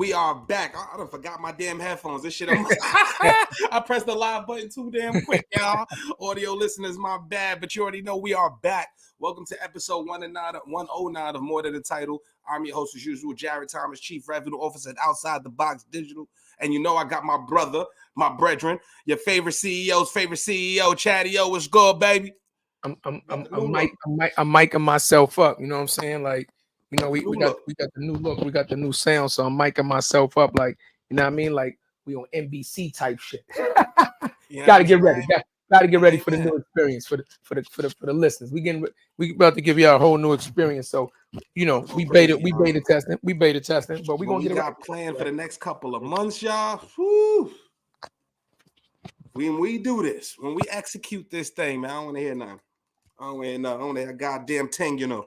we are back. I done forgot my damn headphones. This shit almost I pressed the live button too damn quick, y'all. Audio listeners, my bad, but you already know we are back. Welcome to episode 109 of More Than the Title. I'm your host as usual, Jarrett Thomas, Chief Revenue Officer at Outside the Box Digital. And you know I got my brother, my brethren, your favorite CEO's favorite CEO, Chadeo. What's good, baby? I'm micing myself up. You know what I'm saying? Like, you know, we got the new look, we got the new sound, so I'm micing myself up. Like, you know what I mean? Like we on NBC type shit. Gotta get ready. Gotta get ready for the new experience for the listeners. We about to give you a whole new experience. So, you know, we beta testing, but we got planned for the next couple of months, y'all. Whew. When we do this, when we execute this thing, man, I don't want to hear nothing. I don't want to hear a goddamn thing, you know.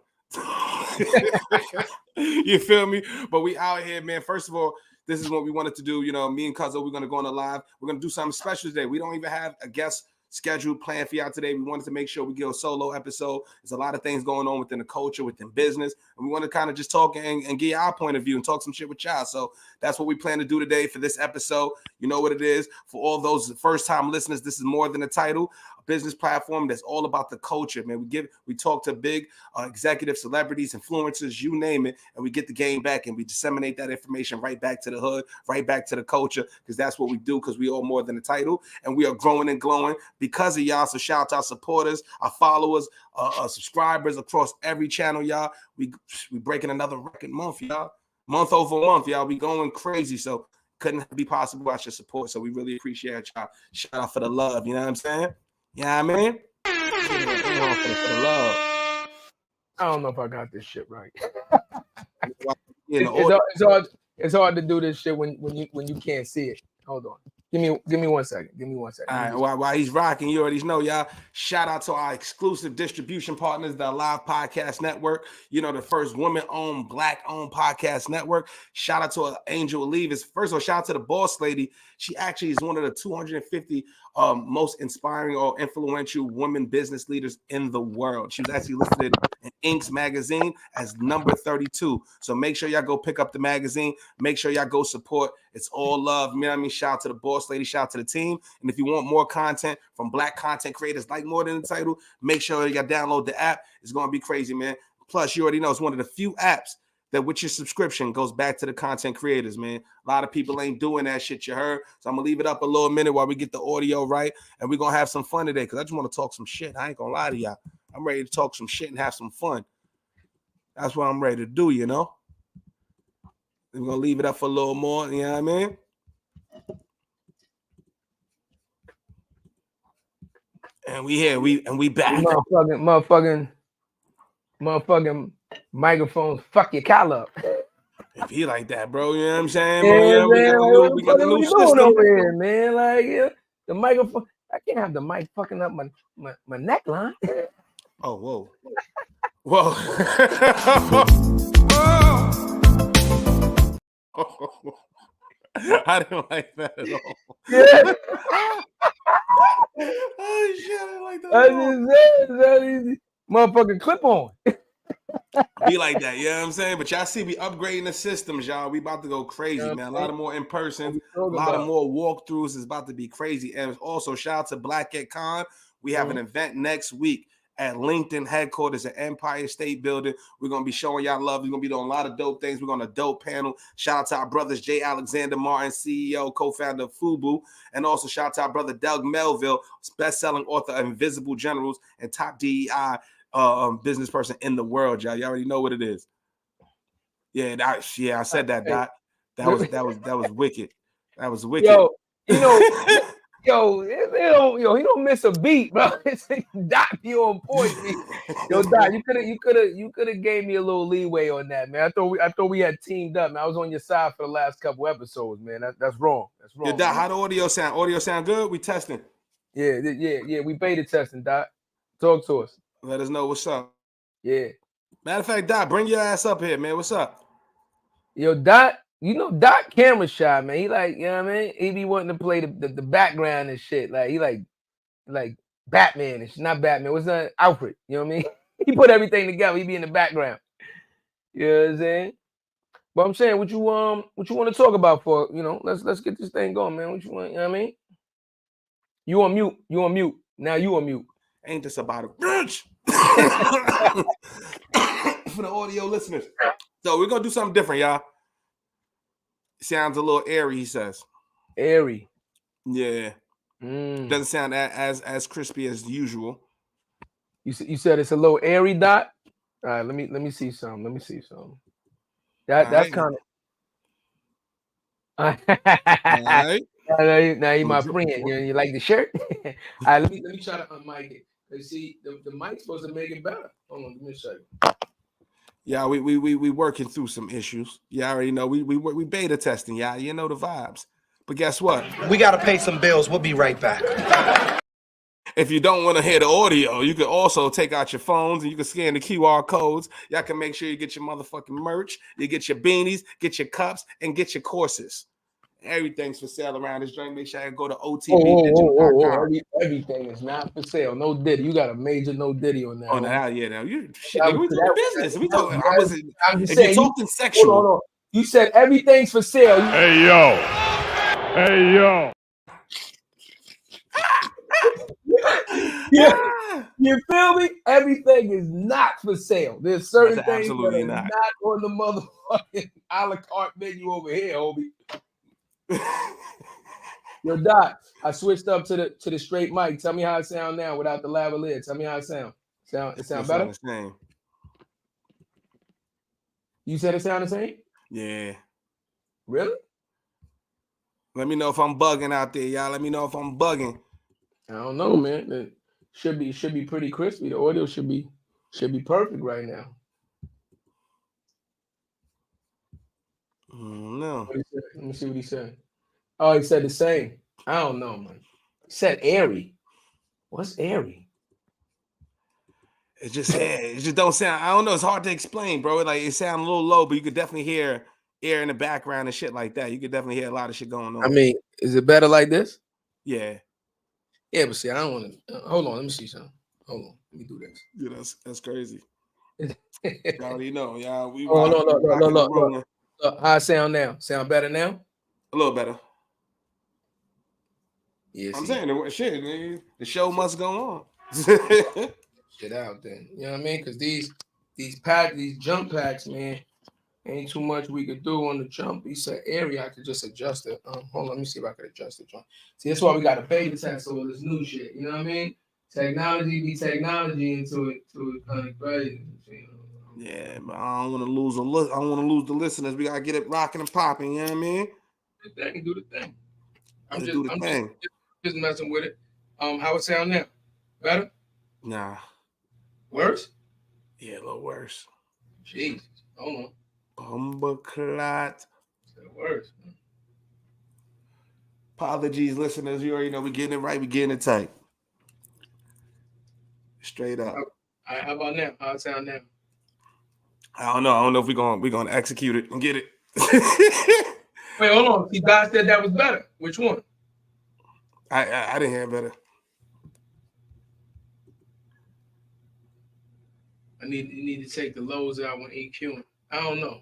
You feel me? But we out here, man. First of all, this is what we wanted to do. You know, me and Cuzzo, we're going to go on a live. We're going to do something special today. We don't even have a guest scheduled planned for y'all today. We wanted to make sure we get a solo episode. There's a lot of things going on within the culture, within business, and we want to kind of just talk and get our point of view and talk some shit with y'all. So that's what we plan to do today for this episode. You know what it is. For all those first-time listeners, this is More Than a Title, a business platform that's all about the culture, man. We talk to big executive celebrities, influencers, you name it, and we get the game back and we disseminate that information right back to the hood, right back to the culture, because that's what we do, because we all More Than a Title, and we are growing and glowing because of y'all. So shout out to our supporters, our followers, our subscribers across every channel, y'all. We breaking another record month, y'all. Month over month, y'all. We going crazy. So couldn't be possible without your support. So we really appreciate y'all. Shout out for the love. You know what I'm saying? Yeah, man. For the love. I don't know if I got this shit right. It's hard to do this shit when you can't see it. Hold on. Give me 1 second. All right, while he's rocking, you already know, y'all. Shout out to our exclusive distribution partners, the Live Podcast Network. You know, the first woman-owned, black-owned podcast network. Shout out to Angel Leavis. First of all, shout out to the boss lady. She actually is one of the 250 most inspiring or influential women business leaders in the world. She was actually listed in Inc.'s magazine as number 32. So make sure y'all go pick up the magazine. Make sure y'all go support. It's all love. You know what I mean? Shout out to the boss lady. Shout out to the team. And if you want more content from black content creators like More Than the Title, make sure you got to download the app. It's going to be crazy, man. Plus, you already know it's one of the few apps that with your subscription goes back to the content creators, man. A lot of people ain't doing that shit, you heard. So I'm going to leave it up a little minute while we get the audio right. And we're going to have some fun today because I just want to talk some shit. I ain't going to lie to y'all. I'm ready to talk some shit and have some fun. That's what I'm ready to do, you know. We're going to leave it up for a little more, you know what I mean? And we here, we back. Motherfucking microphones fuck your collar up. If he like that, bro, you know what I'm saying? Yeah, bro, we got the new system over here, man. Like, yeah, the microphone. I can't have the mic fucking up my neckline. Oh, whoa. Whoa. I didn't like that at all. Yeah. Oh shit, I didn't like that. Motherfucking clip on. Be like that, you know what I'm saying? But y'all see we upgrading the systems, y'all. We about to go crazy, man. A lot of more in person, a lot of more walkthroughs is about to be crazy. And also shout out to Black at Con. We have an event next week at LinkedIn headquarters at Empire State Building. We're going to be showing y'all love. We're going to be doing a lot of dope things. We're going to dope panel. Shout out to our brothers, J. Alexander Martin, CEO, co-founder of FUBU. And also shout out to our brother, Doug Melville, best-selling author of Invisible Generals and top DEI business person in the world, y'all. You already know what it is. Yeah, I said that, Doc. That was wicked. That was wicked. Yo, you know... Yo, he don't miss a beat, bro. Doc, you on point, man. Yo, Doc, you could have gave me a little leeway on that, man. I thought we had teamed up, man. I was on your side for the last couple episodes, man. That's wrong. That's wrong. Yeah, Doc, how the audio sound? Audio sound good? We testing. Yeah. We beta testing, Doc. Talk to us. Let us know what's up. Yeah. Matter of fact, Doc, bring your ass up here, man. What's up? Yo, Doc. You know, Doc camera shy, man. He like, you know what I mean? He be wanting to play the background and shit. Like, he like Batman and shit. Not Batman. What's that? Alfred. You know what I mean? He put everything together. He be in the background. You know what I'm saying? But I'm saying, what you want to talk about for, let's get this thing going, man. What you want, you know what I mean? You on mute. Now you on mute. Ain't this about a bitch? For the audio listeners. So we're gonna do something different, y'all. Sounds a little airy, he says. Airy. Yeah. Doesn't sound as crispy as usual. You said it's a little airy, Dot. All right, let me see some. That's kind of. Right. Now you my friend. You like the shirt? All right, let me try to unmic it. Let's see, the mic's supposed to make it better. Hold on, let me show you. Yeah, we working through some issues. You already know we beta testing, y'all. You know the vibes. But guess what? We gotta pay some bills. We'll be right back. If you don't want to hear the audio, you can also take out your phones and you can scan the QR codes. Y'all can make sure you get your motherfucking merch, you get your beanies, get your cups, and get your courses. Everything's for sale around this joint. Make sure I go to otpdigital.com. Everything is not for sale. No Diddy. You got a major no Diddy on that. Oh, now, yeah. Now you shit. Nigga, we talking business. We talking. I'm just saying, you're talking sexual. Hold on. You said everything's for sale. Hey yo. Yeah. You feel me? Everything is not for sale. There's certain things absolutely that are not on the motherfucking a la carte menu over here, homie. Yo, Doc, I switched up to the straight mic. Tell me how it sound now without the lavalier. Tell me how it sound. It sound better? The same. You said it sound the same? Yeah. Really? Let me know if I'm bugging out there, y'all. Let me know if I'm bugging. I don't know, man. It should be pretty crispy. The audio should be perfect right now. No. Let me see what he said. Oh, he said the same. I don't know, man. He said airy. What's airy? It just don't sound. I don't know. It's hard to explain, bro. Like it sounds a little low, but you could definitely hear air in the background and shit like that. You could definitely hear a lot of shit going on. I mean, is it better like this? Yeah. Yeah, but see, I don't want to. Hold on, let me see something. Hold on, let me do this. Yeah, that's crazy. You already know, y'all. We look. How I sound now? Sound better now? A little better. Yeah, I'm saying shit, man. The show must go on. Shit out then. You know what I mean? Because these jump packs, man, ain't too much we could do on the jump. He said area, I could just adjust it. Hold on, let me see if I could adjust it. See, that's why we got to beta test all this new shit. You know what I mean? Technology be technology into it kind of crazy. Yeah, but I don't want to lose I don't want to lose the listeners. We gotta get it rocking and popping. You know what I mean? Do the thing. I'm just messing with it. How it sound now? Better? Nah. Worse? Yeah, a little worse. Jesus. Hold on. Bumbleclot. Worse. Apologies, listeners. You already know we're getting it right. We're getting it tight. Straight up. All right, how about now? How it sound now? I don't know if we're gonna execute it and get it. Wait, hold on. See, God said that was better. Which one? I didn't hear better. You need to take the lows out when EQing. I don't know.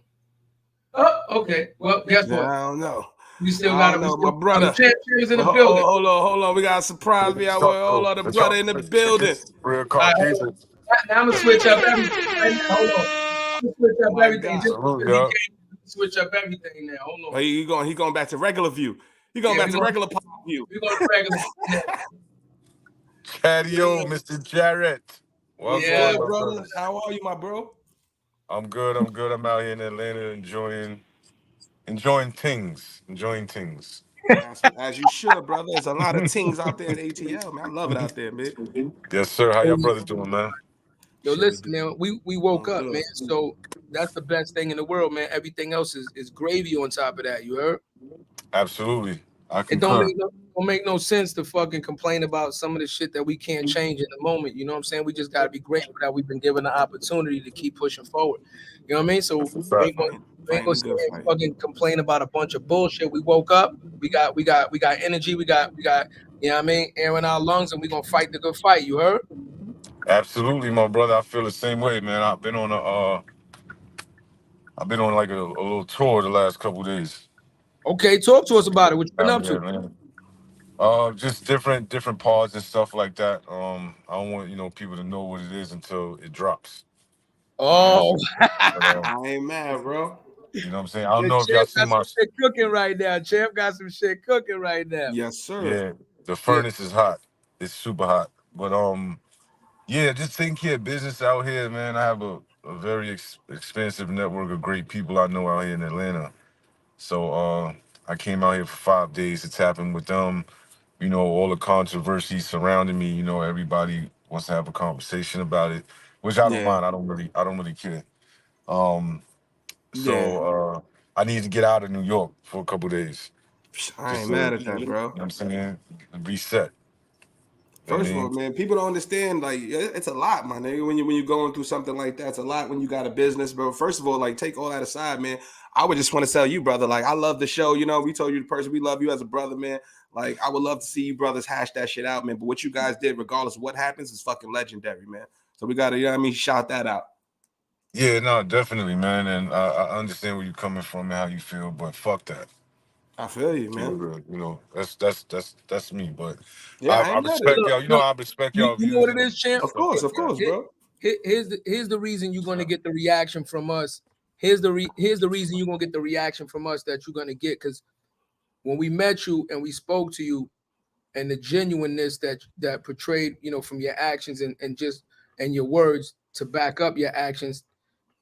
Oh, okay. Well, guess what? I don't know. You still got my brother. Champions in the building. Hold on. We got a surprise. We out. Hold on, the brother in the building. Real Caucasian. Now I'm gonna switch up everything. Hold on. I'm gonna switch up everything. Switch up everything now. Hold on. He going back to regular view. He going back to regular pop view. We going to regular. Chadeo, Mr. Jarrett. What's up, brother? How are you, my bro? I'm good. I'm out here in Atlanta enjoying things. As you should, brother. There's a lot of things out there at ATL, man. I love it out there, man. Yes, sir. How your brothers doing, man? Yo, listen, man. We woke up, man. So that's the best thing in the world, man. Everything else is gravy on top of that. You heard? Absolutely. It don't make no sense to fucking complain about some of the shit that we can't change in the moment. You know what I'm saying? We just gotta be grateful that we've been given the opportunity to keep pushing forward. You know what I mean? So we ain't gonna sit here and fucking complain about a bunch of bullshit. We woke up, we got energy, we got you know what I mean, air in our lungs, and we gonna fight the good fight. You heard? Absolutely, my brother. I feel the same way, man. I've been on I've been on like a little tour the last couple of days. Okay, talk to us about it. What you been up Yeah, to? man. Just different parts and stuff like that. I don't want people to know what it is until it drops. Oh, But, I ain't mad, bro. you know what I'm saying? I don't the know if y'all champ see got my some shit cooking right now. Champ got some shit cooking right now. Yes, sir. yeah. The Yeah. furnace is hot. It's super hot. But yeah, just taking care of business out here, man. I have a very expensive network of great people I know out here in Atlanta. So I came out here for 5 days to tap in with them. All the controversy surrounding me. Everybody wants to have a conversation about it, which I don't Yeah, mind. I don't really care. Um, yeah. so I need to get out of New York for a couple days, I just ain't to, mad at that, bro. what I'm saying, reset. You know what I First of all, mean? man, people don't understand. Like, it's a lot, my nigga. When you're going through something like that, it's a lot. When you got a business, bro. First of all, like, take all that aside, man. I would just want to tell you, brother. Like, I love the show. We told you the person we love you as a brother, man. Like, I would love to see you brothers hash that shit out, man. But what you guys did, regardless of what happens, is fucking legendary, man. So we gotta, shout that out. Yeah, no, definitely, man. And I understand where you're coming from and how you feel, but fuck that. I feel you, Keep it man. real. That's me. But Yeah, I, I I ain't mad at it. respect Look, y'all. look, I respect you y'all know views what it and is, champ? Of stuff course, like of that. course, bro. Here's the reason you're gonna get the reaction from us. Here's the reason you're gonna get the reaction from us that you're gonna get, because when we met you and we spoke to you, and the genuineness that portrayed, from your actions and your words to back up your actions,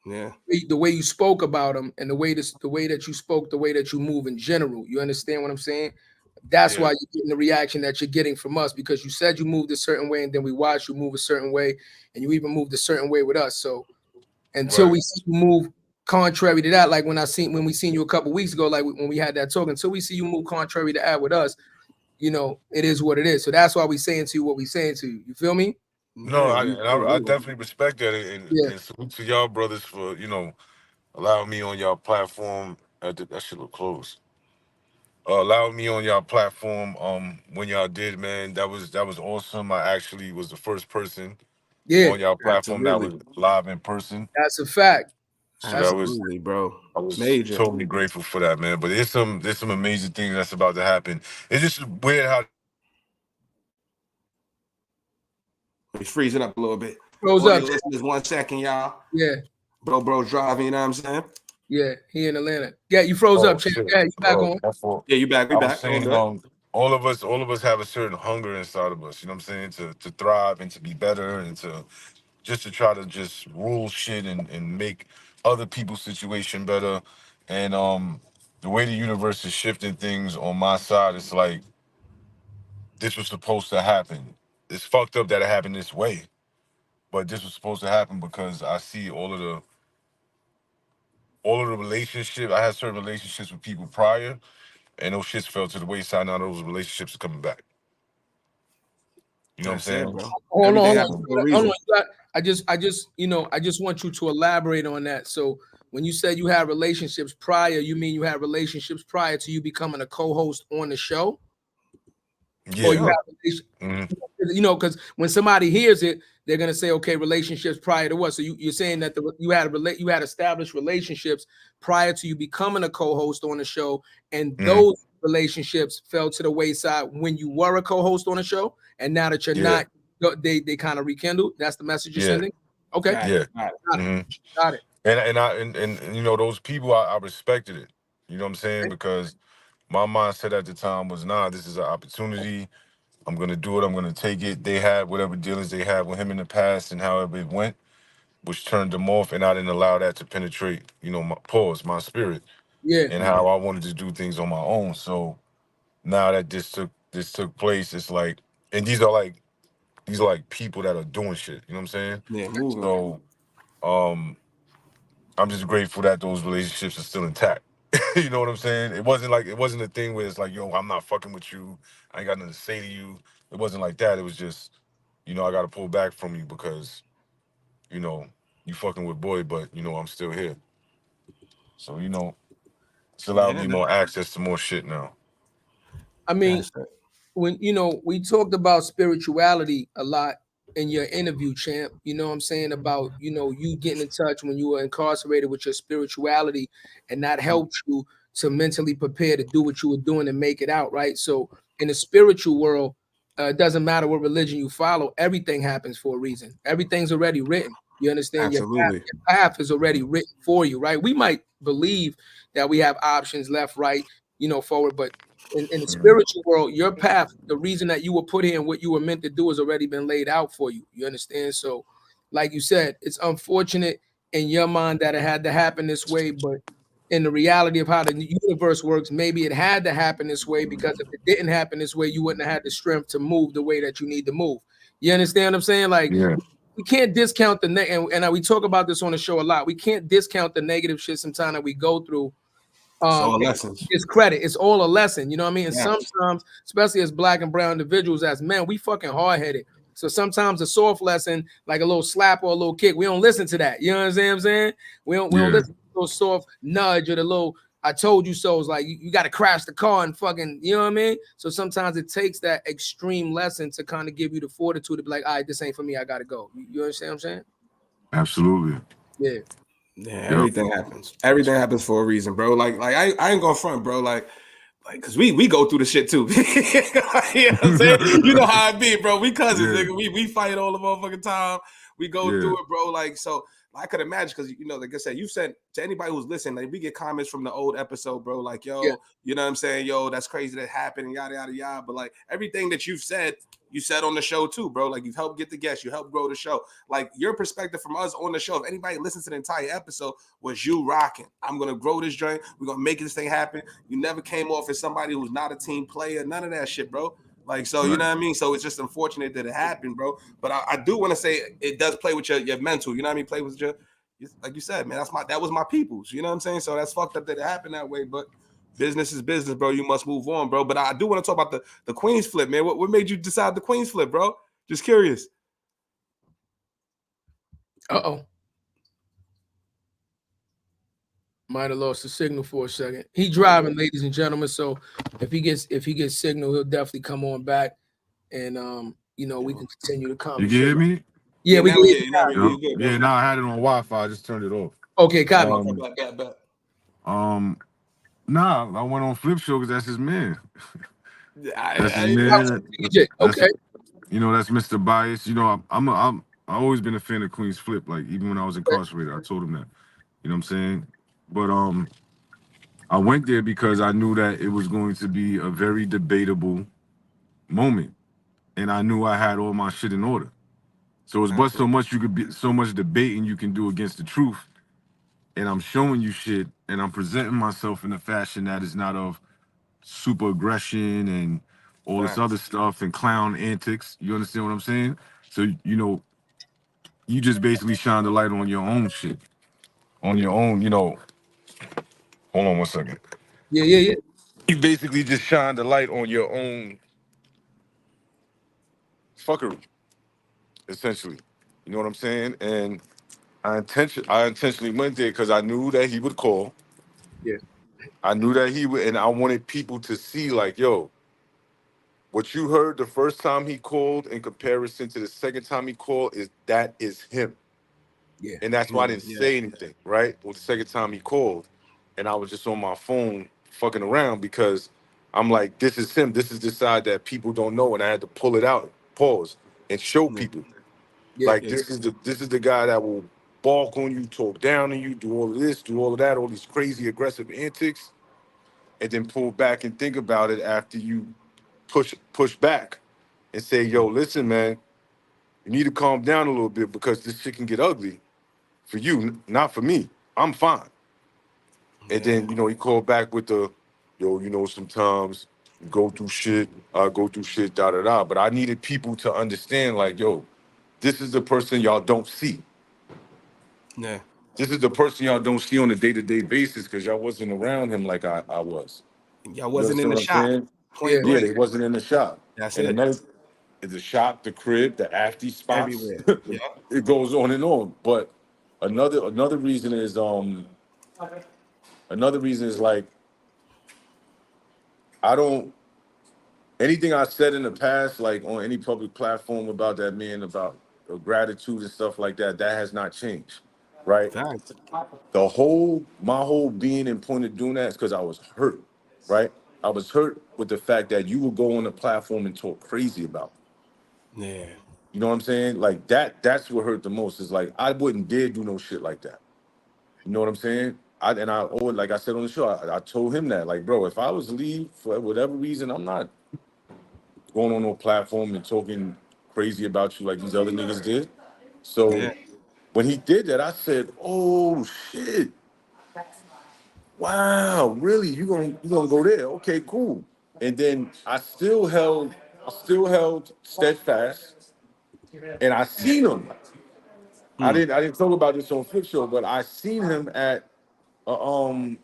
Yeah, the way you spoke about them, and the way that you spoke, the way that you move in general. You understand what I'm saying? That's Yeah, why you're getting the reaction that you're getting from us, because you said you moved a certain way, and then we watched you move a certain way, and you even moved a certain way with us. So until right. we see you move contrary to that, like when we seen you a couple weeks ago, like when we had that talk, until we see you move contrary to that with us, it is what it is. So that's why we saying to you what we saying to you. You feel me? No, yeah, I definitely respect that, Yeah. and salute to y'all brothers for allowing me on y'all platform. That shit look close. Allowing me on y'all platform. When y'all did, man, that was awesome. I actually was the first person Yeah. on y'all platform that absolutely, was live in person. That's a fact. So That's that was absolutely, bro. I was Major. totally grateful for that, man. But there's some amazing things that's about to happen. It's just weird how He's freezing up a little bit. Froze up. Audio listeners, 1 second, y'all. Yeah. Bro's driving, you know what I'm saying? Yeah. He in Atlanta. Yeah, you froze oh up, champ. shit. Yeah, you back Oh, on. my fault. Yeah, you back. We I was back. All saying, good. all of us have a certain hunger inside of us. You know what I'm saying? To thrive and to be better and to try to just rule shit and make other people's situation better. And the way the universe is shifting things on my side, it's like this was supposed to happen. It's fucked up that it happened this way, but this was supposed to happen because I see all of the relationship. I had certain relationships with people prior, and those shits fell to the wayside. Now those relationships are coming back. You know what I'm That's it, saying? bro. Hold on, Everything hold happens on. for a Hold reason. on. I just want you to elaborate on that. So when you said you had relationships prior, you mean you had relationships prior to you becoming a co-host on the show? Yeah. Or you Sure. have relationships, Mhm. because when somebody hears it, they're gonna say, okay, relationships prior to what? So you're saying that you had established relationships prior to you becoming a co-host on the show, and Mhm. those relationships fell to the wayside when you were a co-host on the show, and now that you're Yeah. not, they kind of rekindled. That's the message you're Yeah. sending. Okay, Got it. Yeah. Got it. got it, hmm got it. And those people, I respected it. You know what I'm saying? Because my mindset at the time was, nah, this is an opportunity. I'm gonna do it. I'm gonna take it. They had whatever dealings they had with him in the past and however it went, which turned them off, and I didn't allow that to penetrate, my spirit, Yeah, and how I wanted to do things on my own. So now that this took place, it's like, and these are like people that are doing shit. You know what I'm saying? Yeah, moving. So um, I'm just grateful that those relationships are still intact. You know what I'm saying? It wasn't a thing where it's like, yo, I'm not fucking with you. I ain't got nothing to say to you. It wasn't like that. It was just, I got to pull back from you because, you know, you fucking with boy, but I'm still here. So it's allowed Yeah, me more access to more shit now. I mean, that's it. when we talked about spirituality a lot in your interview, champ. You know what I'm saying, about, you know, you getting in touch when you were incarcerated with your spirituality, and that helped you to mentally prepare to do what you were doing and make it out, right? So in the spiritual world, it doesn't matter what religion you follow, everything happens for a reason. Everything's already written. You understand? Absolutely. Your path is already written for you, right? We might believe that we have options left, right, you know, forward, but in the spiritual world, your path, the reason that you were put here and what you were meant to do has already been laid out for you. You understand? So, like you said, it's unfortunate in your mind that it had to happen this way, but in the reality of how the universe works, maybe it had to happen this way, because if it didn't happen this way, you wouldn't have had the strength to move the way that you need to move. You understand what I'm saying? Like, Yeah. we can't discount the and we talk about this on the show a lot. We can't discount the negative shit sometimes that we go through. It's all lessons. It's credit. It's all a lesson. You know what I mean? And Yes. sometimes, especially as black and brown individuals, as men, we fucking hard headed. So sometimes a soft lesson, like a little slap or a little kick, we don't listen to that. You know what I'm saying? We don't listen to those soft nudge or the little "I told you so." It's like you got to crash the car and fucking, you know what I mean? So sometimes it takes that extreme lesson to kind of give you the fortitude to be like, all right, this ain't for me. I gotta go. You understand what I'm saying? Absolutely. Yeah. Yeah, everything happens. Everything happens for a reason, bro. Like I ain't gonna front, bro. Like, cause we go through the shit too. You know what I'm saying? You know how it be, bro. We cousins, nigga. We fight all the motherfucking time. We go through it, bro. Like, so I could imagine, because, you know, like I said, you said to anybody who's listening, like, we get comments from the old episode, bro. Like, yo, you know what I'm saying? Yo, that's crazy that happened, and yada yada yada. But like everything that you've said, you said on the show too, bro. Like, you've helped get the guests, you helped grow the show. Like, your perspective from us on the show, if anybody listens to the entire episode, was you rocking. I'm gonna grow this joint. We're gonna make this thing happen. You never came off as somebody who's not a team player. None of that shit, bro. Like, so, you know what I mean? So it's just unfortunate that it happened, bro. But I do want to say it does play with your mental. You know what I mean? Play with your, like you said, man. That was my people's. You know what I'm saying? So that's fucked up that it happened that way. But business is business, bro. You must move on, bro. But I do want to talk about the Queens flip, man. What made you decide the Queens flip, bro? Just curious. Might have lost the signal for a second. He driving, ladies and gentlemen. So if he gets signal, he'll definitely come on back, and you know, we can continue the conversation. You can hear me? Yeah, we can hear you. Yeah, now I had it on Wi-Fi. I just turned it off. Okay, copy. Nah, I went on Flip Show because that's his man. That's his man. Okay. You know, that's Mr. Bias. You know, I've always been a fan of Queen's Flip. Like, even when I was incarcerated, I told him that. You know what I'm saying? But I went there because I knew that it was going to be a very debatable moment, and I knew I had all my shit in order. So it's but so much debating you can do against the truth, and I'm showing you shit, and I'm presenting myself in a fashion that is not of super aggression and all this other stuff and clown antics. You understand what I'm saying? So, you know, you just basically shine the light on your own shit, on your own, you know. Hold on one second. Yeah. You basically just shine the light on your own fuckery, essentially. You know what I'm saying? And I intentionally went there because I knew that he would call. Yeah. I knew that he would, and I wanted people to see, like, yo, what you heard the first time he called in comparison to the second time he called is him. Yeah. And that's why I didn't say anything, right? Well, the second time he called, and I was just on my phone fucking around because I'm like, this is him. This is the side that people don't know, and I had to pull it out, pause, and show people. This is the guy that will balk on you, talk down on you, do all of this, do all of that, all these crazy aggressive antics, and then pull back and think about it after you push back and say, yo, listen, man, you need to calm down a little bit because this shit can get ugly for you, not for me. I'm fine. And then, you know, he called back with the, yo, you know, sometimes you go through shit, I go through shit, da da da. But I needed people to understand, like, yo, this is the person y'all don't see. Yeah. This is the person y'all don't see on a day-to-day basis because y'all wasn't around him like I was. Y'all wasn't in the shop. Yeah, they wasn't in the shop. That's and it. Another, the shop, the crib, the after spots. Everywhere. Yeah. It goes on and on. But another reason is like, I don't, anything I said in the past, like on any public platform about that man, about gratitude and stuff like that, that has not changed, right? Thanks. My whole being and point of doing that is because I was hurt, right? I was hurt with the fact that you would go on the platform and talk crazy about me. Yeah. You know what I'm saying? Like that's what hurt the most. Is like I wouldn't dare do no shit like that. You know what I'm saying? Like I said on the show, I told him that, like, bro, if I was to leave for whatever reason, I'm not going on no platform and talking crazy about you like these other niggas did. So Yeah. when he did that, I said, "Oh shit! Wow, really? You gonna go there? Okay, cool." And then I still held steadfast, and I seen him. I didn't talk about this on Flip Show, but I seen him at a,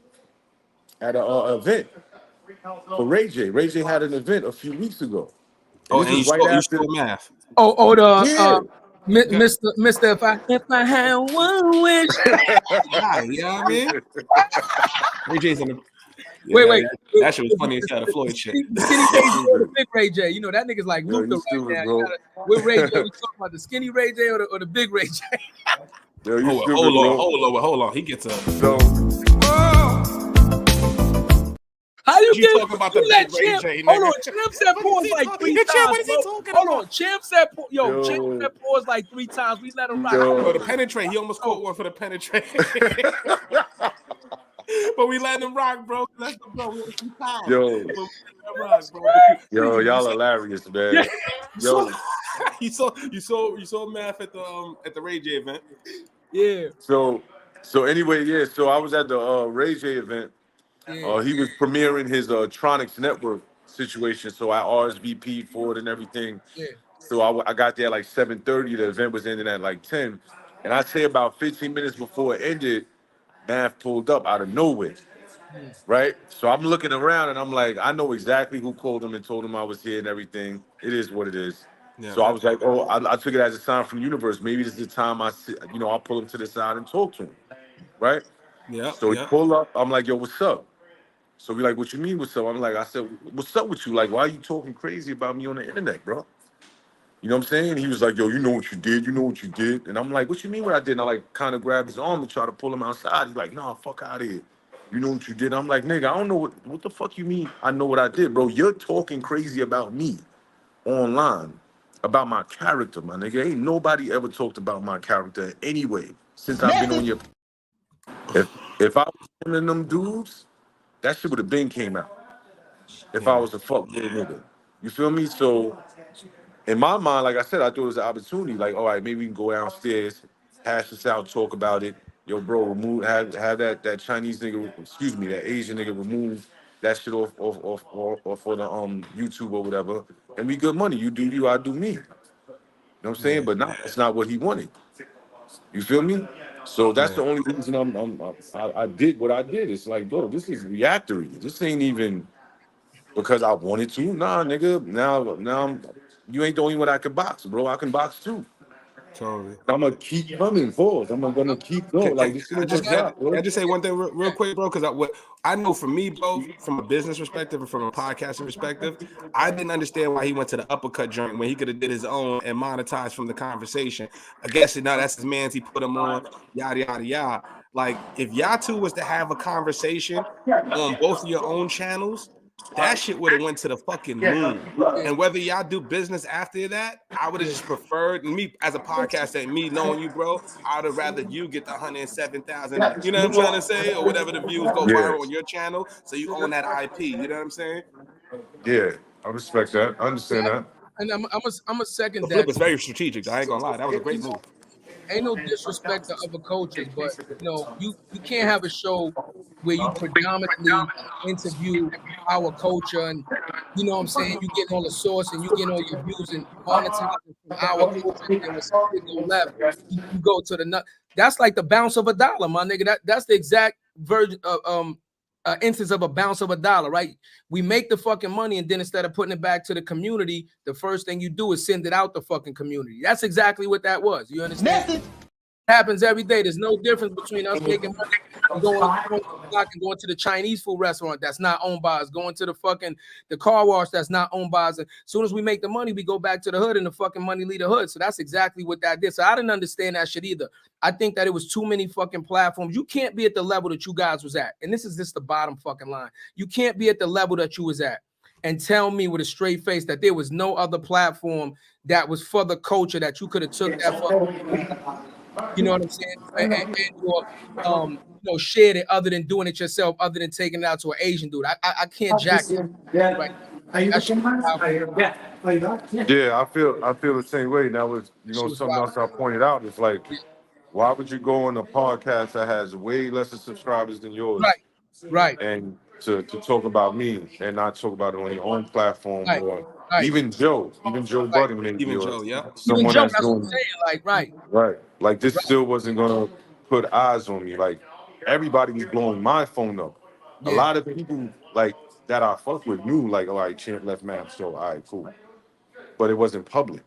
event for Ray J. Ray J had an event a few weeks ago, and Oh, this and is right you after. saw Math. Yeah. Mr. If I had one wish. Yeah, you know what I mean? Ray J's in the Wait. That shit was funny as hell, the Floyd shit. The skinny Ray J or the big Ray J? You know that nigga's like Yo, Luther you right stupid, now. bro. What Ray J? We talking about the skinny Ray J or the big Ray J? Yo, you stupid, Hold on. He gets a. So, How you get talking about the that big Ray Champ? J, Hold nigga? on, Champ said pause like 3 times. Champ, what is he bro. talking Hold about? on, Champ said Yo. said pause like 3 times. We let him rock. Yo, the penetrate. He almost caught one for the penetrate. But we let him rock, bro. That's the bro. We time. Yo. But we let him rock, bro. Yo, y'all hilarious, man. Yeah. Yo, You saw Math at the Ray J event. Yeah. so anyway, yeah. So I was at the Ray J event. Yeah. He was premiering his Tronics Network situation. So I RSVP'd for it and everything. Yeah. So I got there at like 7:30. The event was ending at like 10. And I'd say about 15 minutes before it ended, Math pulled up out of nowhere. Right? So I'm looking around and I'm like, I know exactly who called him and told him I was here and everything. It is what it is. Yeah. So I was like, oh, I took it as a sign from the universe. Maybe this is the time I'll pull him to the side and talk to him. Right? Yeah. So he pulled up. I'm like, yo, what's up? So we like, what you mean what's up? I said, what's up with you? Like, why are you talking crazy about me on the internet, bro? You know what I'm saying? He was like, yo, you know what you did. And I'm like, what you mean what I did? And I like kind of grabbed his arm and try to pull him outside. He's like, nah, fuck out of here. You know what you did? I'm like, nigga, I don't know what the fuck you mean I know what I did, bro. You're talking crazy about me online, about my character, my nigga. Ain't nobody ever talked about my character anyway since I've been on your... If I was one of them dudes, that shit would have been came out. If I was a fuck little nigga. You feel me? So in my mind, like I said, I thought it was an opportunity. Like, all right, maybe we can go downstairs, hash this out, talk about it. Yo, bro, have that Chinese nigga, that Asian nigga remove that shit off for the YouTube or whatever, and we good money. You do you, I do me. You know what I'm saying? But it's not what he wanted. You feel me? So that's the only reason I did what I did. It's like, bro, this is reactory. This ain't even because I wanted to. Nah, nigga. Now you ain't the only one I can box, bro. I can box too. Totally. I'm gonna keep coming forward. I'm gonna keep going. Like this I just say one thing real quick, bro, because what I know for me, bro, from a business perspective and from a podcasting perspective, I didn't understand why he went to the uppercut joint when he could have did his own and monetized from the conversation. I guess now that's his man's. He put him on, yada yada yada. Like if y'all two was to have a conversation on both of your own channels, that shit would have went to the fucking moon. And whether y'all do business after that, I would have just preferred me as a podcaster and me knowing you, bro. I would have rather you get the 107,000, you know what I'm trying to say, or whatever the views go viral on your channel, so you own that IP. You know what I'm saying? Yeah, I respect that. I understand that. And I'm a second The that. flip is very strategic. I ain't gonna lie, that was a great move. Ain't no disrespect to other coaches, but you can't have a show where you predominantly interview our culture and you know what I'm saying, you getting all the source and you getting all your views and monetizing from our culture, and then when something go left, you go to the nut. That's like the bounce of a dollar, my nigga. That's the exact version of instance of a bounce of a dollar, right? We make the fucking money, and then instead of putting it back to the community, the first thing you do is send it out the fucking community. That's exactly what that was. You understand? It happens every day. There's no difference between us making money going to the block and going to the Chinese food restaurant that's not owned by us, going to the car wash that's not owned by us. And as soon as we make the money, we go back to the hood and the fucking money leave the hood. So that's exactly what that did. So I didn't understand that shit either. I think that it was too many fucking platforms. You can't be at the level that you guys was at. And this is just the bottom fucking line. You can't be at the level that you was at and tell me with a straight face that there was no other platform that was for the culture that you could have took that fucking, you know what I'm saying? And or, shared it other than doing it yourself, other than taking it out to an Asian dude. I can't jack it right. Yeah, I feel the same way. That was, something else I pointed out. It's like, why would you go on a podcast that has way less subscribers than yours? Right. And to talk about me and not talk about it on your own platform, or even Joe Budden, maybe, even or Joe, yeah. someone Joe, that's doing, saying, right. Like this still wasn't gonna put eyes on me. Like everybody was blowing my phone up. A lot of people like that I fuck with knew, like, all right, Champ left Map, so all right, cool. But it wasn't public.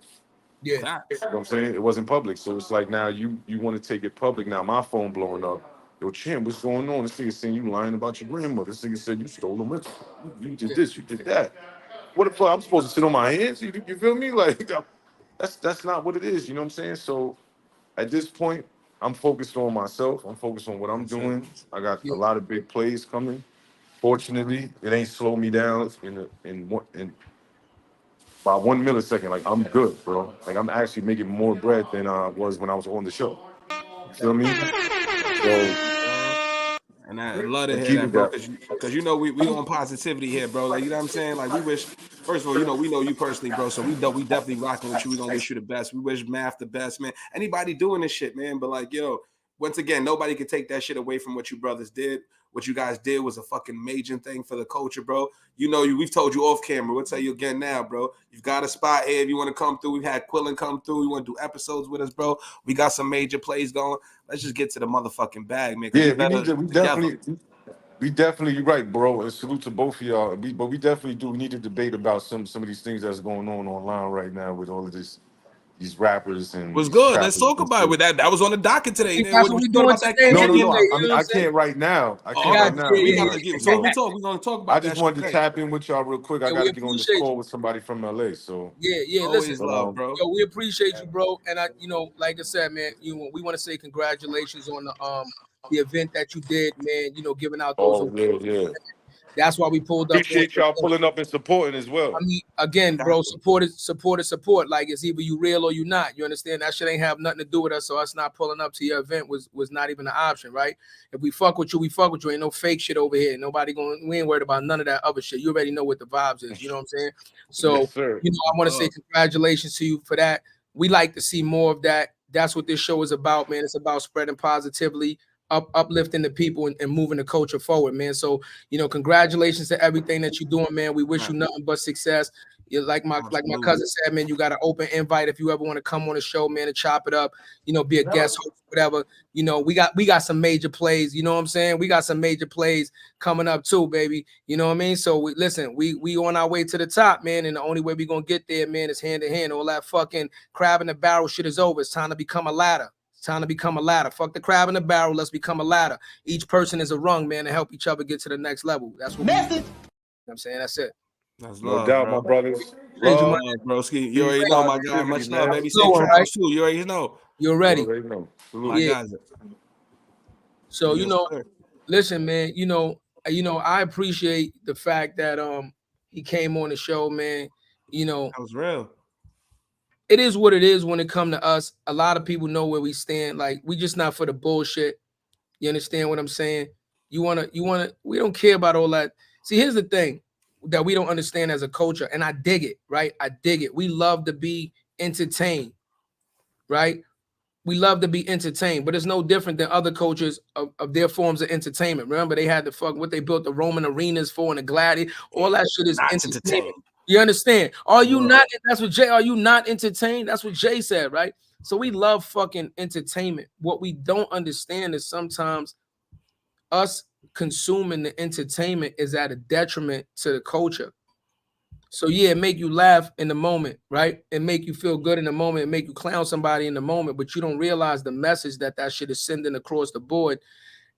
Yeah. You know what I'm saying? It wasn't public. So it's like now you want to take it public. Now my phone blowing up. Yo, Champ, what's going on? This nigga saying you lying about your grandmother. This nigga said you stole them. You did this, you did that. What the fuck? I'm supposed to sit on my hands? You feel me? Like that's not what it is. You know what I'm saying? So at this point, I'm focused on myself. I'm focused on what I'm doing. I got a lot of big plays coming. Fortunately, it ain't slowed me down in by 1 millisecond. Like I'm good, bro. Like I'm actually making more bread than I was when I was on the show. You feel me? So, and I love to hear that, bro, because we on positivity here, bro. Like, you know what I'm saying? Like, we wish, first of all, we know you personally, bro. So we definitely rocking with you. We gonna wish you the best. We wish Math the best, man. Anybody doing this shit, man. But like, once again, nobody can take that shit away from what you brothers did. What you guys did was a fucking major thing for the culture, bro. We've told you off camera. We'll tell you again now, bro. You've got a spot here if you want to come through. We've had Quillen come through. You want to do episodes with us, bro? We got some major plays going. Let's just get to the motherfucking bag, man. Yeah, we definitely, you're right, bro. And salute to both of y'all. But we definitely do. We need to debate about some of these things that's going on online right now with all of these rappers and was good. Let's talk about it. That was on the docket today. That's what we doing about that. No. I can't right now. I can't right now. We gotta get. So we talk. We're gonna talk about. I just wanted to tap in with y'all real quick. I gotta get on this call with somebody from LA. So listen, love, bro. We appreciate you, bro. And like I said, man, we want to say congratulations on the event that you did, man. Giving out those awards. Yeah. That's why we pulled up. Appreciate y'all pulling up and supporting as well. I mean, again, bro, support. Like it's either you real or you not. You understand? That shit ain't have nothing to do with us. So us not pulling up to your event was not even an option, right? If we fuck with you, we fuck with you. Ain't no fake shit over here. We ain't worried about none of that other shit. You already know what the vibes is. You know what I'm saying? So, yes, I want to say congratulations to you for that. We like to see more of that. That's what this show is about, man. It's about spreading positively, uplifting the people and moving the culture forward, man. So, congratulations to everything that you're doing, man. We wish you nothing but success. Like my cousin said, man, you got an open invite if you ever want to come on the show, man, and chop it up, be a guest host, whatever. We got some major plays, you know what I'm saying? We got some major plays coming up too, baby. You know what I mean? So we on our way to the top, man, and the only way we gonna get there, man, is hand in hand. All that fucking crab in the barrel shit is over. It's time to become a ladder. Time to become a ladder. Fuck the crab in the barrel. Let's become a ladder. Each person is a rung, man, to help each other get to the next level. That's what I'm saying. That's it. That's no love, doubt, bro. my brothers. Love, broski. You already know, my guy. Much love, baby. Safe travels too. You already know. You're ready. You already know. My guys. So listen, man. I appreciate the fact that he came on the show, man. That was real. It is what it is when it come to us. A lot of people know where we stand. Like, we just not for the bullshit. You understand what I'm saying? We don't care about all that. See, here's the thing that we don't understand as a culture, and I dig it, right? I dig it. We love to be entertained, right? We love to be entertained, but it's no different than other cultures of their forms of entertainment. Remember, they had what they built the Roman arenas for and the gladiator. All that shit is entertainment. You understand? Are you not? That's what Jay. Are you not entertained? That's what Jay said, right? So we love fucking entertainment. What we don't understand is sometimes us consuming the entertainment is at a detriment to the culture. So it make you laugh in the moment, right? It make you feel good in the moment. It make you clown somebody in the moment, but you don't realize the message that shit is sending across the board.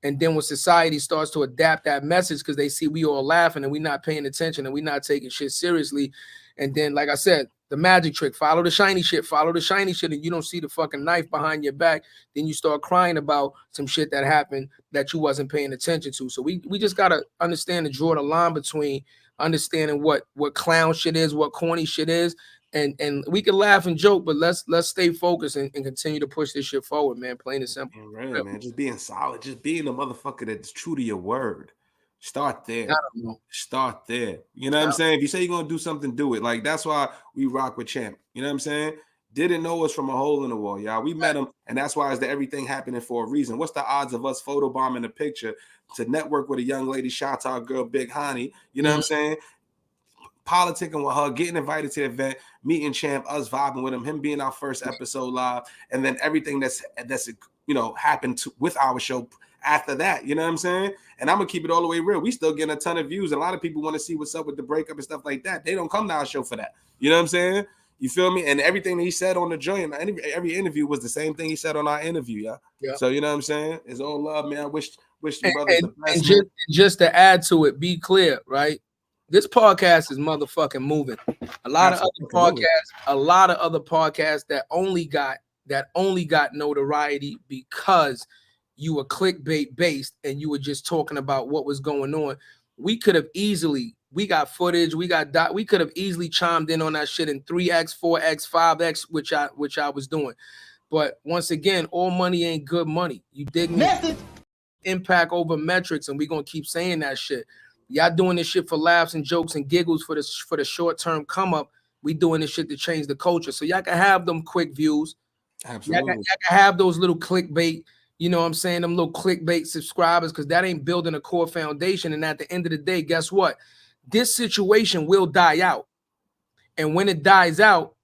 And then when society starts to adapt that message because they see we all laughing and we not paying attention and we not taking shit seriously. And then, like I said, the magic trick, follow the shiny shit, and you don't see the fucking knife behind your back. Then you start crying about some shit that happened that you wasn't paying attention to. So we just got to understand and draw the line between understanding what clown shit is, what corny shit is. And we can laugh and joke, but let's stay focused and continue to push this shit forward, man. Plain and simple. Right, man. Just being solid, just being a motherfucker that's true to your word. Start there. Start there. You know what I'm saying? If you say you're gonna do something, do it. Like that's why we rock with Champ. You know what I'm saying? Didn't know us from a hole in the wall, y'all. We met him, and that's why it's that everything happening for a reason. What's the odds of us photobombing a picture to network with a young lady, shout out our girl Big Honey? You know what I'm saying? Politicking with her, getting invited to the event, meeting Champ, us vibing with him being our first episode live, and then everything that's happened with our show after that. You know what I'm saying? And I'm gonna keep it all the way real. We still getting a ton of views. A lot of people want to see what's up with the breakup and stuff like that. They don't come to our show for that. You know what I'm saying? You feel me? And everything that he said on the joint, every interview was the same thing he said on our interview, yeah. So you know what I'm saying? It's all love, man. I wish you brothers the best. And just to add to it, be clear, right? This podcast is motherfucking moving. A lot of other podcasts that only got notoriety because you were clickbait based and you were just talking about what was going on. We could have easily, we got footage, we could have easily chimed in on that shit in 3x, 4x, 5x, which I was doing. But once again, all money ain't good money. You dig me? Impact over metrics, and we're gonna keep saying that shit. Y'all doing this shit for laughs and jokes and giggles for the short-term come up. We doing this shit to change the culture. So y'all can have them quick views. Absolutely. Y'all can have those little clickbait, you know what I'm saying, them little clickbait subscribers, because that ain't building a core foundation. And at the end of the day, guess what? This situation will die out. And when it dies out,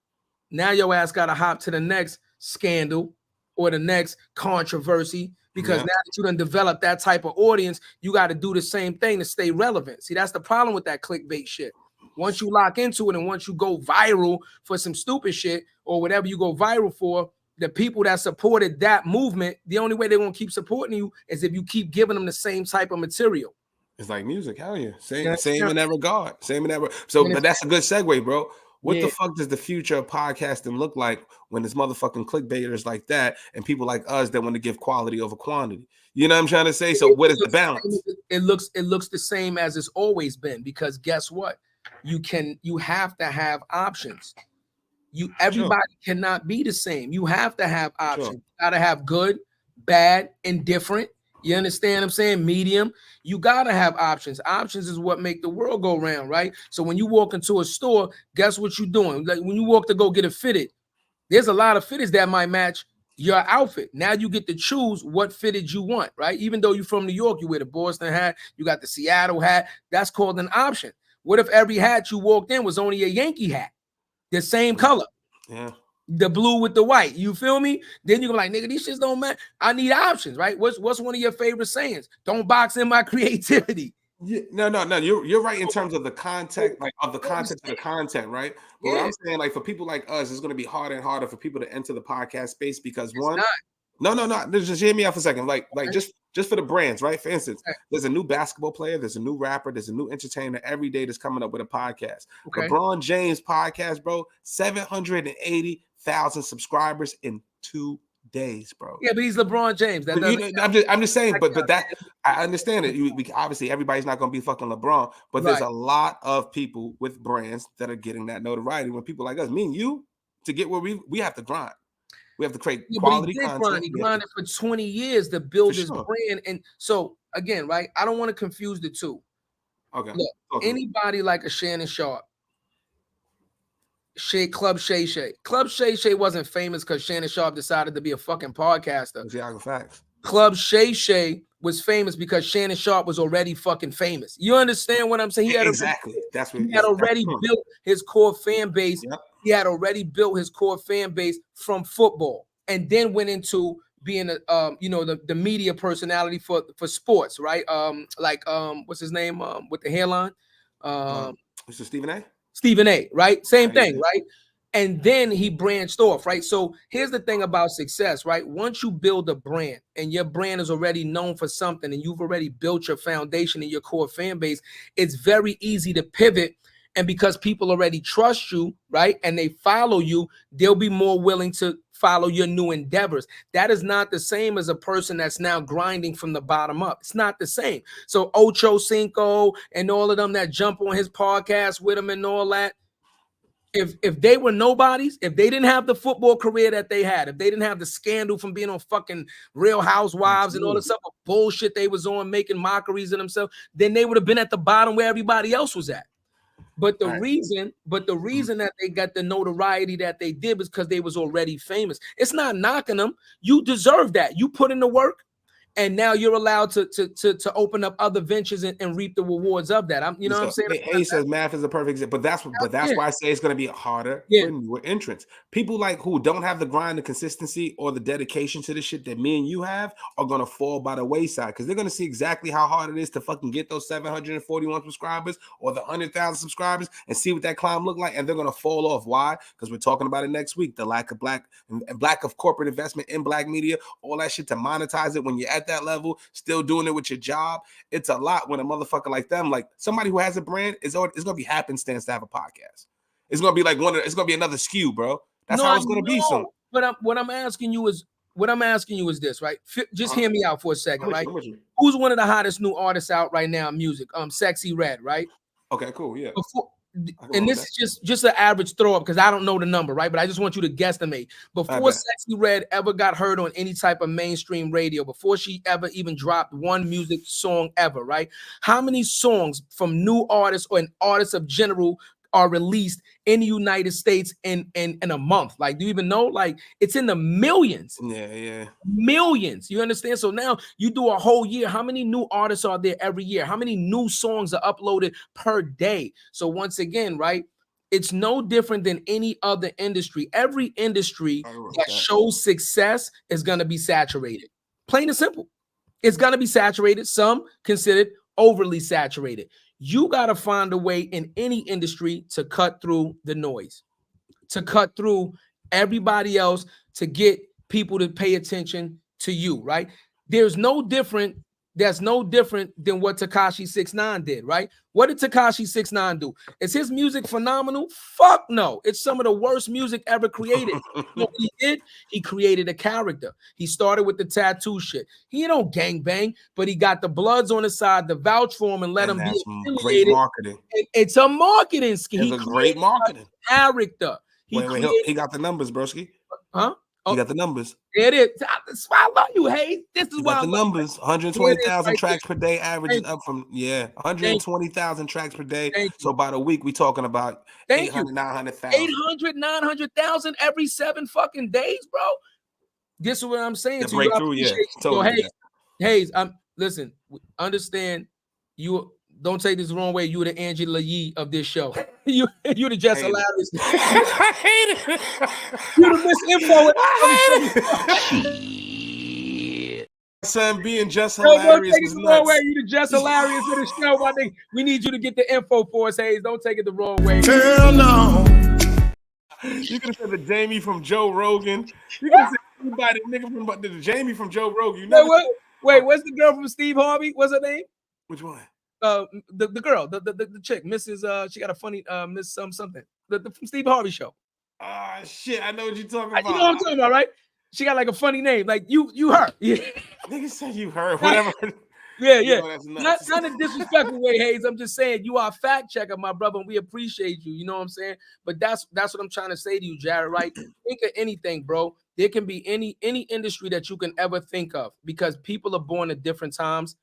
now your ass got to hop to the next scandal or the next controversy. Because now that you done developed that type of audience, you got to do the same thing to stay relevant. See, that's the problem with that clickbait shit. Once you lock into it and once you go viral for some stupid shit or whatever you go viral for, the people that supported that movement, the only way they're going to keep supporting you is if you keep giving them the same type of material. It's like music. Hell yeah. Same in that regard. So, but that's a good segue, bro. What the fuck does the future of podcasting look like when there's motherfucking clickbaiters like that and people like us that want to give quality over quantity? You know what I'm trying to say? So what is the balance? It looks the same as it's always been, because guess what? You have to have options. Everybody cannot be the same. You have to have options. You gotta have good, bad, indifferent. You understand what I'm saying? Medium. You gotta have options. Options is what make the world go round, right? So when you walk into a store, guess what you're doing? Like when you walk to go get it fitted, there's a lot of fitteds that might match your outfit. Now you get to choose what fitted you want, right? Even though you're from New York, you wear the Boston hat, you got the Seattle hat. That's called an option. What if every hat you walked in was only a Yankee hat, the same color? Yeah. The blue with the white, you feel me? Then you're like, nigga, these shits don't matter. I need options, right? What's one of your favorite sayings? Don't box in my creativity. Yeah, no. You're right in terms of the content, like of the content to the content, right? But what I'm saying, like for people like us, it's going to be harder and harder for people to enter the podcast space because no. Just hear me out for a second. Like just for the brands, right? For instance, there's a new basketball player, there's a new rapper, there's a new entertainer every day that's coming up with a podcast. LeBron James podcast, bro, 780,000 subscribers in 2 days, bro. Yeah, but he's LeBron James. I'm just saying, but that I understand it. We obviously everybody's not gonna be fucking LeBron, but there's a lot of people with brands that are getting that notoriety. When people like us, me and you, to get where we have to grind. We have to create quality content. He grinded for 20 years to build his brand. And so again, right? I don't want to confuse the two. Okay. Look, anybody like a Shannon Sharp, Club Shay Shay. Club Shay Shay wasn't famous because Shannon Sharp decided to be a fucking podcaster. Facts. Club Shay Shay was famous because Shannon Sharp was already fucking famous. You understand what I'm saying? He had already built his core fan base. Yep. He had already built his core fan base from football, and then went into being the media personality for sports, right? What's his name? With the hairline? Mr. Stephen A. Stephen A. Right? Same thing, right? And then he branched off, right? So here's the thing about success, right? Once you build a brand and your brand is already known for something and you've already built your foundation and your core fan base, it's very easy to pivot. And because people already trust you, right, and they follow you, they'll be more willing to follow your new endeavors. That is not the same as a person that's now grinding from the bottom up. It's not the same. So Ocho Cinco and all of them that jump on his podcast with him and all that, if they were nobodies, if they didn't have the football career that they had, if they didn't have the scandal from being on fucking Real Housewives and all this other bullshit they was on, making mockeries of themselves, then they would have been at the bottom where everybody else was at. But the reason that they got the notoriety that they did was because they was already famous. It's not knocking them. You deserve that. You put in the work. And now you're allowed to open up other ventures and reap the rewards of that. You know what I'm saying? He says math is a perfect example, but that's why I say it's going to be harder for newer entrants. People like who don't have the grind, the consistency, or the dedication to the shit that me and you have are going to fall by the wayside because they're going to see exactly how hard it is to fucking get those 741 subscribers or the 100,000 subscribers and see what that climb look like, and they're going to fall off. Why? Because we're talking about it next week. The lack of corporate investment in black media, all that shit to monetize it when you're at that level, still doing it with your job. It's a lot when a motherfucker like them, like somebody who has a brand, it's gonna be happenstance to have a podcast. It's gonna be like it's gonna be another skew, bro. That's how it's gonna be soon. But what I'm asking you is this, right? Just hear me out for a second, right? Who's one of the hottest new artists out right now in music? Sexy Red, right? Okay, cool, yeah. And this is just an average throw up because I don't know the number, right? But I just want you to guesstimate. Before Sexy Red ever got heard on any type of mainstream radio, before she ever even dropped one music song ever, right? How many songs from new artists or an artist of general are released in the United States in a month? Like, do you even know? Like, it's in the millions. Yeah. Millions. You understand? So now you do a whole year. How many new artists are there every year? How many new songs are uploaded per day? So once again, right, it's no different than any other industry. Every industry that shows success is going to be saturated. Plain and simple. It's going to be saturated. Some considered overly saturated. You got to find a way in any industry to cut through the noise, to cut through everybody else, to get people to pay attention to you, right? That's no different than what Tekashi 6ix9ine did, right? What did Tekashi 6ix9ine do? Is his music phenomenal? Fuck no. It's some of the worst music ever created. You know what he did? He created a character. He started with the tattoo shit. He don't gangbang, but he got the Bloods on the side to vouch for him and let him be affiliated. Great marketing. It's a marketing scheme. It's a great marketing character. He got the numbers, broski. Huh? You got the numbers. It is. That's why I love you, Hayes. This is why the numbers. 120,000 tracks per day, averages up from 120,000 tracks per day. So about a week, we talking about 800, 900,000. 800, 900,000 every 7 fucking days, bro. This is what I'm saying to breakthrough, you. Totally. Hayes, listen, understand you. Don't take this the wrong way. You the Angela Yee of this show. you the Just Hilarious. I hate it. You the misinfo. Shit. Son, being Just Hilarious is nuts. Wrong way. You the Just Hilarious of the show, my nigga. We need you to get the info for us, Hayes. Don't take it the wrong way. Hell no. You could have said the Jamie from Joe Rogan. You could have said anybody, nigga from the Jamie from Joe Rogan. Wait, what's the girl from Steve Harvey? What's her name? Which one? The girl, the chick, Mrs. She got a funny Miss something. From Steve Harvey show. Shit, I know what you're talking about. You know what I'm talking about, right? She got like a funny name, like you her. Yeah. Nigga said you her, whatever. Yeah. Not a disrespectful way, Hayes. I'm just saying you are a fact checker, my brother, and we appreciate you. You know what I'm saying? But that's what I'm trying to say to you, Jarrett. Right? Think of anything, bro. There can be any industry that you can ever think of because people are born at different times.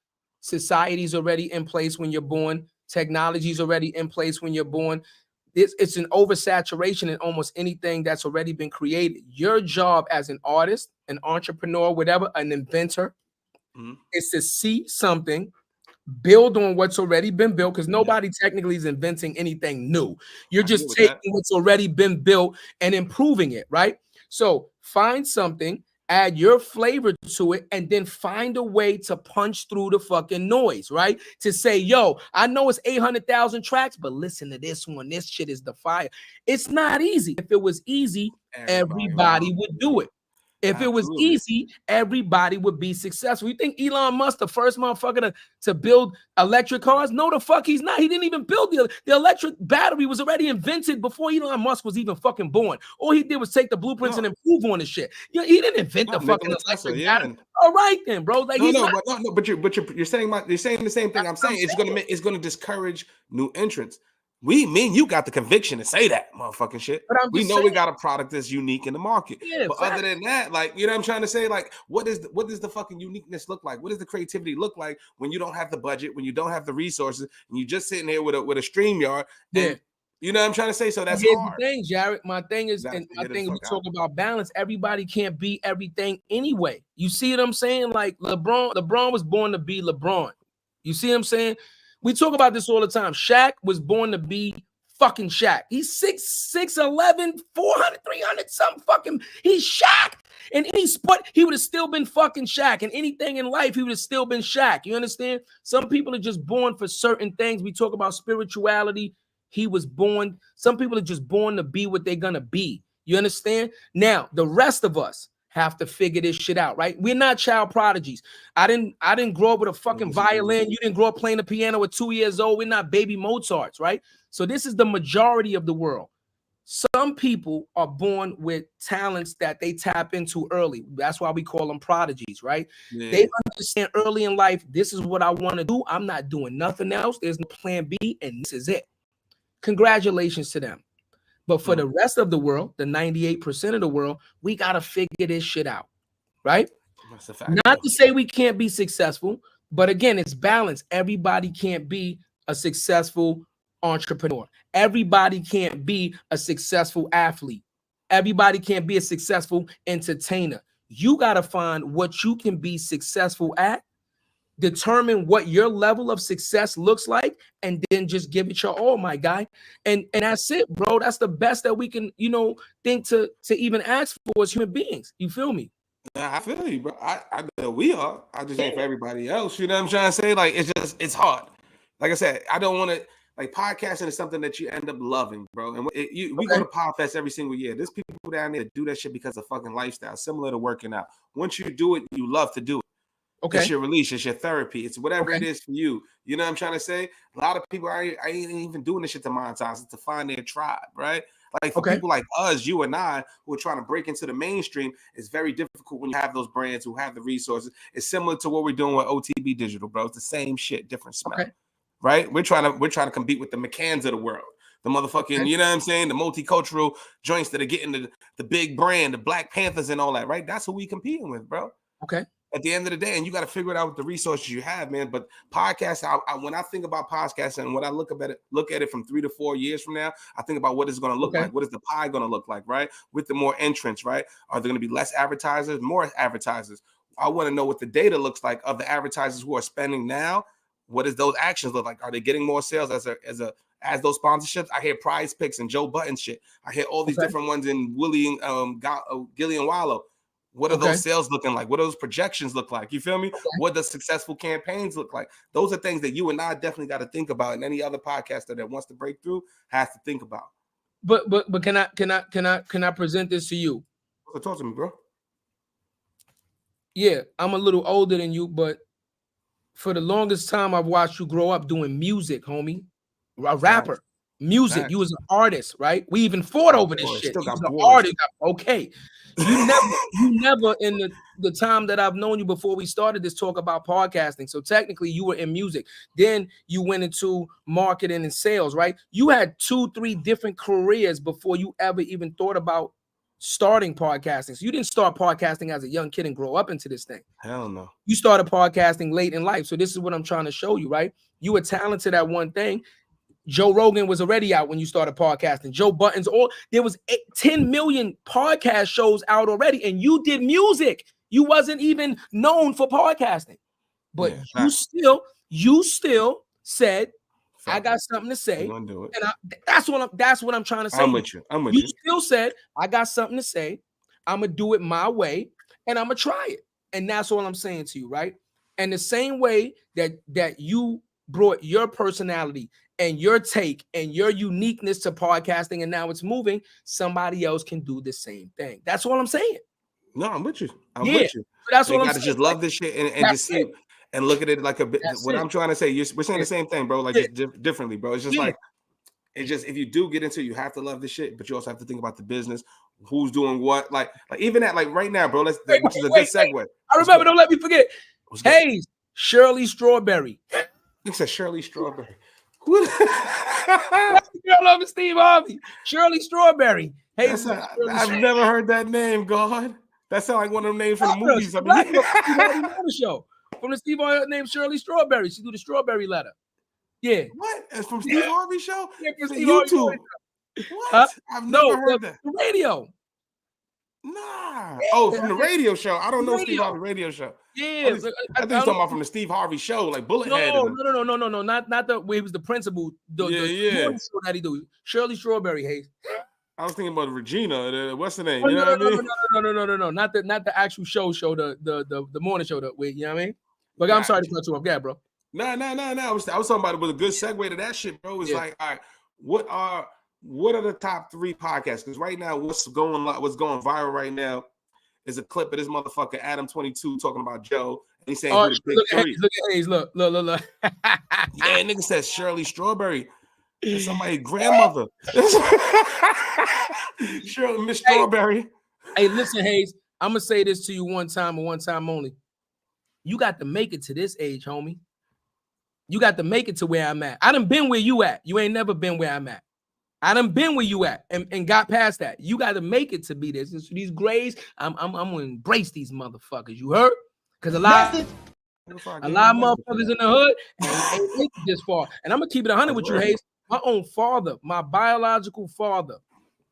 Society's already in place when you're born. Technology's already in place when you're born. It's an oversaturation in almost anything that's already been created. Your job as an artist, an entrepreneur, whatever, an inventor, is to see something, build on what's already been built, because nobody technically is inventing anything new. You're just taking what's already been built and improving it, right? So find something add your flavor to it, and then find a way to punch through the fucking noise, right? To say, yo, I know it's 800,000 tracks, but listen to this one. This shit is the fire. It's not easy. If it was easy, everybody would do it. If it was easy, everybody would be successful. You think Elon Musk, the first motherfucker to build electric cars? No, the fuck he's not. He didn't even build the electric battery was already invented before Elon Musk was even fucking born. All he did was take the blueprints and improve on the shit. You know, he didn't invent the fucking electric battery. All right then, bro. Like but you're saying the same thing. I'm saying it's gonna discourage new entrants. Me and you got the conviction to say that motherfucking shit. We know we got a product that's unique in the market. Yeah, but other than that, like, you know what I'm trying to say? Like, what does the fucking uniqueness look like? What does the creativity look like when you don't have the budget, when you don't have the resources, and you just sitting here with a StreamYard? Yeah. You know what I'm trying to say? So that's hard. The thing, Jarrett. My thing is, and I think we talk about balance. Everybody can't be everything anyway. You see what I'm saying? Like LeBron was born to be LeBron. You see what I'm saying? We talk about this all the time. Shaq was born to be fucking Shaq. He's 6'11", 400, 300, something fucking. He's Shaq. In any sport, he would have still been fucking Shaq. In anything in life, he would have still been Shaq. You understand? Some people are just born for certain things. We talk about spirituality. He was born. Some people are just born to be what they're gonna be. You understand? Now, the rest of us have to figure this shit out, right? We're not child prodigies. I didn't grow up with a fucking violin. You didn't grow up playing the piano at 2 years old. We're not baby Mozarts, right? So this is the majority of the world. Some people are born with talents that they tap into early. That's why we call them prodigies, right? Yeah. They understand early in life, this is what I want to do. I'm not doing nothing else. There's no plan B, and this is it. Congratulations to them. But for the rest of the world, the 98% of the world, we got to figure this shit out, right? That's a fact. Not to say we can't be successful, but again, it's balance. Everybody can't be a successful entrepreneur. Everybody can't be a successful athlete. Everybody can't be a successful entertainer. You got to find what you can be successful at, determine what your level of success looks like, and then just give it your all, my guy. And that's it, bro. That's the best that we can, think to even ask for as human beings. You feel me? I feel you, bro. I know we are. I just ain't for everybody else. You know what I'm trying to say? Like, it's hard. Like I said, I don't want to, like, podcasting is something that you end up loving, bro. And we go to Podfest every single year. There's people down there that do that shit because of fucking lifestyle, similar to working out. Once you do it, you love to do it. Okay. It's your release, it's your therapy, it's whatever it is for you. You know what I'm trying to say? A lot of people ain't even doing this shit to monetize it, to find their tribe, right? Like for people like us, you and I, who are trying to break into the mainstream, it's very difficult when you have those brands who have the resources. It's similar to what we're doing with OTB Digital, bro. It's the same shit, different smell. Right? We're trying to compete with the McCanns of the world. The motherfucking, you know what I'm saying? The multicultural joints that are getting the big brand, the Black Panthers and all that, right? That's who we competing with, bro. Okay. At the end of the day, and you got to figure it out with the resources you have, man. But podcasts, when I think about podcasting, and when I look at it from 3 to 4 years from now, I think about what it's going to look like. What is the pie going to look like, right? With the more entrants, right? Are there going to be less advertisers, more advertisers? I want to know what the data looks like of the advertisers who are spending now. What does those actions look like? Are they getting more sales as those sponsorships? I hear Prize Picks and Joe Button shit. I hear all these different ones in Gillian Wallow. What are those sales looking like? What do those projections look like? You feel me? What does successful campaigns look like? Those are things that you and I definitely got to think about, and any other podcaster that wants to break through has to think about. But can I present this to you? Talk to me, bro. Yeah, I'm a little older than you, but for the longest time, I've watched you grow up doing music, homie. A rapper. Music. You was an artist, right? We even fought over this shit. You was an artist. Okay. You never in the time that I've known you before we started this talk about podcasting. So technically you were in music. Then you went into marketing and sales, right? You had 2-3 different careers before you ever even thought about starting podcasting. So you didn't start podcasting as a young kid and grow up into this thing. Hell no. You started podcasting late in life. So this is what I'm trying to show you, right? You were talented at one thing. Joe Rogan was already out when you started podcasting. Joe Button's there was 10 million podcast shows out already, and you did music. You wasn't even known for podcasting, but you still said, "I got something to say." I'm gonna do it. And that's what I'm trying to say. I'm with you. You still said, "I got something to say. I'm gonna do it my way." and I'm gonna try it. And that's all I'm saying to you, right? And the same way that you brought your personality and your take and your uniqueness to podcasting, and now it's moving, somebody else can do the same thing. That's all I'm saying. No, I'm with you. I'm with you. That's they all I'm gotta saying. just love this shit and just see it and look at it like a bit. What I'm trying to say, we're saying the same thing, bro. Like just differently, bro. It's just like it's just if you do get into it, you have to love this shit, but you also have to think about the business, who's doing what. Like even at like right now, bro. Which is a good segue. I remember. Don't let me forget. Hey, Shirley Strawberry. It said Shirley Strawberry. Who? Girl over Steve Harvey. Shirley Strawberry. Hey, I've never heard that name, God. That sounds like one of them names from the movies. I mean, show from the Steve Harvey named Shirley Strawberry. She do the Strawberry Letter. Yeah. What? It's from Steve Harvey show? Yeah, from Steve YouTube. What? I've never heard that. The radio. Nah. Oh, from the radio show. I don't know Steve Harvey radio show. Yeah. I think he's talking about from the Steve Harvey show, like Bullethead. No. Not the way he was the principal. The show that he do. Shirley Strawberry, Hayes. I was thinking about Regina. What's the name? You know what I mean? No. Not the actual show. The morning show. You know what I mean? But I'm sorry to cut you off, bro. No. I was talking about it with a good segue to that shit, bro. It's like, all right, what are the top 3 podcasts? Because right now, what's going viral right now is a clip of this motherfucker Adam 22 talking about Joe. And he's saying, look at Hayes, look. Yeah, nigga says Shirley Strawberry. That's somebody's grandmother. Shirley Miss Strawberry. Hey, listen, Hayes. I'm gonna say this to you one time and one time only. You got to make it to this age, homie. You got to make it to where I'm at. I done been where you at. You ain't never been where I'm at. I done been where you at and got past that. You got to make it to be this. So these grades, I'm gonna embrace these motherfuckers. You heard? Because a lot of motherfuckers in the hood ain't this far. And I'm gonna keep it 100 with you, Hayes. My own father, my biological father,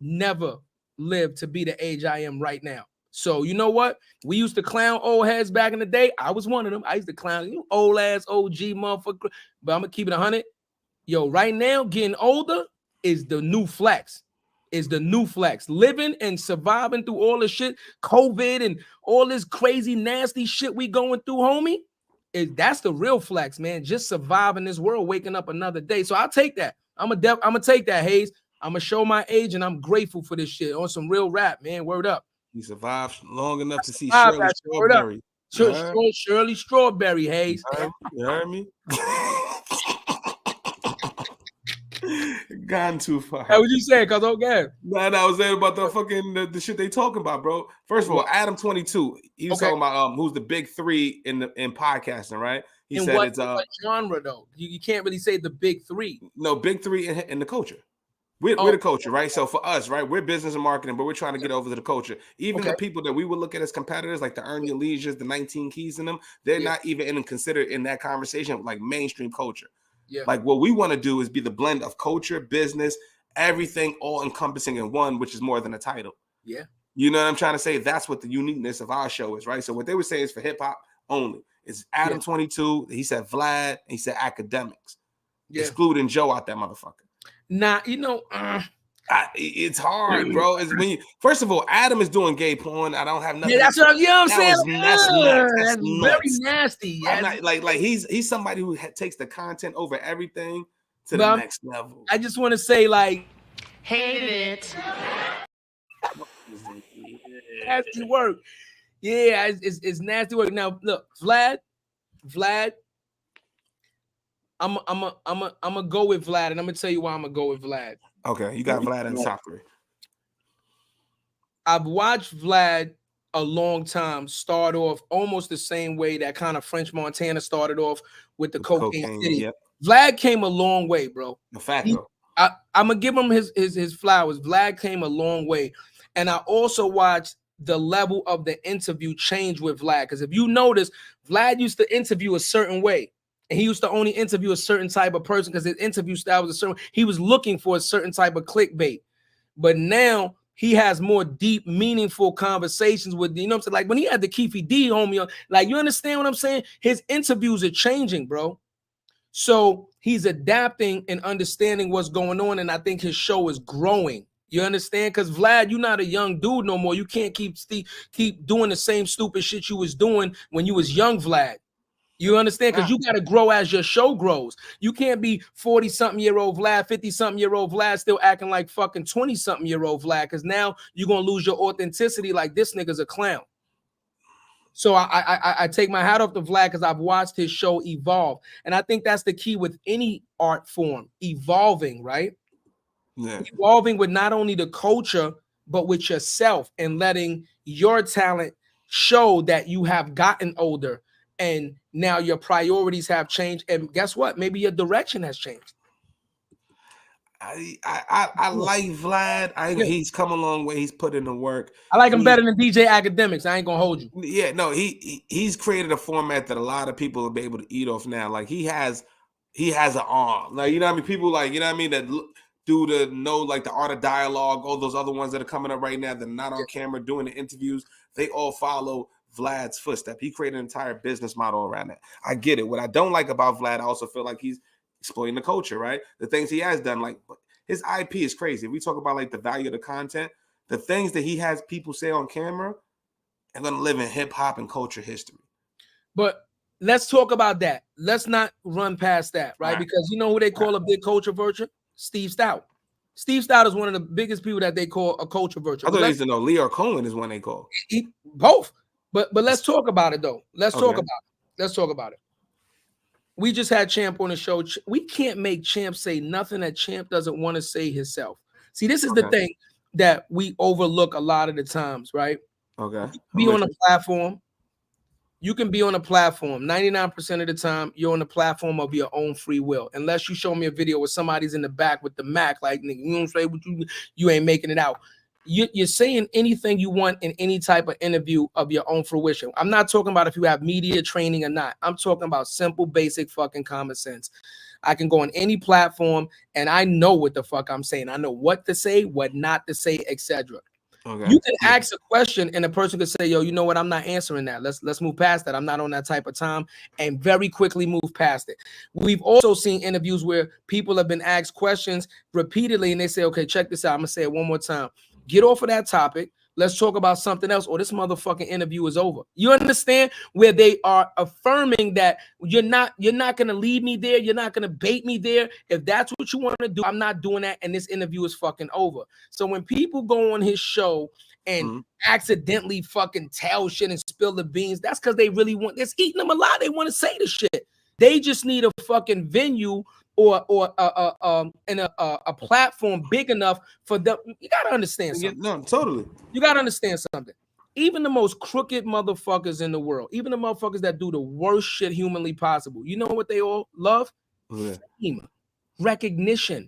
never lived to be the age I am right now. So you know what? We used to clown old heads back in the day. I was one of them. I used to clown you old ass OG motherfucker. But I'm gonna keep it 100. Yo, right now, getting older is the new flex. Living and surviving through all this shit, COVID and all this crazy nasty shit we going through, homie. That's the real flex, man. Just surviving this world, waking up another day. So I'll take that. I'm gonna take that, Hayes. I'm gonna show my age, and I'm grateful for this shit on some real rap, man. Word up. He survived long enough to see Shirley Strawberry. Shirley Strawberry, Hayes. You heard me? Gone too far. Hey, what you saying? Cause okay. No, I was saying about the fucking the shit they talking about, bro. First of all, Adam 22. He was talking about who's the big 3 in podcasting, right? He said what, it's what genre though? You can't really say the big 3. No, big 3 in the culture. We're the culture, right? So for us, right, we're business and marketing, but we're trying to get over to the culture. Even the people that we would look at as competitors, like the Earn Your Leisures, the 19 Keys in them, they're not even considered in that conversation like mainstream culture. Yeah. Like what we want to do is be the blend of culture, business, everything all encompassing in one, which is more than a title. Yeah. You know what I'm trying to say? That's what the uniqueness of our show is, right? So what they were saying is for hip hop only. It's Adam 22. He said Vlad. And he said academics. Yeah. Excluding Joe out that motherfucker. Nah, you know, it's hard, bro. It's when you, first of all, Adam is doing gay porn. I don't have nothing. Yeah, that's what, you know what I'm saying. That's very nasty. I'm not, like he's somebody who takes the content over everything to the next level. I just want to say, like, hate it. Nasty work. Yeah, it's nasty work. Now, look, Vlad. I'm gonna go with Vlad, and I'm gonna tell you why I'm gonna go with Vlad. Okay, you got Vlad in the top 3. I've watched Vlad a long time start off almost the same way that kind of French Montana started off with the Cocaine City. Yep. Vlad came a long way, bro. The fact, I'm gonna give him his flowers. Vlad came a long way, and I also watched the level of the interview change with Vlad. Because if you notice, Vlad used to interview a certain way. And he used to only interview a certain type of person because his interview style was a certain. He was looking for a certain type of clickbait. But now he has more deep, meaningful conversations with, you know what I'm saying? Like when he had the Keefy D homie on, like, you understand what I'm saying? His interviews are changing, bro. So he's adapting and understanding what's going on. And I think his show is growing. You understand? Because Vlad, you're not a young dude no more. You can't keep doing the same stupid shit you was doing when you was young Vlad. You understand? Because you got to grow as your show grows. You can't be 40-something-year-old Vlad, 50-something-year-old Vlad still acting like fucking 20-something-year-old Vlad, because now you're going to lose your authenticity like this nigga's a clown. So I take my hat off to Vlad because I've watched his show evolve. And I think that's the key with any art form, evolving, right? Yeah. Evolving with not only the culture, but with yourself and letting your talent show that you have gotten older and now your priorities have changed. And guess what? Maybe your direction has changed. I like Vlad. He's come a long way. He's put in the work. I like him better than DJ Academics. I ain't gonna hold you. Yeah, no, he's created a format that a lot of people will be able to eat off now. Like he has an arm. Like, you know what I mean? People like, you know what I mean, that do the know like the art of dialogue, all those other ones that are coming up right now that are not on camera doing the interviews, they all follow Vlad's footstep. He created an entire business model around that. I get it. What I don't like about Vlad, I also feel like he's exploiting the culture, right? The things he has done, like his IP is crazy. If we talk about like the value of the content, the things that he has people say on camera are going to live in hip hop and culture history. But let's talk about that. Let's not run past that, right? Because you know who they call a big culture vulture? Steve Stout. Steve Stout is one of the biggest people that they call a culture vulture. I thought they used to know Leo Cohen is one they call. Both. But let's talk about it though. Let's talk about it. We just had Champ on the show. We can't make Champ say nothing that Champ doesn't want to say himself. See, this is the thing that we overlook a lot of the times, right? Okay. Be on a platform. You can be on a platform 99% of the time. You're on the platform of your own free will, unless you show me a video where somebody's in the back with the Mac, like, nigga, you don't say what you ain't making it out. You're saying anything you want in any type of interview of your own fruition. I'm not talking about if you have media training or not. I'm talking about simple, basic fucking common sense. I can go on any platform and I know what the fuck I'm saying. I know what to say, what not to say, etc. Okay. You can ask a question and a person could say, yo, you know what? I'm not answering that. Let's move past that. I'm not on that type of time, and very quickly move past it. We've also seen interviews where people have been asked questions repeatedly and they say, okay, check this out. I'm going to say it one more time. Get off of that topic. Let's talk about something else, or this motherfucking interview is over. You understand? Where they are affirming that you're not going to lead me there. You're not going to bait me there. If that's what you want to do, I'm not doing that. And this interview is fucking over. So when people go on his show and accidentally fucking tell shit and spill the beans, that's because they really want, it's eating them alive. They want to say the shit. They just need a fucking venue or a platform big enough for them. You gotta understand something. No, totally. You gotta understand something. Even the most crooked motherfuckers in the world, even the motherfuckers that do the worst shit humanly possible, you know what they all love? Fame, recognition.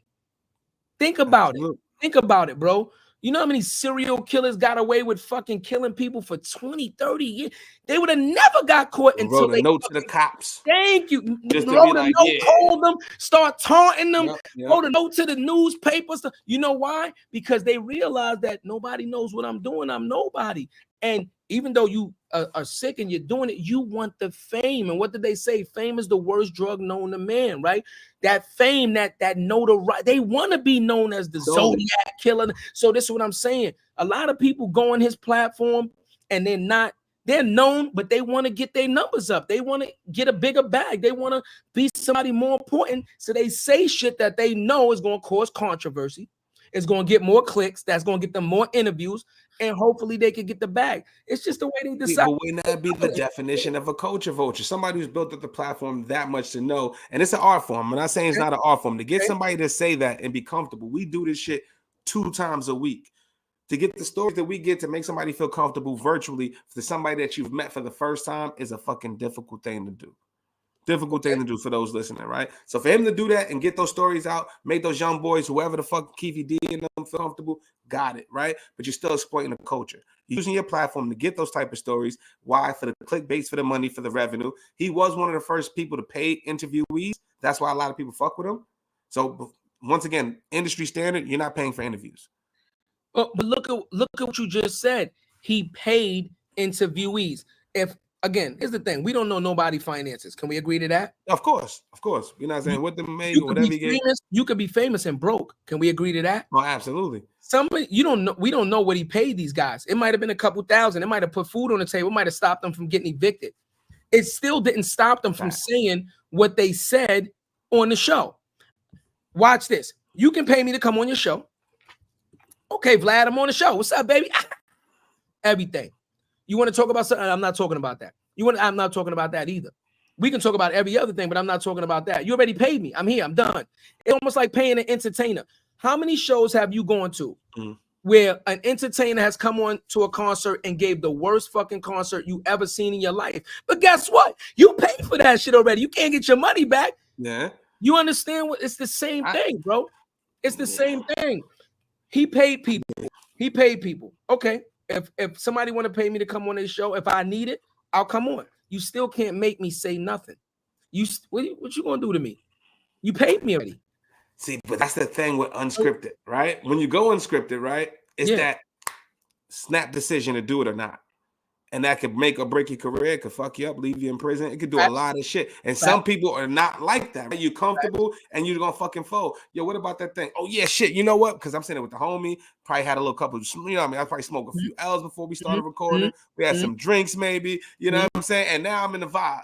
Think about it. Think about it, bro. You know how many serial killers got away with fucking killing people for 20, 30 years? They would have never got caught until they wrote a note to the cops. Thank you. Just to wrote be a like, note, told them, start taunting them, wrote a note to the newspapers. You know why? Because they realize that nobody knows what I'm doing. I'm nobody. And even though you are sick and you're doing it, you want the fame. And what did they say? Fame is the worst drug known to man, right? That fame, that notoriety, they want to be known as the Zodiac killer. So this is what I'm saying. A lot of people go on his platform and they're known, but they want to get their numbers up. They want to get a bigger bag. They want to be somebody more important. So they say shit that they know is going to cause controversy. It's going to get more clicks. That's going to get them more interviews. And hopefully they can get the bag. It's just the way they decide. But wouldn't that be the definition of a culture vulture? Somebody who's built up the platform that much to know. And it's an art form. I'm not saying it's not an art form. To get somebody to say that and be comfortable. We do this shit 2 times a week. To get the stories that we get to make somebody feel comfortable virtually for somebody that you've met for the first time is a fucking difficult thing to do. Difficult thing to do for those listening, right? So for him to do that and get those stories out, make those young boys, whoever the fuck Keefy D and them feel comfortable, got it, right? But you're still exploiting the culture. You're using your platform to get those type of stories. Why? For the clickbaits, for the money, for the revenue. He was one of the first people to pay interviewees. That's why a lot of people fuck with him. So once again, industry standard, you're not paying for interviews. But look at what you just said. He paid interviewees. Again, here's the thing. We don't know nobody's finances. Can we agree to that? Of course. You're not saying what them made or whatever you get. You could be famous and broke. Can we agree to that? Oh, absolutely. Somebody, you don't know, we don't know what he paid these guys. It might have been a couple thousand. It might have put food on the table. It might have stopped them from getting evicted. It still didn't stop them from saying what they said on the show. Watch this. You can pay me to come on your show. Okay, Vlad, I'm on the show. What's up, baby? Everything. You want to talk about something? I'm not talking about that. I'm not talking about that either. We can talk about every other thing, but I'm not talking about that. You already paid me. I'm here. I'm done. It's almost like paying an entertainer. How many shows have you gone to where an entertainer has come on to a concert and gave the worst fucking concert you ever seen in your life? But guess what? You paid for that shit already. You can't get your money back. Yeah. You understand what? It's the same thing, bro. It's the same thing. He paid people. He paid people. Okay. If somebody want to pay me to come on this show, if I need it, I'll come on. You still can't make me say nothing. What you gonna do to me? You paid me already. See, but that's the thing with unscripted, right? When you go unscripted, right? It's that snap decision to do it or not. And that could make or break your career. It could fuck you up, leave you in prison. It could do a lot of shit. And some people are not like that. Right? You're comfortable and you're going to fucking fold. Yo, what about that thing? Oh, yeah, shit. You know what? Because I'm sitting there with the homie. Probably had a little couple, you know what I mean? I probably smoked a few L's before we started recording. We had some drinks maybe. You know what I'm saying? And now I'm in the vibe.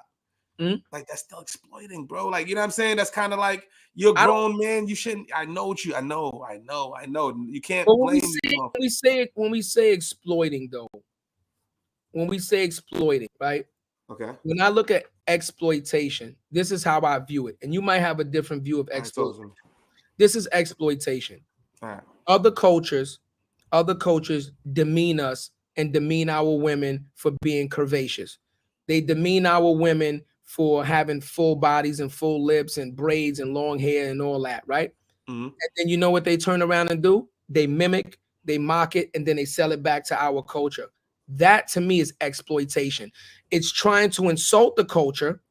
Like, that's still exploiting, bro. Like, you know what I'm saying? That's kind of like, you're a grown man. You shouldn't. I know. You can't blame me. When we say exploiting, though, when we say exploiting, right? Okay. When I look at exploitation, this is how I view it. And you might have a different view of exploitation. This is exploitation. Other cultures demean us and demean our women for being curvaceous. They demean our women for having full bodies and full lips and braids and long hair and all that, right? And then you know what they turn around and do? They mimic, they mock it, and then they sell it back to our culture. That to me is exploitation. It's trying to insult the culture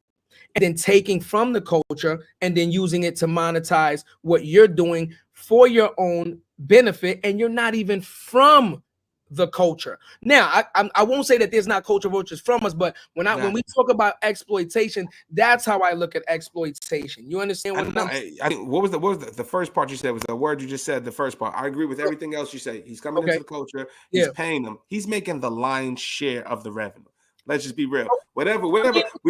and then taking from the culture and then using it to monetize what you're doing for your own benefit, and you're not even from the culture. Now, I won't say that there's not culture vultures from us, but when we talk about exploitation, that's how I look at exploitation. You understand what I think what was the first part you said was the word you just said, the first part. I agree with everything else you say. He's coming into the culture, he's paying them, he's making the lion's share of the revenue. Let's just be real. Whatever, we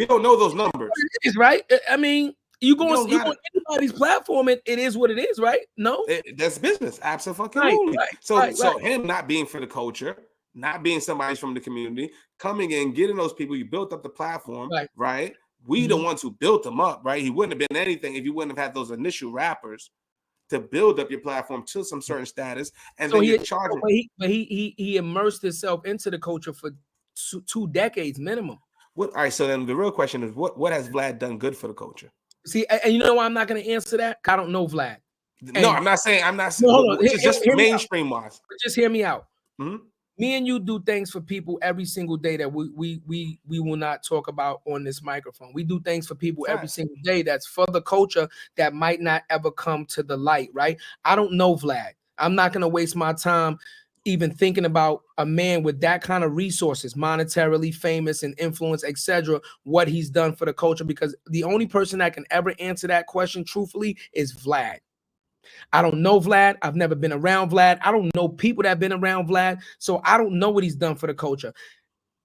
don't know those numbers. It is, right? I mean, you go on anybody's platform, it is what it is, right? No, that's business. Absolutely. Right. So him not being for the culture, not being somebody from the community, coming in, getting those people, you built up the platform, right? We the ones who built them up, right? He wouldn't have been anything if you wouldn't have had those initial rappers to build up your platform to some certain status, and so then you're charging. But he immersed himself into the culture for 2 decades minimum. All right, so then the real question is, what has Vlad done good for the culture? See, and you know why I'm not going to answer that? I don't know Vlad. No, I'm not saying. No, just mainstream wise. Just hear me out. Me and you do things for people every single day that we will not talk about on this microphone. We do things for people every single day that's for the culture that might not ever come to the light, right? I don't know Vlad. I'm not going to waste my time even thinking about a man with that kind of resources, monetarily famous and influence, etc., what he's done for the culture, because the only person that can ever answer that question truthfully is Vlad. I don't know Vlad. I've never been around Vlad. I don't know people that have been around Vlad. So I don't know what he's done for the culture.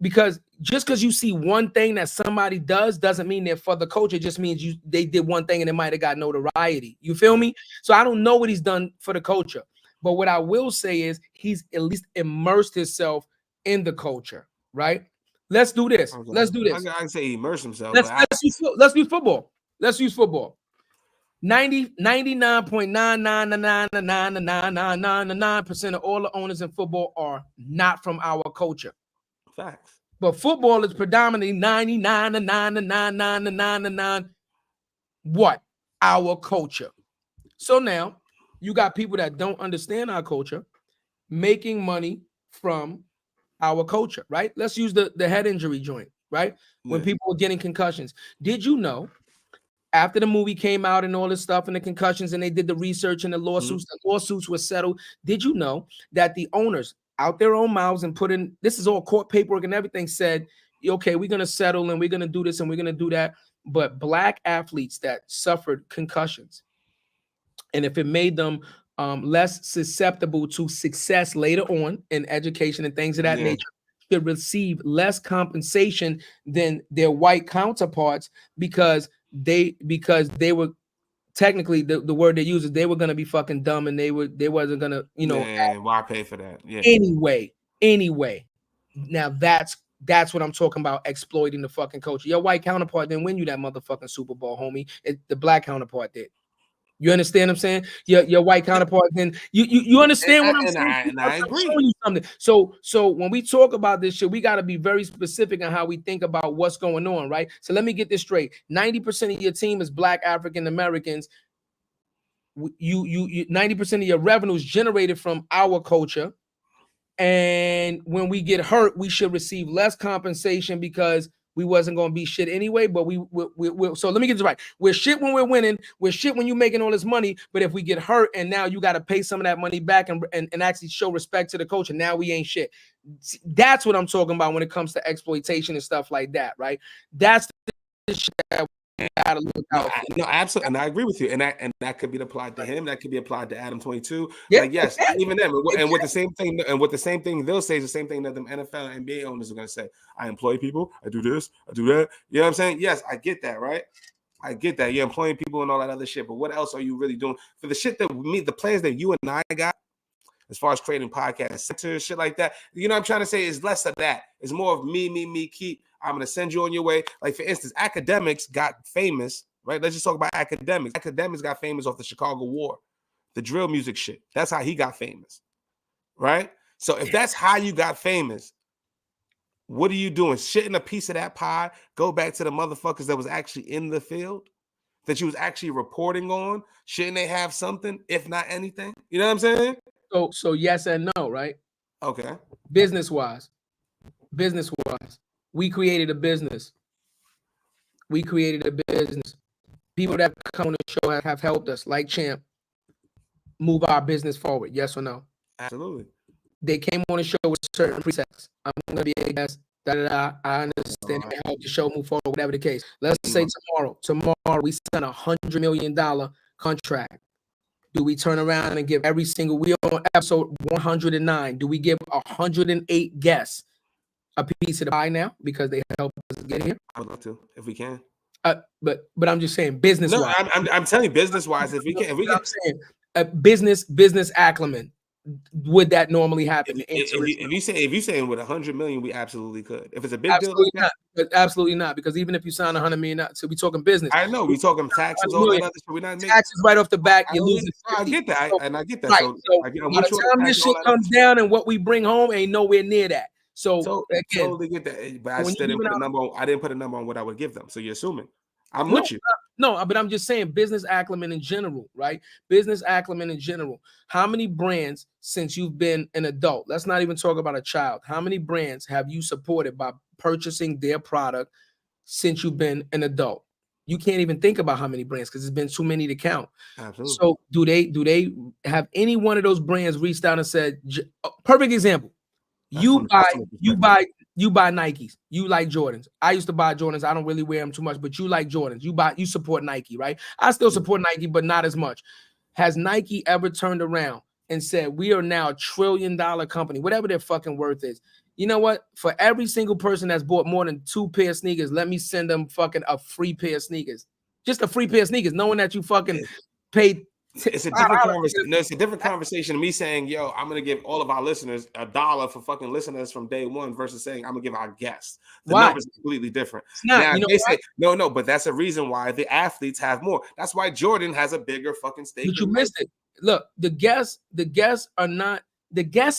Because just because you see one thing that somebody does doesn't mean they're for the culture. It just means they did one thing and it might have got notoriety. You feel me? So I don't know what he's done for the culture. But what I will say is he's at least immersed himself in the culture, right? Let's do this. Let's do this. I can say he immersed himself. Let's use football. Let's use football. 99.9999999% of all the owners in football are not from our culture. Facts. But football is predominantly 99.9999999 what? Our culture. So now you got people that don't understand our culture making money from our culture, right? Let's use the head injury joint, right? When people were getting concussions. Did you know after the movie came out and all this stuff and the concussions and they did the research and the lawsuits were settled, did you know that the owners out their own mouths and put in, this is all court paperwork and everything, said, okay, we're going to settle and we're going to do this and we're going to do that. But black athletes that suffered concussions, and if it made them less susceptible to success later on in education and things of that nature, should receive less compensation than their white counterparts because they were technically the word they use is they were gonna be fucking dumb and they wasn't gonna, you know, why pay for that? Yeah. Anyway. Now that's what I'm talking about, exploiting the fucking culture. Your white counterpart didn't win you that motherfucking Super Bowl, homie. The black counterpart did. You understand what I'm saying? Your white counterpart, then you understand what I'm saying? And I agree. I'm showing you something. So when we talk about this shit, we got to be very specific on how we think about what's going on, right? So let me get this straight. 90% of your team is black African Americans. You 90% of your revenue is generated from our culture. And when we get hurt, we should receive less compensation because we wasn't going to be shit anyway. But we so let me get this right. We're shit when we're winning. We're shit when you're making all this money. But if we get hurt and now you got to pay some of that money back and actually show respect to the coach, and now we ain't shit. That's what I'm talking about when it comes to exploitation and stuff like that, right? That's the shit that we gotta look out. No, absolutely, and I agree with you. And that could be applied to him. That could be applied to Adam 22. Yeah, like yes, exactly. Even them. And with the same thing, they'll say is the same thing that them NFL and NBA owners are going to say. I employ people. I do this. I do that. You know what I'm saying? Yes, I get that, right? I get that. You're employing people and all that other shit. But what else are you really doing for the shit that the players that you and I got? As far as creating podcast centers, shit like that, you know what I'm trying to say is less of that. It's more of me, keep. I'm going to send you on your way. Like, for instance, academics got famous, right? Let's just talk about academics. Academics got famous off the Chicago War, the drill music shit. That's how he got famous, right? So if that's how you got famous, what are you doing? Shitting a piece of that pie, go back to the motherfuckers that was actually in the field, that you was actually reporting on. Shouldn't they have something, if not anything? You know what I'm saying? So yes and no, right? Okay. Business-wise, we created a business. People that come on the show have helped us, like Champ, move our business forward. Yes or no? Absolutely. They came on the show with certain presets. I'm gonna be a guest. I understand. They help the show move forward, whatever the case. Let's say tomorrow we sign $100 million contract. Do we turn around and give every single, we on episode 109, do we give 108 guests a piece of the pie now because they helped us get here? I would love to, if we can. But I'm just saying, business wise. No, I'm telling you, business wise, if we can. I'm saying business acumen. Would that normally happen? If you saying with 100 million, we absolutely could. If it's a big absolutely deal, not. Absolutely not. Because even if you sign 100 million, so we talking business. I know we talking taxes, all that other shit. We're not making taxes right off the back. You lose. I get that, and I get that. Right. So by the time this shit comes down and what we bring home ain't nowhere near that. So again, totally get that. But I still didn't put a number on. I didn't put a number on what I would give them. So you're assuming. I'm with you. No, but I'm just saying business acumen in general, right? Business acumen in general. How many brands, since you've been an adult, let's not even talk about a child. How many brands have you supported by purchasing their product since you've been an adult? You can't even think about how many brands because it's been too many to count. Absolutely. So do they have any one of those brands reached out and said, perfect example, you buy Nikes. You like Jordans. I used to buy Jordans. I don't really wear them too much, but you like Jordans. You support Nike, right? I still support Nike, but not as much. Has Nike ever turned around and said, we are now $1 trillion company, whatever their fucking worth is? You know what? For every single person that's bought more than 2 pair of sneakers, let me send them fucking a free pair of sneakers. Just a free pair of sneakers, knowing that you fucking paid. It's a different conversation. No, it's a different conversation than me saying, yo, I'm gonna give all of our listeners $1 for fucking listeners from day one versus saying I'm gonna give our guests. The numbers are completely different. Now, they say no, but that's a reason why the athletes have more. That's why Jordan has a bigger fucking stake. But you missed it. Look, the guests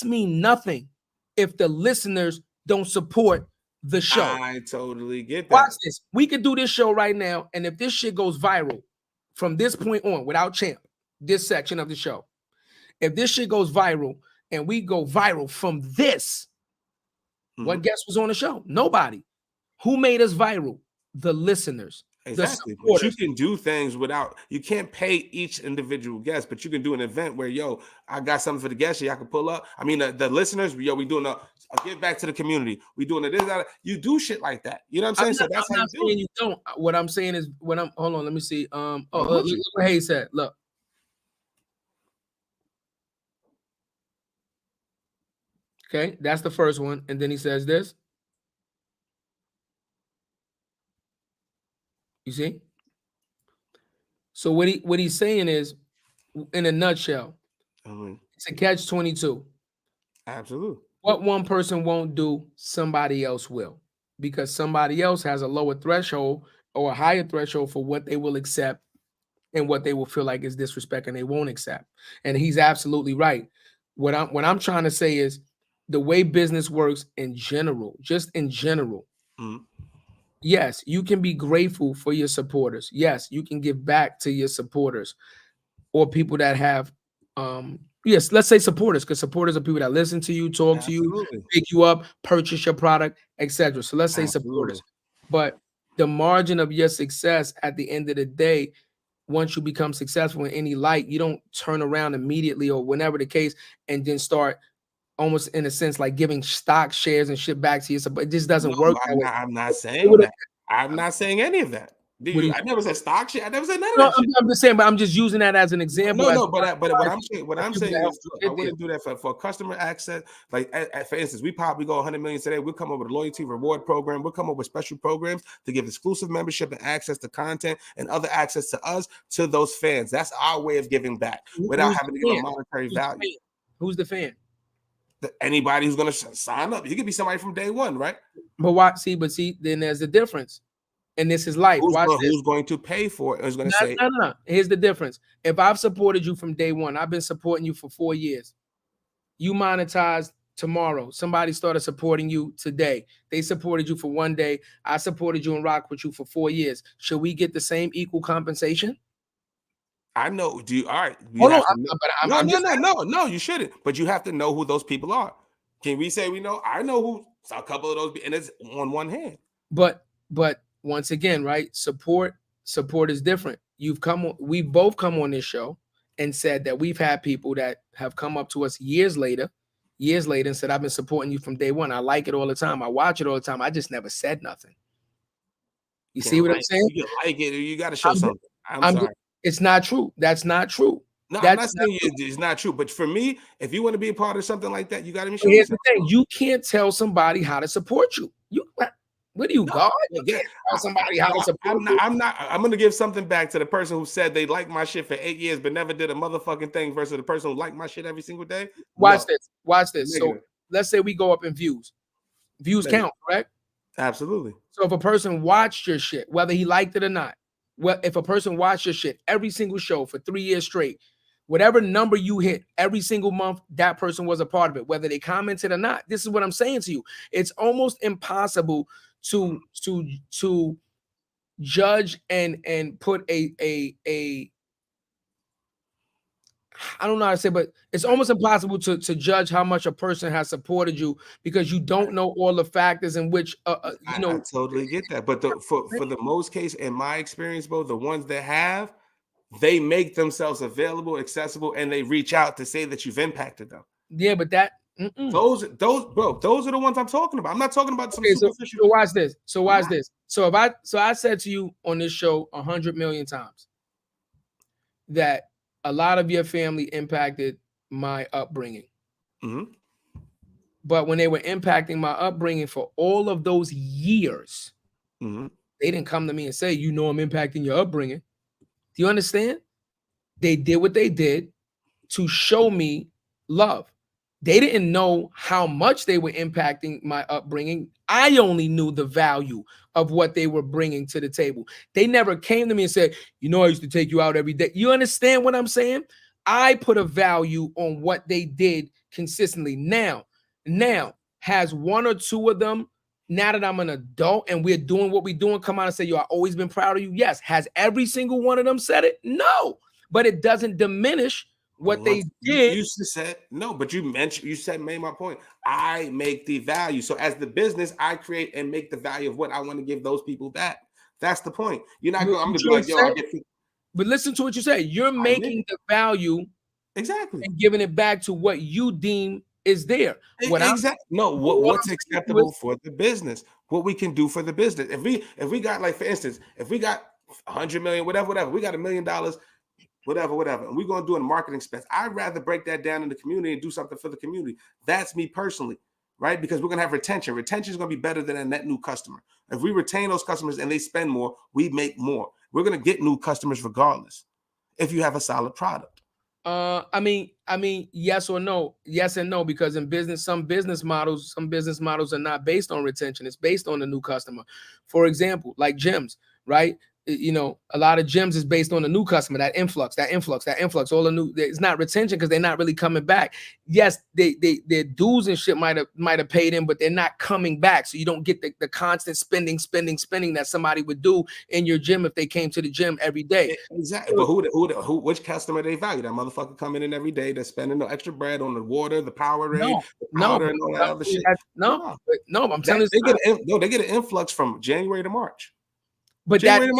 mean nothing if the listeners don't support the show. I totally get that. Watch this. We could do this show right now, and if this shit goes viral from this point on without Champ, this section of the show, if this shit goes viral and we go viral from this, what guest was on the show? Nobody. Who made us viral? The listeners. Exactly. But you can do things without, you can't pay each individual guest, but you can do an event where, yo, I got something for the guests, y'all can pull up. I mean, the listeners, yo, we doing a give back to the community. We doing it. You do shit like that. You know what I'm saying? That's how you do it. You don't. What I'm saying is, hold on, let me see. Look what Hayes said. Look. Okay, that's the first one. And then he says this. You see? So what he's saying is, in a nutshell, it's a catch-22. Absolutely. What one person won't do, somebody else will, because somebody else has a lower threshold or a higher threshold for what they will accept and what they will feel like is disrespect and they won't accept. And he's absolutely right. What I'm trying to say is the way business works in general, just in general. Yes, you can be grateful for your supporters. Yes, you can give back to your supporters or people that have yes, let's say supporters, because supporters are people that listen to you, talk to you, pick you up, purchase your product, etc. So let's say supporters. But the margin of your success at the end of the day, once you become successful in any light, you don't turn around immediately or whenever the case and then start almost in a sense like giving stock shares and shit back to you. But it just doesn't work. I'm not saying that. I'm not saying any of that. I never said stock shit. I never said none of that. I'm just saying, but I'm just using that as an example. But what I'm saying is, I wouldn't do that for customer access. Like, for instance, we probably go 100 million today. We'll come up with a loyalty reward program. We'll come up with special programs to give exclusive membership and access to content and other access to us, to those fans. That's our way of giving back without having to give a monetary value. Who's the fan? Anybody who's going to sign up. You could be somebody from day one, right? But then there's a difference. And this is life. Who's going to pay for it? Who's going to say? No. Here's the difference. If I've supported you from day one, I've been supporting you for 4 years. You monetize tomorrow. Somebody started supporting you today. They supported you for 1 day. I supported you and rocked with you for 4 years. Should we get the same equal compensation? I know. Do you? All right. No, you shouldn't. But you have to know who those people are. Can we say we know? I know who a couple of those, and it's on one hand. But once again, right? Support is different. We've both come on this show and said that we've had people that have come up to us years later and said, I've been supporting you from day one. I like it all the time. I watch it all the time. I just never said nothing. You see what I'm saying? You like it, you got to show something. I'm sorry. It's not true. That's not true. No, I'm not saying it's not true. But for me, if you want to be a part of something like that, you got to be sure. Here's the thing. You can't tell somebody how to support you. Where do you go? Somebody how to support I'm going to give something back to the person who said they liked my shit for 8 years but never did a motherfucking thing versus the person who liked my shit every single day. Watch this. So let's say we go up in views. Views count, correct? Absolutely. So if a person watched your shit, whether he liked it or not, if a person watched your shit every single show for 3 years straight, whatever number you hit every single month, that person was a part of it, whether they commented or not. This is what I'm saying to you. It's almost impossible to judge and put a I don't know how to say, but it's almost impossible to judge how much a person has supported you because you don't know all the factors in which I totally get that. But for the most case, in my experience, bro, the ones that have, they make themselves available, accessible, and they reach out to say that you've impacted them. Yeah, but that those are the ones I'm talking about. I'm not talking about some superficial. So watch this. So I said to you on this show 100 million times that a lot of your family impacted my upbringing. Mm-hmm. But when they were impacting my upbringing for all of those years, mm-hmm. they didn't come to me and say, I'm impacting your upbringing. Do you understand? They did what they did to show me love. They didn't know how much they were impacting my upbringing. I only knew the value of what they were bringing to the table. They never came to me and said, I used to take you out every day. You understand what I'm saying? I put a value on what they did consistently. Now, has one or two of them, now that I'm an adult and we're doing what we're doing, come out and say, I've always been proud of you? Yes. Has every single one of them said it? No. But it doesn't diminish what they did. You said no, but made my point. I make the value. So as the business, I create and make the value of what I want to give those people back. That's the point. You're not going. I'm going to be like, I'll get. But listen to what you say. You're making the value exactly and giving it back to what you deem is there. What's acceptable for the business? What we can do for the business? If we got, like, for instance, if we got 100 million, whatever, we got $1 million. whatever. And we're going to do a marketing expense. I'd rather break that down in the community and do something for the community. That's me personally, right? Because we're going to have retention. Retention is going to be better than a net new customer. If we retain those customers and they spend more, we make more. We're going to get new customers regardless if you have a solid product. I mean, yes or no, yes and no, because in business, some business models are not based on retention. It's based on the new customer. For example, like gyms, right? You know, a lot of gyms is based on the new customer, that influx, all the new. It's not retention because they're not really coming back. Yes, their dues and shit might have paid in, but they're not coming back. So you don't get the constant spending that somebody would do in your gym if they came to the gym every day. Exactly. But which customer they value? That motherfucker coming in every day that's spending no extra bread on the water, the Powerade, the powder, and all that other shit. No, I'm telling you, they get an influx from January to March. But and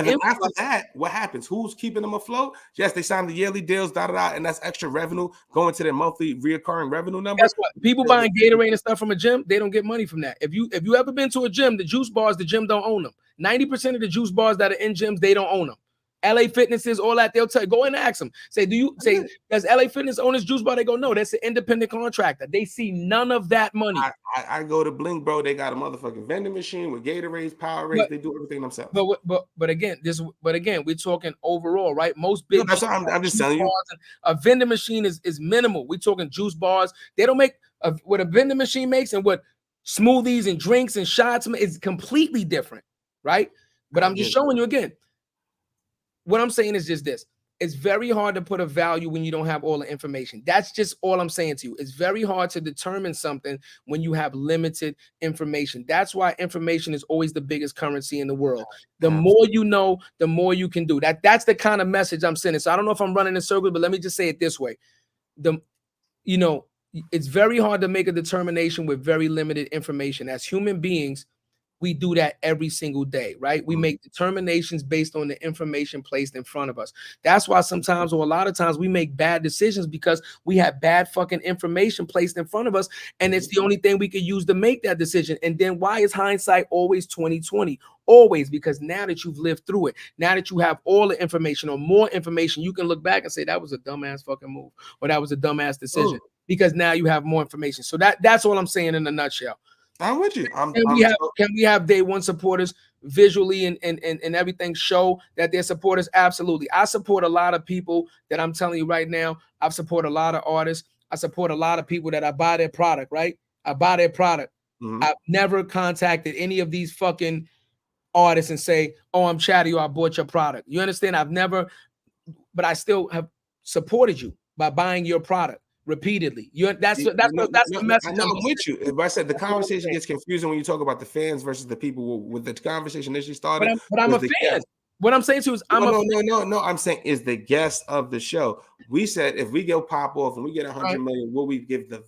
then after that, what happens? Who's keeping them afloat? Yes, they sign the yearly deals, and that's extra revenue going to their monthly reoccurring revenue number. Guess what? People buying Gatorade and stuff from a gym, they don't get money from that. If you ever been to a gym, the juice bars, the gym don't own them. 90% of the juice bars that are in gyms, they don't own them. LA Fitness is all that. They'll tell you, go and ask them. Say, does LA Fitness own this juice bar? They go, no, that's an independent contractor. They see none of that money. I go to Blink, bro. They got a motherfucking vending machine with Gatorades, Powerades. They do everything themselves. But again, we're talking overall, right? Most big. That's what I'm just telling you. A vending machine is minimal. We're talking juice bars. They don't make what a vending machine makes and what smoothies and drinks and shots is completely different, right? But I'm just showing you again. What I'm saying is just this. It's very hard to put a value when you don't have all the information. That's just all I'm saying to you. It's very hard to determine something when you have limited information. That's why information is always the biggest currency in the world. The more you know, the more you can do. That's the kind of message I'm sending. So I don't know if I'm running in circles, but let me just say it this way. It's very hard to make a determination with very limited information. As human beings, we do that every single day, right? We make determinations based on the information placed in front of us. That's why sometimes, or a lot of times, we make bad decisions because we have bad fucking information placed in front of us, and it's the only thing we can use to make that decision. And then why is hindsight always 20/20? Always, because now that you've lived through it, now that you have all the information or more information, you can look back and say that was a dumbass fucking move, or that was a dumbass decision, because now you have more information. So that's all I'm saying in a nutshell. I'm with you. Can we have day one supporters visually and everything show that they're supporters? Absolutely. I support a lot of people that I'm telling you right now. I support a lot of artists. I support a lot of people that I buy their product, right? I buy their product. I've never contacted any of these fucking artists and say, oh, I'm Chadeo, I bought your product. You understand? I've never, but I still have supported you by buying your product repeatedly. That's the message. I'm with you. If I said the conversation gets confusing when you talk about the fans versus the people with the conversation initially started. But I'm a fan. Guest. What I'm saying to you is no. I'm saying is the guest of the show. We said if we go pop off and we get 100 million, will we give the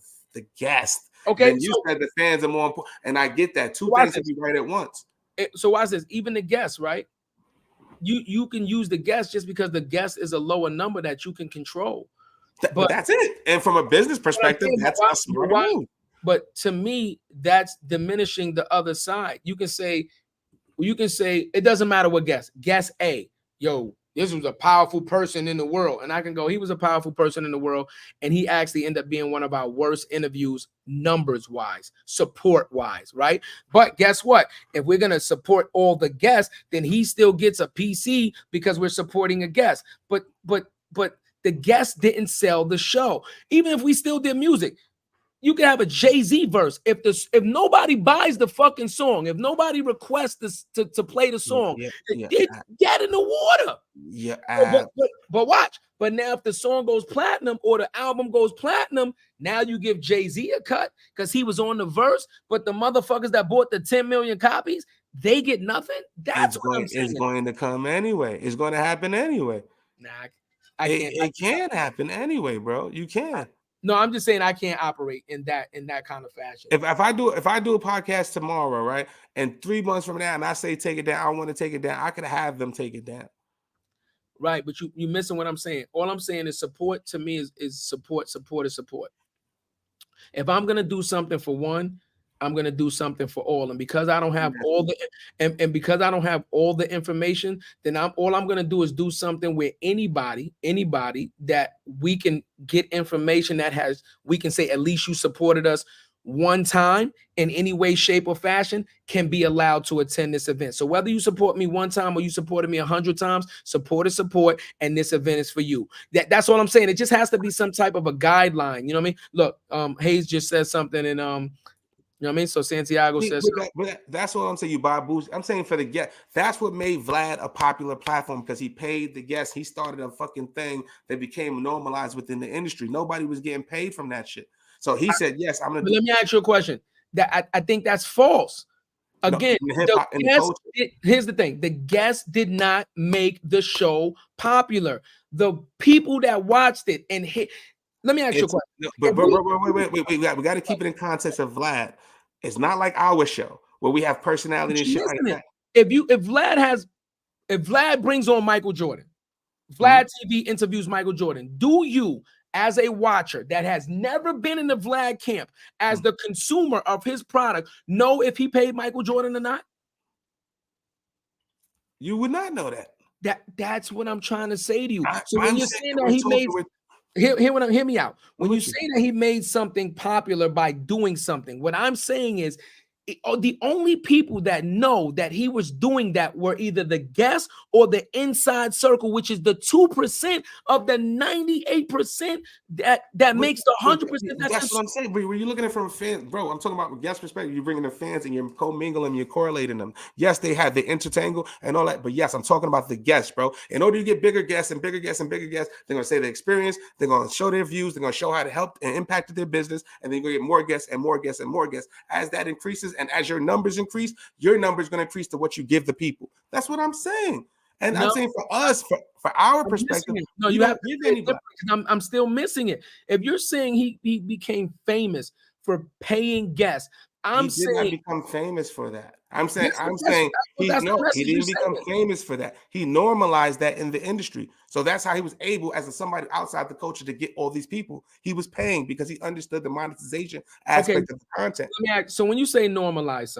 guest? Okay. And you said the fans are more important, and I get that. Two things to be right at once. So watch this. Even the guest, right? You can use the guest just because the guest is a lower number that you can control. But that's it. And from a business perspective, that's a smart move. But to me, that's diminishing the other side. You can say it doesn't matter what guest. Guest A, yo, this was a powerful person in the world. And I can go, he was a powerful person in the world. And he actually ended up being one of our worst interviews, numbers-wise, support-wise, right? But guess what? If we're going to support all the guests, then he still gets a PC because we're supporting a guest. But the guest didn't sell the show. Even if we still did music, you can have a Jay-Z verse. If nobody buys the fucking song, if nobody requests this to play the song, get in the water. Yeah. But watch. But now if the song goes platinum or the album goes platinum, now you give Jay-Z a cut because he was on the verse. But the motherfuckers that bought the 10 million copies, they get nothing. That's what I'm saying. It's going to come anyway. It's going to happen anyway. Nah, it can happen anyway, bro. You can. No, I'm just saying I can't operate in that kind of fashion. If I do a podcast tomorrow, right, and 3 months from now, and I say take it down, I want to take it down, I could have them take it down. Right, but you're missing what I'm saying. All I'm saying is support to me is support. If I'm gonna do something for one, I'm gonna do something for all, and because I don't have all the and because I don't have all the information, then I'm gonna do is do something where anybody that we can get information that we can say at least you supported us one time in any way, shape, or fashion can be allowed to attend this event. So whether you support me one time or you supported me 100 times, support, and this event is for you. That's all I'm saying. It just has to be some type of a guideline. You know what I mean? Look, Hayes just said something, and you know what I mean? So Santiago says, but that's what I'm saying. You buy boost. I'm saying for the guest. That's what made Vlad a popular platform, because he paid the guests. He started a fucking thing that became normalized within the industry. Nobody was getting paid from that shit. So he said, "Yes, I'm gonna." Let me ask you a question. That I think that's false. Again, here's the thing: the guests did not make the show popular. The people that watched it and hit. Let me ask you a question. No, but wait. We got to keep it in context of Vlad. It's not like our show where we have personality and shit like that. If Vlad brings on Michael Jordan, Vlad TV interviews Michael Jordan, do you, as a watcher that has never been in the Vlad camp, as the consumer of his product, know if he paid Michael Jordan or not? You would not know that. That's what I'm trying to say to you. So when you're saying that he made hear me out. When you say that he made something popular by doing something, what I'm saying is the only people that know that he was doing that were either the guests or the inside circle, which is the 2% of the 98% that makes the 100%. That's what I'm saying. But when you're looking at it from fans, bro, I'm talking about guest perspective. You're bringing the fans and you're co-mingling, you're correlating them. Yes, they had the intertangle and all that, but yes, I'm talking about the guests, bro. In order to get bigger guests and bigger guests and bigger guests, they're gonna say the experience, they're gonna show their views, they're gonna show how to help and impact their business, and then you're gonna get more guests and more guests and more guests. As that increases, and as your numbers increase, your numbers going to increase to what you give the people. That's what I'm saying. And I'm saying for us, for our perspective, no, you have to give anybody. I'm still missing it. If you're saying he became famous for paying guests, he did not become famous for that. I'm saying he didn't become famous for that. He normalized that in the industry. So that's how he was able, as somebody outside the culture, to get all these people. He was paying because he understood the monetization aspect of the content. So when you say normalize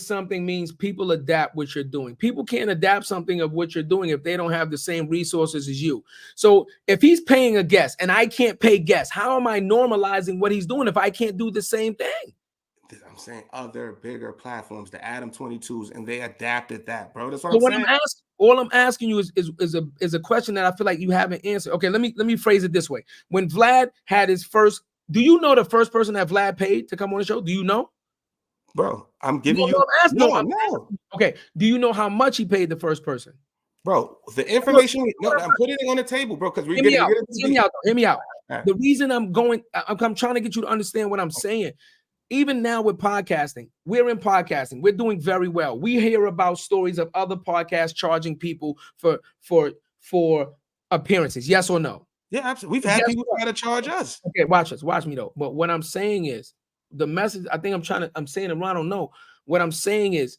something means people adapt what you're doing. People can't adapt something of what you're doing if they don't have the same resources as you. So if he's paying a guest and I can't pay guests, how am I normalizing what he's doing if I can't do the same thing? I'm saying other bigger platforms, the Adam 22s, and they adapted that, bro. That's what I'm saying. All I'm asking you is a question that I feel like you haven't answered. Okay, let me phrase it this way. When Vlad had his first, do you know the first person that Vlad paid to come on the show? Do you know? Bro, I'm giving you. No. Okay, do you know how much he paid the first person? Bro, the information. I'm putting it on the table, bro, because we're getting. Hear me out. Right. The reason I'm trying to get you to understand what I'm saying. Even now with podcasting, we're in podcasting. We're doing very well. We hear about stories of other podcasts charging people for appearances. Yes or no? Yeah, absolutely. We've had people try to charge us. Okay, watch me though. But what I'm saying is the message. I think I'm saying it wrong. I don't know. What I'm saying is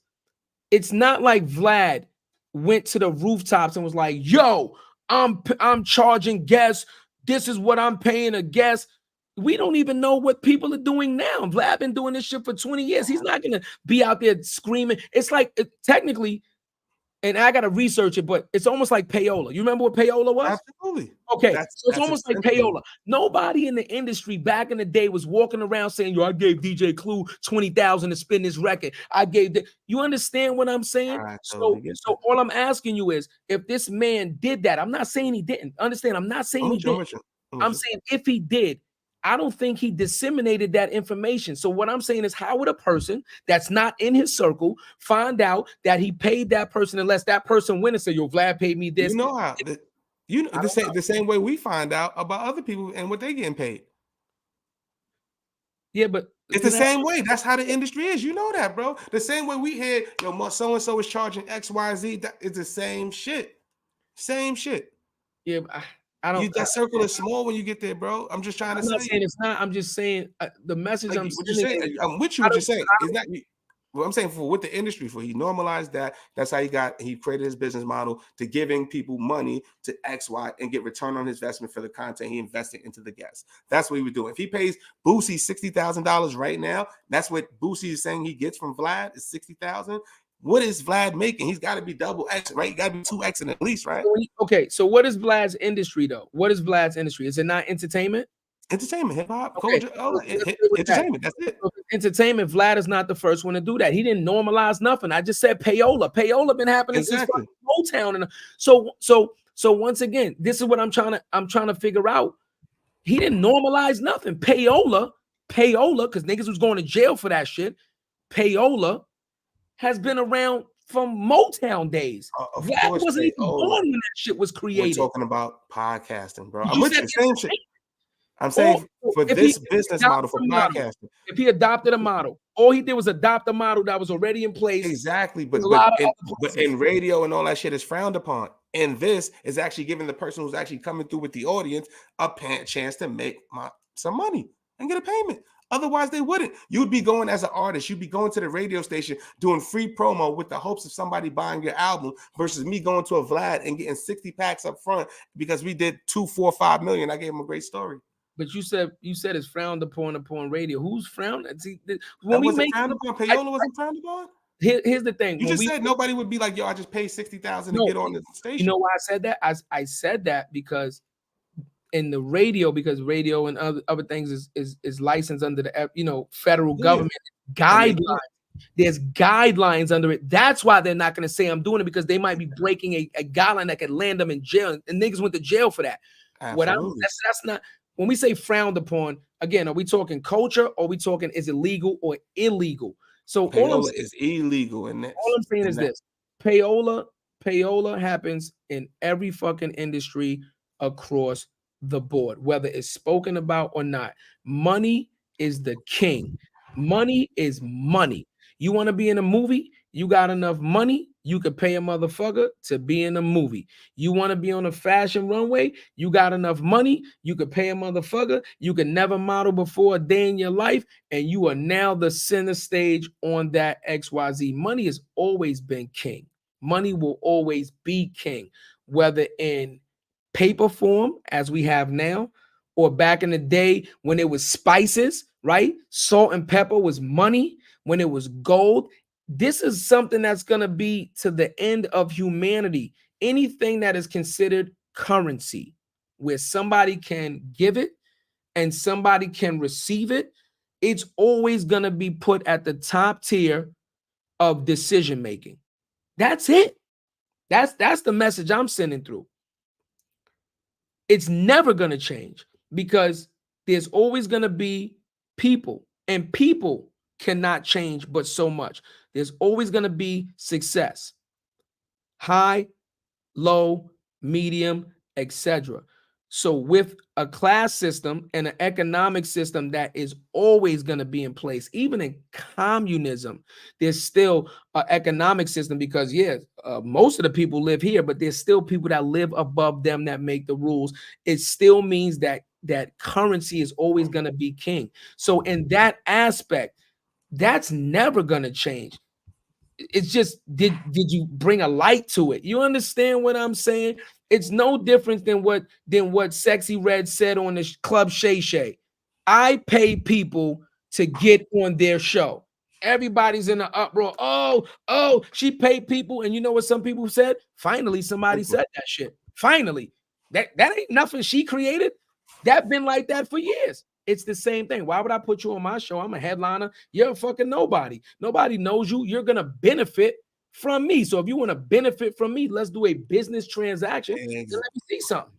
it's not like Vlad went to the rooftops and was like, "Yo, I'm charging guests. This is what I'm paying a guest." We don't even know what people are doing now. Vlad been doing this shit for 20 years. He's not going to be out there screaming. It's like technically, and I got to research it, but it's almost like payola. You remember what payola was? Absolutely. Okay, so it's almost like payola. Nobody in the industry back in the day was walking around saying, "Yo, I gave DJ Clue 20,000 to spin this record. I gave the." You understand what I'm saying? So all I'm asking you is, if this man did that, I'm not saying he didn't. Understand? I'm not saying he did. I'm saying if he did, I don't think he disseminated that information. So what I'm saying is, how would a person that's not in his circle find out that he paid that person unless that person went and said, "Yo, Vlad paid me this"? You know how? The same way we find out about other people and what they getting paid. Yeah, but it's the same way. That's how the industry is. You know that, bro. The same way we hear, yo, so and so is charging X, Y, Z. That is the same shit. Same shit. Yeah, but I don't. That circle is small when you get there, bro. I'm just trying to say. It's not. I'm just saying the message. I'm with you. What you're saying is that Well, I'm saying for what the industry for, he normalized that. That's how he created his business model to giving people money to X, Y, and get return on his investment for the content he invested into the guests. That's what he would do. If he pays Boosie $60,000 right now, that's what Boosie is saying he gets from Vlad is $60,000. What is Vlad making? He's got to be double X, right? He got to be 2X at least, right? Okay, so what is Vlad's industry though? What is Vlad's industry? Is it not entertainment? Entertainment, hip hop, Okay, culture, entertainment. That's it. Entertainment. Vlad is not the first one to do that. He didn't normalize nothing. I just said payola. Payola been happening since Motown, and so once again, this is what I'm trying to figure out. He didn't normalize nothing. Payola, because niggas was going to jail for that shit. Payola has been around from Motown days. Vlad wasn't even born when that shit was created. We're talking about podcasting, bro. I'm with you. Same shit. I'm saying for this business model for podcasting. If he adopted a model, all he did was adopt a model that was already in place. Exactly, but in radio and all that shit is frowned upon. And this is actually giving the person who's actually coming through with the audience a chance to make some money and get a payment. Otherwise, they wouldn't. You'd be going as an artist. You'd be going to the radio station doing free promo with the hopes of somebody buying your album versus me going to a Vlad and getting 60 packs up front because we did 2, 4, 5 million. I gave him a great story. But you said it's frowned upon radio. Who's frowned? When we make Payola wasn't frowned upon. Here's the thing. You just said nobody would be like, yo, I just paid $60,000 to get on the station. You know why I said that? I said that because in the radio, because radio and other things is licensed under the federal government guidelines. There's guidelines under it. That's why they're not going to say I'm doing it, because they might be breaking a guideline that could land them in jail, and niggas went to jail for that. That's not. When we say frowned upon, again, are we talking culture or are we talking is it legal or illegal? So payola is illegal in this. All I'm saying is this. Payola happens in every fucking industry across the board, whether it's spoken about or not. Money is the king. Money is money. You want to be in a movie? You got enough money, you could pay a motherfucker to be in a movie. You want to be on a fashion runway? You got enough money, you could pay a motherfucker. You could never model before a day in your life, and you are now the center stage on that XYZ. Money has always been king. Money will always be king, whether in paper form, as we have now, or back in the day when it was spices, right? Salt and pepper was money. When it was gold. This is something that's going to be to the end of humanity. Anything that is considered currency, where somebody can give it and somebody can receive it, it's always going to be put at the top tier of decision making. That's it. That's the message I'm sending through. It's never going to change because there's always going to be people, and people cannot change but so much. There's always going to be success. High, low, medium, etc. So with a class system and an economic system that is always going to be in place, even in communism, there's still an economic system because, most of the people live here, but there's still people that live above them that make the rules. It still means that currency is always going to be king. So in that aspect, that's never going to change. It's just, did you bring a light to it? You understand what I'm saying? It's no different than what Sexy Red said on the Club Shay Shay. I pay people to get on their show. Everybody's in the uproar. Oh, she paid people. And you know what some people said? Finally, somebody said that shit. Finally. That ain't nothing she created. That been like that for years. It's the same thing. Why would I put you on my show? I'm a headliner. You're a fucking nobody. Nobody knows you. You're going to benefit from me. So if you want to benefit from me, let's do a business transaction. And let me see something.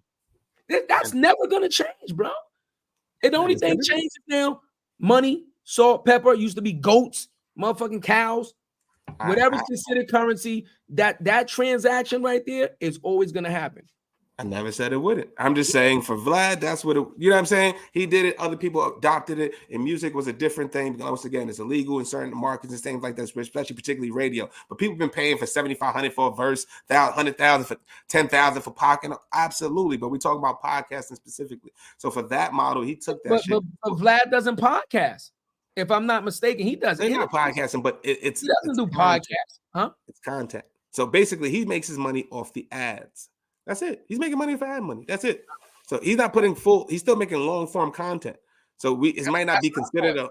That's never going to change, bro. The only thing changes now, money, salt, pepper, used to be goats, motherfucking cows. Whatever's considered currency, that transaction right there is always going to happen. I never said it wouldn't. I'm just saying for Vlad, that's what you know what I'm saying? He did it. Other people adopted it. And music was a different thing. Once again, it's illegal in certain markets and things like that, especially particularly radio. But people have been paying for $7,500 for a verse, $100,000 for $10,000 for pocket. Absolutely. But we talk about podcasting specifically. So for that model, he took that shit. But Vlad doesn't podcast. If I'm not mistaken, he does. They're not podcasting, but he doesn't do podcasts, huh? It's content. So basically, he makes his money off the ads. That's it. He's making money for ad money. That's it. So he's not putting full. He's still making long form content. So it might not be considered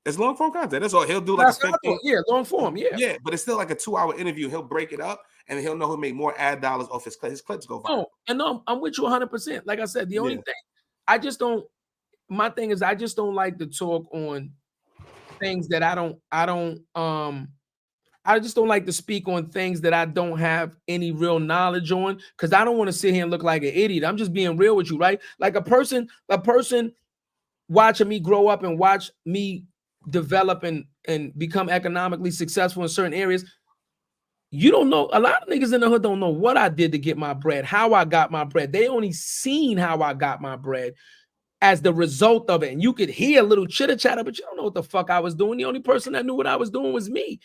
it's long form content. That's all he'll do. Like a 15, long form, yeah. But it's still like a 2-hour interview. He'll break it up, and he'll know he'll make more ad dollars off his clips. His clips go viral. No, I'm with you 100%. Like I said, the only thing I just don't. My thing is, I just don't like to talk on things that I just don't like to speak on things that I don't have any real knowledge on, because I don't want to sit here and look like an idiot. I'm just being real with you, right? Like a person watching me grow up and watch me develop and become economically successful in certain areas. You don't know. A lot of niggas in the hood don't know what I did to get my bread, how I got my bread. They only seen how I got my bread as the result of it. And you could hear a little chitter chatter, but you don't know what the fuck I was doing. The only person that knew what I was doing was me.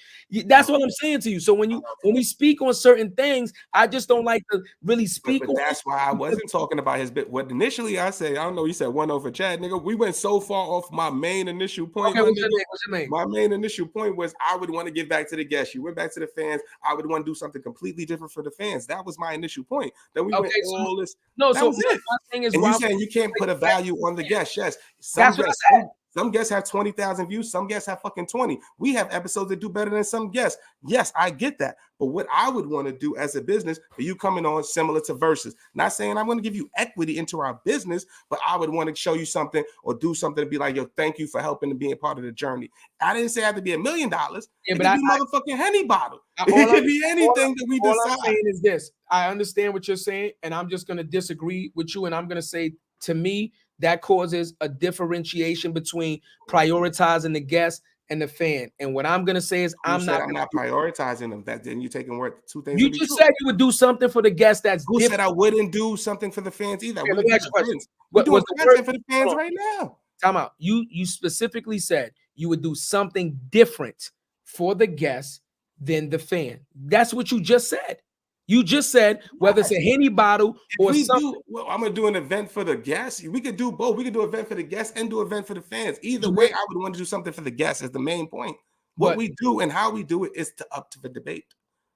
That's what I'm saying to you. So when we speak on certain things, I just don't like to really speak but on that's why I wasn't talking about his bit. What initially I said, I don't know, you said 1-0 for Chad, nigga. We went so far off my main initial point. Okay, what's your name? My main initial point was I would want to give back to the guests. You went back to the fans. I would want to do something completely different for the fans. That was my initial point. Then we went all this. No, that so was it. my thing is, and you saying you can't put a value on the guests. Yes. Some guests have 20,000 views. Some guests have fucking 20. We have episodes that do better than some guests. Yes, I get that. But what I would want to do as a business for you coming on similar to Versus, not saying I'm going to give you equity into our business, but I would want to show you something or do something to be like, yo, thank you for helping and being part of the journey. I didn't say it had to be $1 million. It could be motherfucking Henny bottle. It could be anything that we decide. All I'm saying is this. I understand what you're saying, and I'm just going to disagree with you, and I'm going to say, to me, that causes a differentiation between prioritizing the guest and the fan. And what I'm going to say is I'm not prioritizing them. That then you taking word two things. You just said you would do something for the guest that's Who said I wouldn't do something for the fans either? Let me ask you a question. We're doing content for the fans right now. Time out. You specifically said you would do something different for the guest than the fan. That's what you just said. You just said whether it's a Henny bottle or something. I'm gonna do an event for the guests. We could do both. We could do an event for the guests and do an event for the fans. Either way, I would want to do something for the guests as the main point. What we do and how we do it is up to the debate.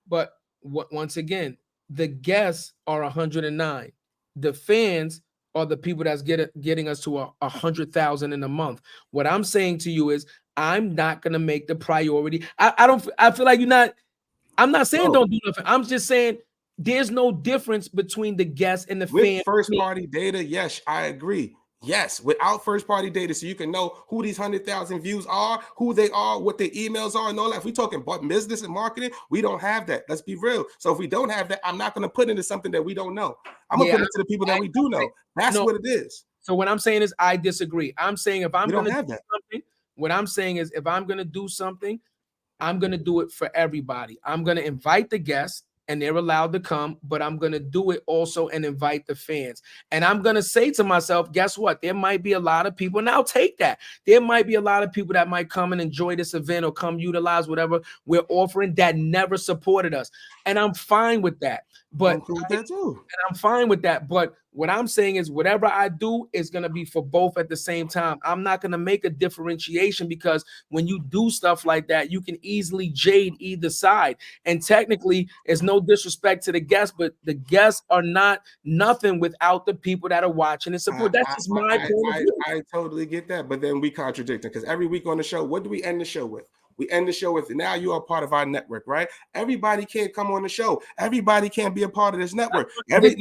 But once again, the guests are 109. The fans are the people that's getting us to 100,000 in a month. What I'm saying to you is I'm not gonna make the priority. I feel like you're not. I'm not saying don't do nothing. I'm just saying there's no difference between the guests and the fans. With first-party data, yes, I agree. Yes, without first-party data, so you can know who these 100,000 views are, who they are, what their emails are, and all that. If we're talking about business and marketing, we don't have that. Let's be real. So if we don't have that, I'm not going to put into something that we don't know. I'm going to put it to the people that we do know. That's what it is. So what I'm saying is I disagree. I'm saying if I'm going to do something, what I'm saying is if I'm going to do something, I'm going to do it for everybody. I'm going to invite the guests and they're allowed to come, but I'm going to do it also and invite the fans. And I'm going to say to myself, guess what? There might be a lot of people, and I'll take that. There might be a lot of people that might come and enjoy this event or come utilize whatever we're offering that never supported us. And I'm fine with that. But I'm fine with that. But what I'm saying is whatever I do is going to be for both at the same time. I'm not going to make a differentiation because when you do stuff like that, you can easily jade either side. And technically, it's no disrespect to the guests, but the guests are not nothing without the people that are watching and support. That's just my point of view. I totally get that. But then we contradict it because every week on the show, what do we end the show with? We end the show with, now you are part of our network, right? Everybody can't come on the show. Everybody can't be a part of this network. Wait. Everybody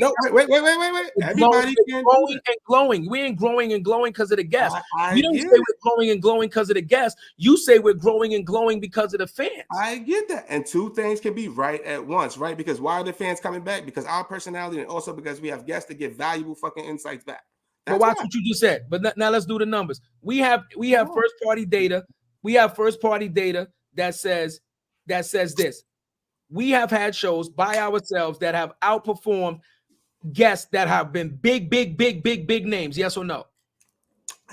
can't growing and glowing. We ain't growing and glowing because of the guests. You don't say we're growing and glowing because of the guests. You say we're growing and glowing because of the fans. I get that. And two things can be right at once, right? Because why are the fans coming back? Because our personality and also because we have guests to get valuable fucking insights back. But watch what you just said. But now let's do the numbers. We have first party data. We have first-party data that says this. We have had shows by ourselves that have outperformed guests that have been big names. Yes or no?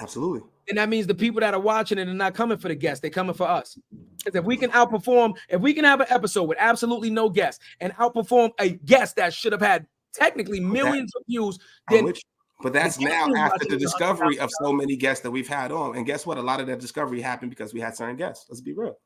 Absolutely. And that means the people that are watching it are not coming for the guests. They're coming for us. Because if we can outperform, if we can have an episode with absolutely no guests and outperform a guest that should have had technically millions of views, then But that's now after the discovery of so many guests that we've had on. And guess what? A lot of that discovery happened because we had certain guests. Let's be real.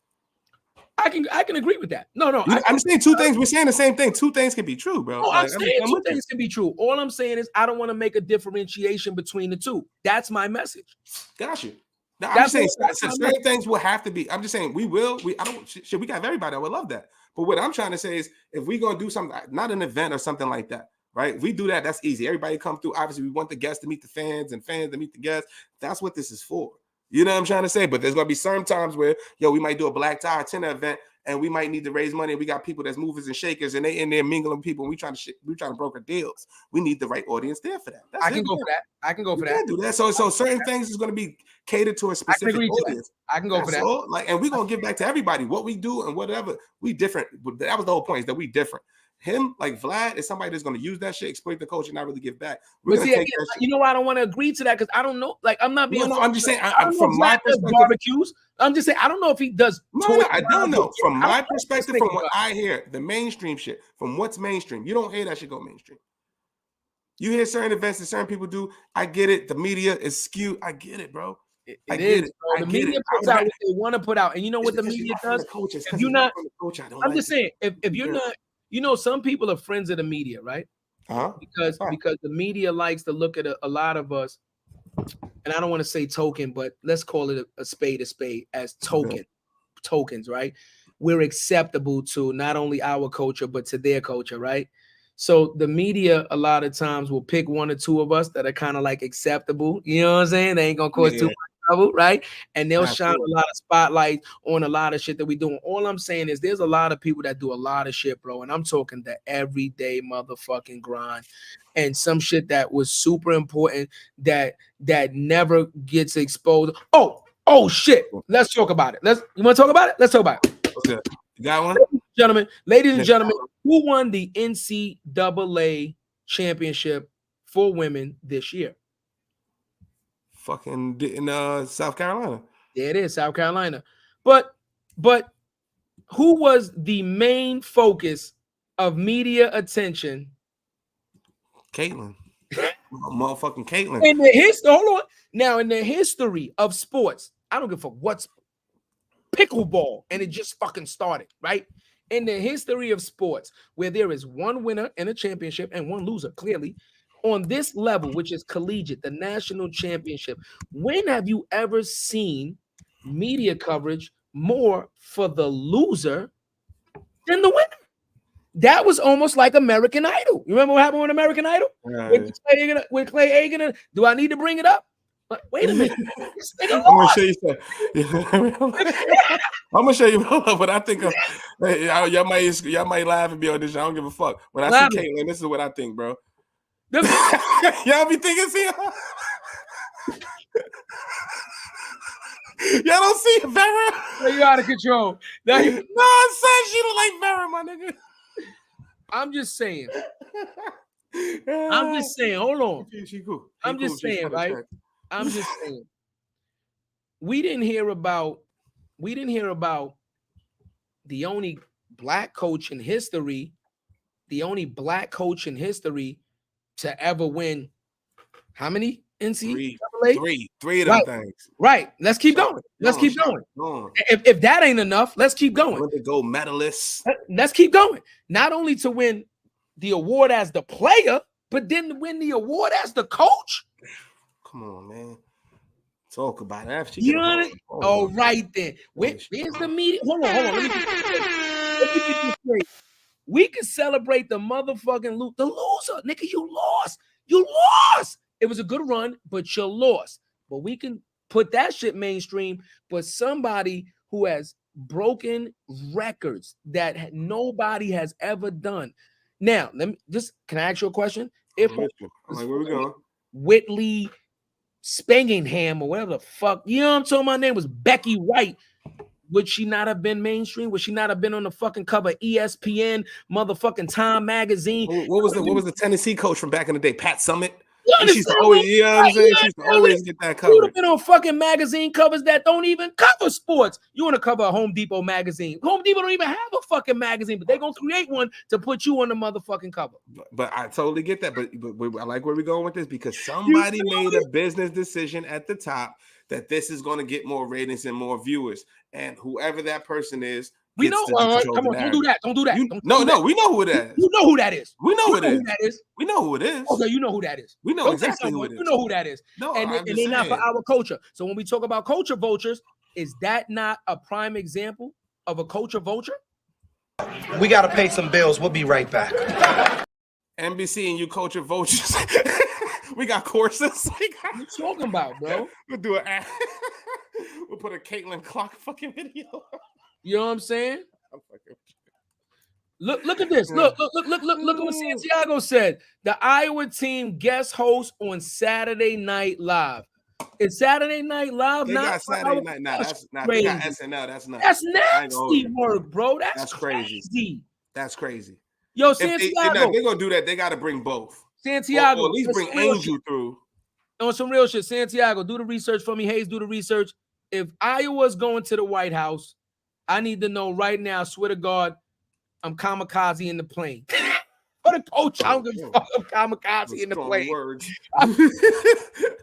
I can agree with that. No. I'm saying two things. We're saying the same thing. Two things can be true, bro. No, I'm saying two things can be true. All I'm saying is I don't want to make a differentiation between the two. That's my message. Got you. No, I'm just saying certain things will have to be. I'm just saying we got everybody. I would love that. But what I'm trying to say is if we're gonna do something, not an event or something like that, right? If we do that, that's easy. Everybody come through. Obviously, we want the guests to meet the fans and fans to meet the guests. That's what this is for. You know what I'm trying to say? But there's gonna be certain times where we might do a black tie tenor event and we might need to raise money. We got people that's movers and shakers and they in there mingling people. And we trying to broker deals. We need the right audience there for that. I can go for that. I can go for that. Do that. So certain things is going to be catered to a specific audience. I can go for that. And we're gonna give back to everybody what we do and whatever. We different. That was the whole point, is that we different. Him, like Vlad, is somebody that's going to use that shit, exploit the culture, and not really give back. But see, you know why I don't want to agree to that, because I don't know. Like, I'm not being. No, I'm just saying. From my perspective, barbecues. I'm just saying. I don't know if he does. No, I don't know. From my perspective, from what I hear, the mainstream shit, from what's mainstream, you don't hear that shit go mainstream. You hear certain events that certain people do. I get it. The media is skewed. I get it, bro. I get it. The media puts out what they want to put out, and you know what the media does. If you're not, I'm just saying. If you're not. You know, some people are friends of the media, right? Because the media likes to look at a lot of us, and I don't want to say token, but let's call it a spade as tokens, right? We're acceptable to not only our culture, but to their culture, right? So the media a lot of times will pick one or two of us that are kind of like acceptable. You know what I'm saying? They ain't gonna cause too much trouble, right? And they'll shine a lot of spotlight on a lot of shit that we doing. All I'm saying is there's a lot of people that do a lot of shit, bro. And I'm talking the everyday motherfucking grind. And some shit that was super important that never gets exposed. Oh shit. Let's talk about it. You want to talk about it? Let's talk about it. Okay. You got one? Ladies and gentlemen, who won the NCAA championship for women this year? Fucking in South Carolina. There it is, South Carolina. But who was the main focus of media attention? Caitlin. Motherfucking Caitlin. In the history, hold on. Now, in the history of sports, I don't give a fuck what's pickleball, and it just fucking started, right? In the history of sports, where there is one winner in a championship and one loser, clearly, on this level, which is collegiate, the national championship, when have you ever seen media coverage more for the loser than the winner? That was almost like American Idol. You remember what happened with American Idol? With Clay Aiken? Do I need to bring it up? But wait a minute. I'm gonna show you something. I'm gonna show you what I think of. Y'all might laugh and be on this. I don't give a fuck. When I see Caitlin, this is what I think, bro. Y'all be thinking, see, y'all don't see Vera. You out of control. No, I'm saying she look like Vera, my nigga. I'm just saying. Hold on. She cool. I'm just saying, right? I'm just saying. We didn't hear about the only black coach in history, to ever win how many NCAA? Three of them things. Right. Let's keep going. If that ain't enough, let's keep going. Olympic gold medalists. Let's keep going. Not only to win the award as the player, but then to win the award as the coach. Come on, man. Talk about it. You know what I mean? All right, then. Where's the media? Hold on. Let me get this straight. We can celebrate the motherfucking the loser. Nigga, you lost. It was a good run, but you lost. But we can put that shit mainstream. But somebody who has broken records that nobody has ever done. Now, can I ask you a question? If where we going? Whitley Spangingham or whatever the fuck, you know what I'm talking about? Her name was Becky White. Would she not have been mainstream? Would she not have been on the fucking cover of ESPN, motherfucking Time magazine? What was the Tennessee coach from back in the day? Pat Summitt? And she's always, you know what I'm saying? She used to always get that covered. You would have been on fucking magazine covers that don't even cover sports. You want to cover a Home Depot magazine. Home Depot don't even have a fucking magazine, but they're going to create one to put you on the motherfucking cover. But I totally get that. But I like where we're going with this because somebody made a business decision at the top that this is going to get more ratings and more viewers. And whoever that person is, we know. Come on, don't do that. Don't do that. No, we know who it is. You know who that is. We know who it is. That is. We know who it is. Okay, you know who that is. We know exactly who it is. You know who that is. No, and they're not for our culture. So when we talk about culture vultures, is that not a prime example of a culture vulture? We got to pay some bills. We'll be right back. NBC and you culture vultures. We got courses. What you talking about, bro? We'll do an we'll put a Caitlin Clark fucking video. You know what I'm saying? Look at this. Look what Santiago said. The Iowa team guest host on Saturday Night Live. Is Saturday Night Live they not got Saturday Night? Nah, that's not. They got SNL. That's not. That's nasty work, bro. That's crazy. That's crazy. Yo, Santiago. If they're gonna do that, they got to bring both. Santiago, or at least bring Angel through. On some real shit, Santiago, do the research for me. Hayes, do the research. If Iowa's going to the White House, I need to know right now. Swear to God, I'm kamikaze in the plane. For the coach, I'm kamikaze in the plane. Words.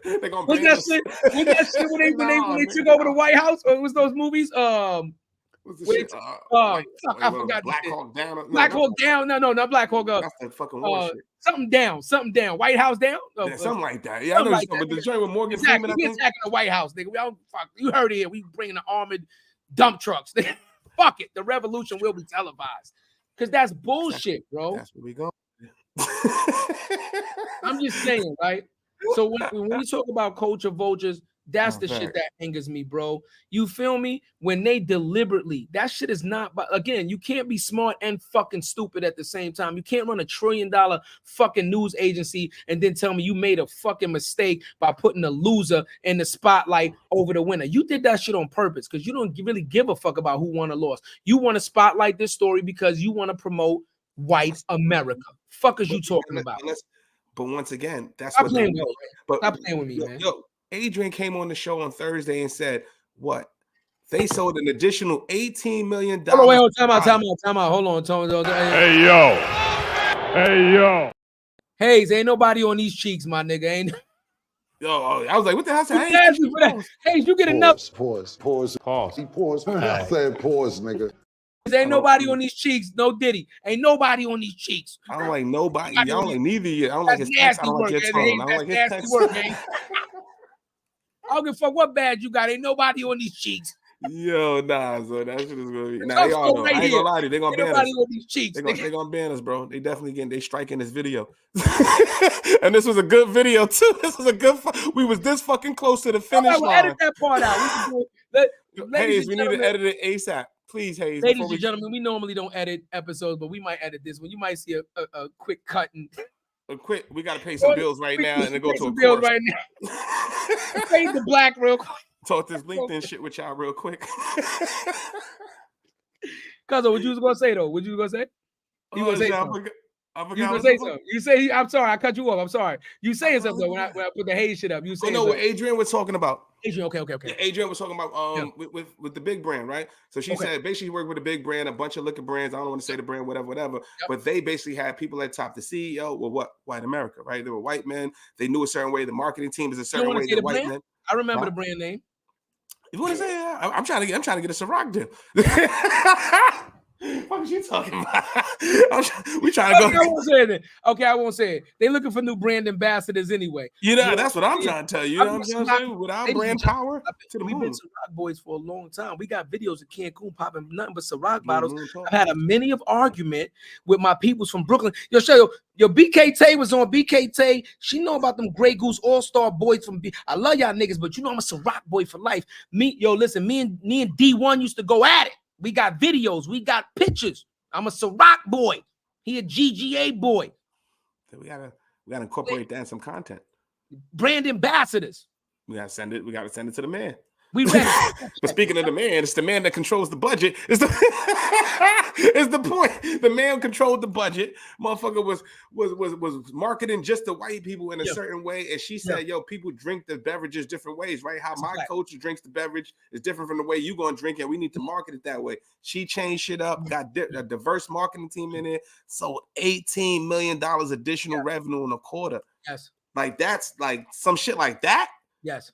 They're gonna was that shit when they took over the White House? Or it was those movies? I forgot. Black Hawk Down. Black Hawk Down. No, not Black Hawk. That's the fucking war shit. Something down. White House down. Something like that. Yeah, I know. Like but the joint with Morgan Freeman. We attacking the White House, nigga. We don't fuck. You heard it. We bringing the armored dump trucks. Fuck it. The revolution will be televised. Because that's bullshit, bro. That's where we go. I'm just saying, right? So when we talk about culture vultures, that's the shit that angers me, bro. You feel me? When they deliberately, that shit is not, but again, you can't be smart and fucking stupid at the same time. You can't run $1 trillion fucking news agency and then tell me you made a fucking mistake by putting a loser in the spotlight over the winner. You did that shit on purpose because you don't really give a fuck about who won or lost. You want to spotlight this story because you want to promote white America. Fuck is you talking about? But once again, that's Stop what playing they know. But stop playing with me, man. Yo, Adrian came on the show on Thursday and said, what? They sold an additional $18 million. Hold on, time out. Hold on. Hey, yo. Hayes, ain't nobody on these cheeks, my nigga. Ain't. Yo, I was like, what the hell? Hayes, you get enough. Pause. He paused. I said pause, nigga. Ain't nobody on these cheeks. No Diddy. Ain't nobody on these cheeks. I don't like nobody. I don't like neither of you. I don't like his text. I don't like your tone. I don't like his text. I don't give a fuck what badge you got. Ain't nobody on these cheeks. Yo, nah, so that shit is gonna be. Nah, they all know. I ain't gonna lie to you. They gonna ban us. On these cheeks. They gonna ban us, bro. They definitely they striking this video. And this was a good video too. This was a good. We was this fucking close to the finish line. Edit that part out. Hayes, we need to edit it ASAP. Please, Hayes. Ladies and gentlemen, we normally don't edit episodes, but we might edit this one. You might see a quick cut and. We gotta pay some bills right now and then go to a bill right now. Pay the black real quick. Talk this LinkedIn shit with y'all real quick. Cuzzo, what you was gonna say though? What you was gonna say? You gonna say something? You gonna say something? You say I'm sorry, I cut you off. I'm sorry. You saying something though when I put the Hayes shit up. You say what Adrian was talking about. Adrian, okay. Yeah, Adrian was talking about with the big brand, right? So she said basically worked with a big brand, a bunch of liquor brands. I don't want to say the brand, whatever. Yep. But they basically had people at top. The CEO were what? White America, right? They were white men. They knew a certain way. The marketing team is a certain way. The white men. I remember the brand name. You want to say? I'm trying to get a Ciroc deal. What is you talking about? We trying to go. I won't say it. Okay, I won't say it. They looking for new brand ambassadors anyway. That's what I'm trying to tell you. You know what I'm saying? Without brand power, we've been Ciroc boys for a long time. We got videos of Cancun popping nothing but Ciroc bottles. I've had many of argument with my peoples from Brooklyn. Yo, show your BK Tay was on BK Tay. She know about them Grey Goose All-Star boys from I love y'all niggas, but you know I'm a Ciroc boy for life. Me and D1 used to go at it. We got videos. We got pictures. I'm a Ciroc boy. He a GGA boy. So we gotta incorporate that in some content. Brand ambassadors. We gotta send it to the man. We ready. But speaking of the man, it's the man that controls the budget. It's the, it's the point. The man controlled the budget. Motherfucker was marketing just the white people in a certain way. And she said, yo, people drink the beverages different ways, right? How my coach drinks the beverage is different from the way you gonna drink it. We need to market it that way. She changed shit up, got a diverse marketing team in it, sold $18 million additional revenue in a quarter. Yes. Like that's like some shit like that. Yes.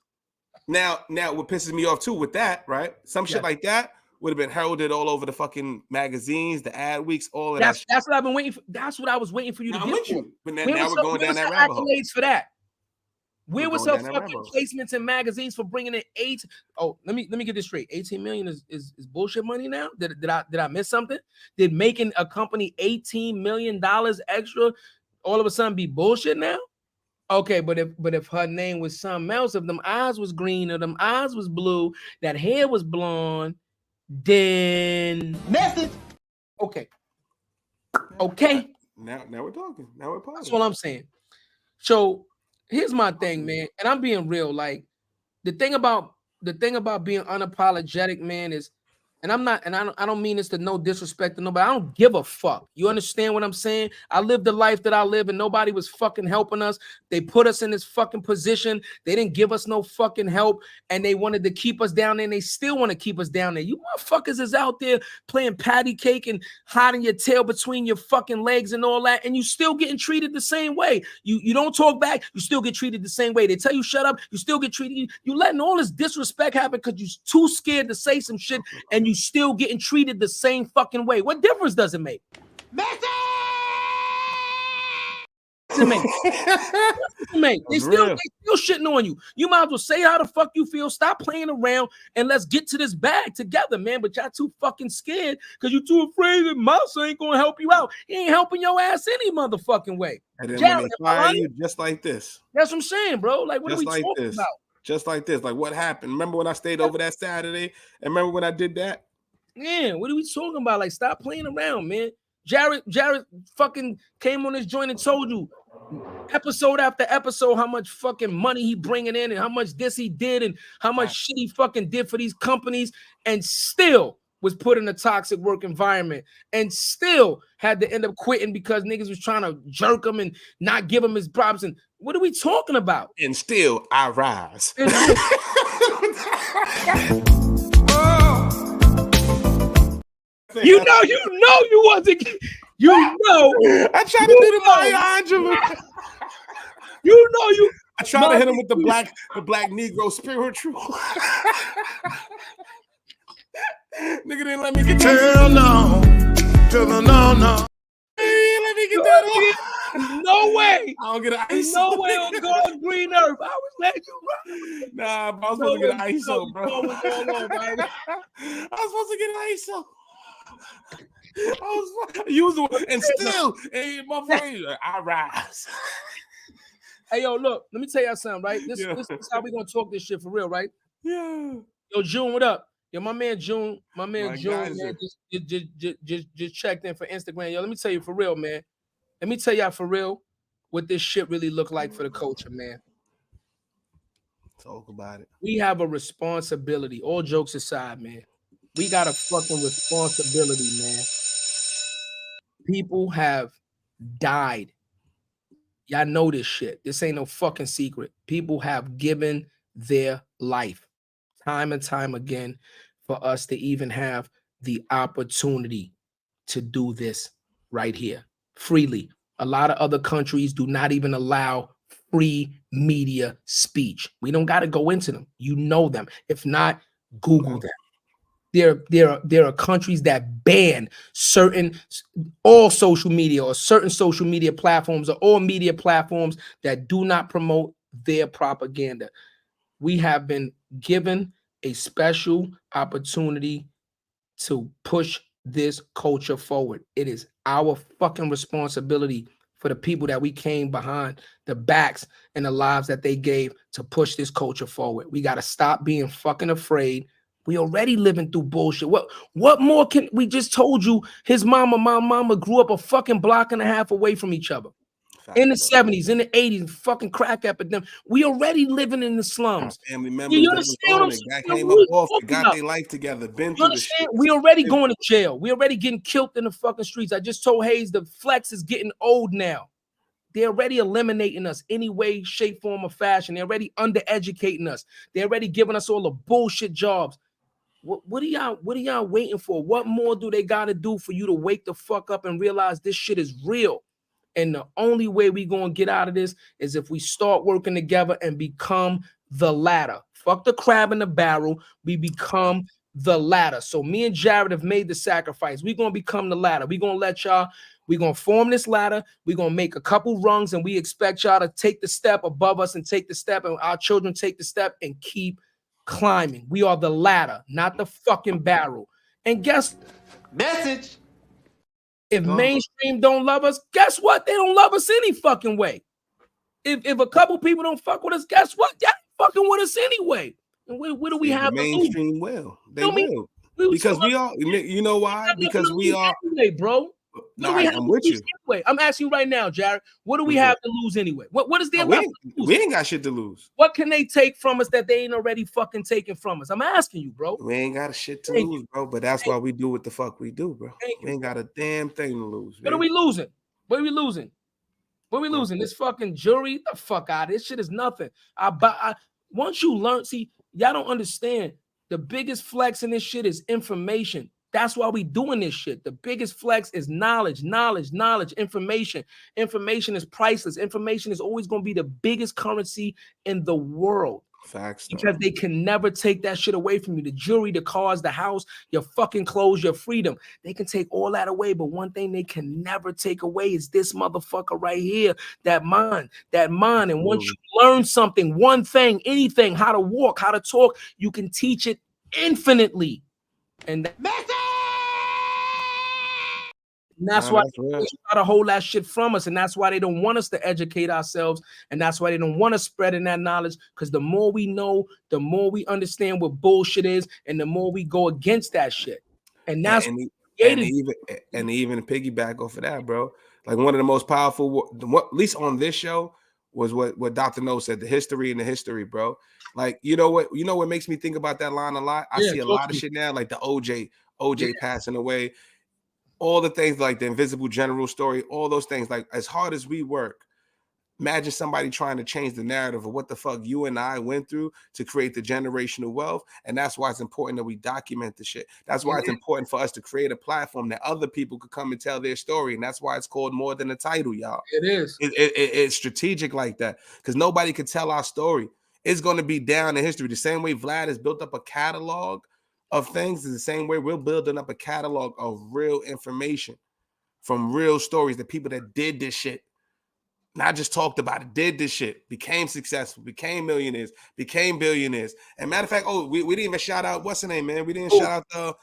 Now, what pisses me off too with that, right? Some shit like that would have been heralded all over the fucking magazines, the ad weeks, all of that. That's what I've been waiting for. That's what I was waiting for you to get to. But now we're going down that rabbit hole. For that. Where was her fucking placements in magazines for bringing in 8? Oh, let me get this straight. 18 million is bullshit money now. Did I miss something? Did making a company $18 million extra all of a sudden be bullshit now? Okay, but if her name was something else, if them eyes was green or them eyes was blue, that hair was blonde, then message. Okay. Now we're talking. Now we're talking. That's what I'm saying. So here's my thing, man, and I'm being real. Like the thing about being unapologetic, man, is, and I don't mean this to no disrespect to nobody. I don't give a fuck. You understand what I'm saying? I lived the life that I live and nobody was fucking helping us. They put us in this fucking position. They didn't give us no fucking help and they wanted to keep us down there and they still want to keep us down there. You motherfuckers is out there playing patty cake and hiding your tail between your fucking legs and all that, and you still getting treated the same way. You don't talk back, you still get treated the same way. They tell you shut up, you still get treated. You letting all this disrespect happen because you're too scared to say some shit and you still getting treated the same fucking way. What difference does it make? They still shitting on you. You might as well say how the fuck you feel. Stop playing around and let's get to this bag together, man. But y'all too fucking scared because you're too afraid that Mouse ain't gonna help you out. He ain't helping your ass any motherfucking way. And then Jarrett, when they fire you, just like this. That's what I'm saying, bro. Like, what just are we talking about? Just like this. Like, what happened? Remember when I stayed over that Saturday? And remember when I did that? Yeah, what are we talking about? Like, stop playing around, man. Jarrett fucking came on this joint and told you episode after episode how much fucking money he bringing in and how much this he did and how much shit he fucking did for these companies, and still was put in a toxic work environment and still had to end up quitting because niggas was trying to jerk him and not give him his props. And what are we talking about? And still I rise. You wasn't. I tried to do the Maya Angelou. I tried to hit him with the black Negro spiritual. Nigga didn't let me get that. No. Hey, let me get that off. No way. I don't get an ISO. No way on God's green earth. I was letting you run. Nah, bro, I was supposed to get an ISO, bro. I was supposed to get an ISO. And still, hey, motherfucker, I rise. Hey, yo, look, let me tell y'all something, right? This is how we gonna talk this shit for real, right? Yeah. Yo, June, what up? Yo, my man June, man, just checked in for Instagram. Yo, let me tell you for real, man. Let me tell y'all for real what this shit really look like for the culture, man. Talk about it. We have a responsibility. All jokes aside, man. We got a fucking responsibility, man. People have died. Y'all know this shit. This ain't no fucking secret. People have given their life time and time again for us to even have the opportunity to do this right here freely. A lot of other countries do not even allow free media speech. We don't got to go into them. You know them. If not, Google them. There are countries that ban all social media or certain social media platforms or all media platforms that do not promote their propaganda. We have been given a special opportunity to push this culture forward. It is our fucking responsibility for the people that we came behind, the backs and the lives that they gave to push this culture forward. We got to stop being fucking afraid. We already living through bullshit. What more can we just told you? My mama grew up a fucking block and a half away from each other. in the 70s, in the 80s, fucking crack epidemic. We already living in the slums. Family members You that was understand what on I'm it, saying? that What came we up off it, talking got about? their life together, been You through the shit. understand? We already going to jail. We already getting killed in the fucking streets. I just told Hayes the flex is getting old now. They're already eliminating us any way, shape, form, or fashion. They're already undereducating us. They're already giving us all the bullshit jobs. What are y'all waiting for? What more do they gotta do for you to wake the fuck up and realize this shit is real? And the only way we gonna get out of this is if we start working together and become the ladder. Fuck the crab in the barrel. We become the ladder. So me and Jarrett have made the sacrifice. We're gonna become the ladder. We're gonna let y'all, we're gonna form this ladder. We're gonna make a couple rungs, and we expect y'all to take the step above us and take the step, and our children take the step and keep climbing. We are the ladder, not the fucking barrel. And guess Message. if mainstream don't love us, guess what? They don't love us any fucking way. If a couple people don't fuck with us, guess what? They fucking with us anyway. And what do we have the to lose? mainstream will. They will. Because we are, you know why? Because we are anyway, bro. What do we have I'm to with lose you. anyway? I'm asking you right now, Jarrett. What do we have to lose anyway? What is there left to lose? We ain't got shit to lose. What can they take from us that they ain't already fucking taken from us? I'm asking you, bro. We ain't got a shit to lose, bro. But that's why we do what the fuck we do, bro. We ain't got a damn thing to lose. What are we losing? What are we losing? What are we losing? This fucking jury? The fuck out. This shit is nothing. Once you learn, see, y'all don't understand. The biggest flex in this shit is information. That's why we doing this shit. The biggest flex is knowledge, information. Information is priceless. Information is always going to be the biggest currency in the world. Facts. Because they can never take that shit away from you. The jewelry, the cars, the house, your fucking clothes, your freedom. They can take all that away, but one thing they can never take away is this motherfucker right here, that mind. And once you learn something, one thing, anything, how to walk, how to talk, you can teach it infinitely. And that's why they try to hold that shit from us. And that's why they don't want us to educate ourselves. And that's why they don't want us spreading that knowledge. Because the more we know, the more we understand what bullshit is, and the more we go against that shit. And that's even piggyback off of that, bro. Like one of the most powerful, at least on this show, was what Dr. No said, the history and the history, bro. Like, you know what makes me think about that line a lot? I see a lot of shit now, like the OJ passing away, all the things like the Invisible General story, all those things. Like, as hard as we work, imagine somebody trying to change the narrative of what the fuck you and I went through to create the generational wealth. And that's why it's important that we document the shit. That's why it's important for us to create a platform that other people could come and tell their story. And that's why it's called More Than a Title, y'all. It is. It's strategic like that, because nobody could tell our story. It's going to be down in history. The same way Vlad has built up a catalog of things is the same way we're building up a catalog of real information from real stories, the people that did this shit, not just talked about it, did this shit, became successful, became millionaires, became billionaires. And matter of fact, we didn't even shout out, what's the name, man? We didn't shout out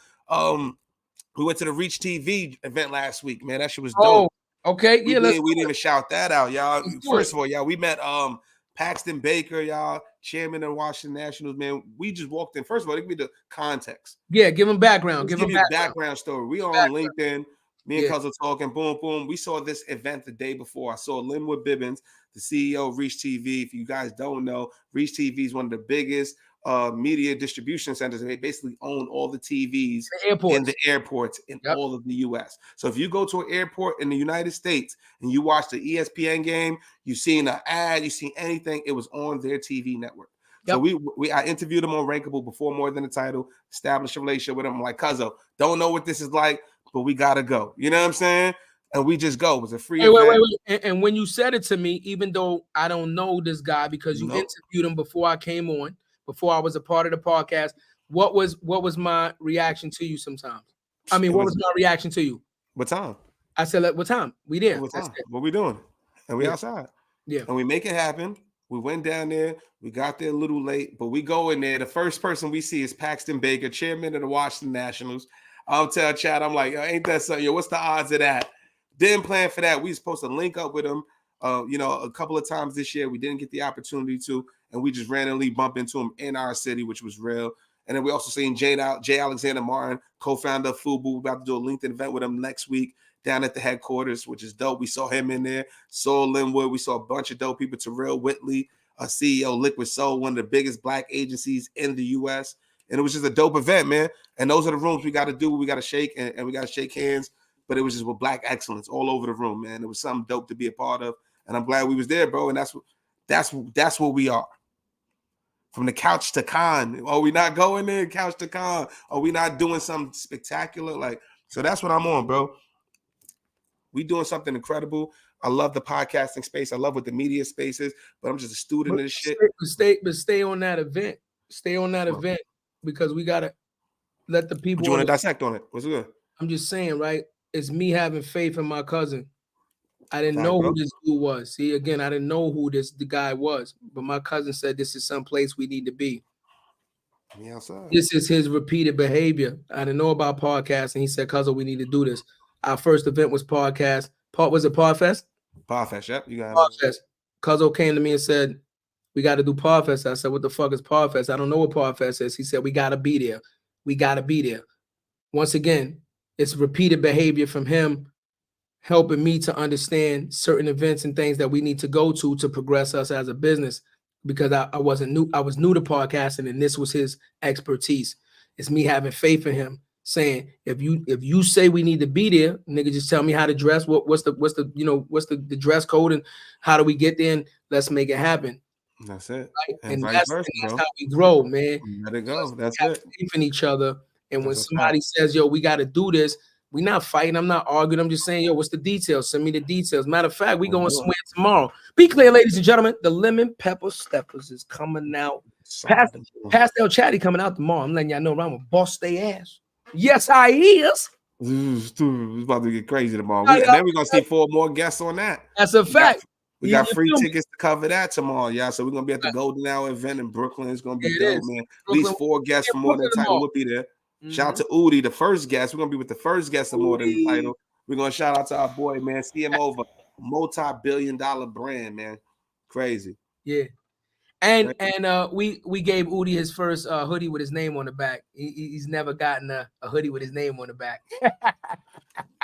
we went to the Reach TV event last week, man. That shit was dope. Okay, we didn't even shout that out, y'all. First of all, y'all, we met Paxton Baker, y'all, chairman of Washington Nationals, man. We just walked in. First of all, give me the context. Yeah, give them background. Give them background story. We on LinkedIn. Me and Cuz are talking. Boom, boom. We saw this event the day before. I saw Linwood Bibbins, the CEO of Reach TV. If you guys don't know, Reach TV is one of the biggest media distribution centers. They basically own all the TVs in the airports in all of the U.S. So if you go to an airport in the United States and you watch the ESPN game, you've seen an ad, you've seen anything, it was on their TV network. So I interviewed him on Rankable before More Than a Title, established a relationship with him. I'm like, Cuzzo, don't know what this is like, but we gotta go. You know what I'm saying? And we just go. It was a free event. Wait. And when you said it to me, even though I don't know this guy because you interviewed him before I came on, before I was a part of the podcast, what was my reaction to you sometimes? I mean, what was my reaction to you? What time? I said, what time? We there. What time? What we doing? And we outside. Yeah. And we make it happen. We went down there. We got there a little late, but we go in there. The first person we see is Paxton Baker, chairman of the Washington Nationals. I'll tell Chad, I'm like, ain't that something? Yo, what's the odds of that? Didn't plan for that. We were supposed to link up with him, a couple of times this year. We didn't get the opportunity to, and we just randomly bumped into him in our city, which was real. And then we also seen J. Alexander Martin, co-founder of Fubu. We're about to do a LinkedIn event with him next week down at the headquarters, which is dope. We saw him in there. Saul Linwood. We saw a bunch of dope people. Terrell Whitley, CEO Liquid Soul, one of the biggest black agencies in the U.S. And it was just a dope event, man. And those are the rooms we got to do. We got to shake and we got to shake hands. But it was just with black excellence all over the room, man. It was something dope to be a part of. And I'm glad we was there, bro. And that's what we are. From the couch to con. Are we not going there? Couch to con. Are we not doing something spectacular? Like, so that's what I'm on, bro. We doing something incredible. I love the podcasting space. I love what the media space is, but I'm just a student of this shit. Stay on that event. Stay on that event because we gotta let the people. What you want to dissect on it? What's good? I'm just saying, right? It's me having faith in my cousin. I didn't know who this dude was. See, again, I didn't know who the guy was, but my cousin said this is some place we need to be. This is his repeated behavior. I didn't know about podcasts, and he said, "Cousin, we need to do this." Our first event was podcast. Was it Podfest? Podfest, yep. You got Podfest. Cousin came to me and said, "We got to do Podfest." I said, "What the fuck is Podfest?" I don't know what Podfest is. He said, "We got to be there. We got to be there." Once again, it's repeated behavior from him helping me to understand certain events and things that we need to go to progress us as a business because I wasn't new. I was new to podcasting and this was his expertise. It's me having faith in him saying, if you say we need to be there, nigga, just tell me how to dress. What's the dress code and how do we get there and let's make it happen. That's it. Right? And that's how we grow, man. Let it go. That's it. Faith in each other. And when somebody says, yo, we got to do this, we're not fighting. I'm not arguing. I'm just saying, yo, what's the details? Send me the details. Matter of fact, we going somewhere tomorrow. Be clear, ladies and gentlemen. The lemon pepper steppers is coming out. Pastel Chatty coming out tomorrow. I'm letting y'all know I'm gonna bust their ass. Yes, I is. It's about to get crazy tomorrow. Then we're gonna see 4 more guests on that. That's a fact. We got free tickets to cover that tomorrow, y'all. So we're gonna be at the Golden Hour event in Brooklyn. It's gonna be dope, man. At least 4 guests from More Than Title will be there. Shout out to Udi, the first guest. We're gonna be with the first guest of More Than the Title. We're gonna shout out to our boy, man. See him over multi-billion-dollar brand, man. Crazy. Yeah. And we gave Udi his first hoodie with his name on the back. He's never gotten a hoodie with his name on the back.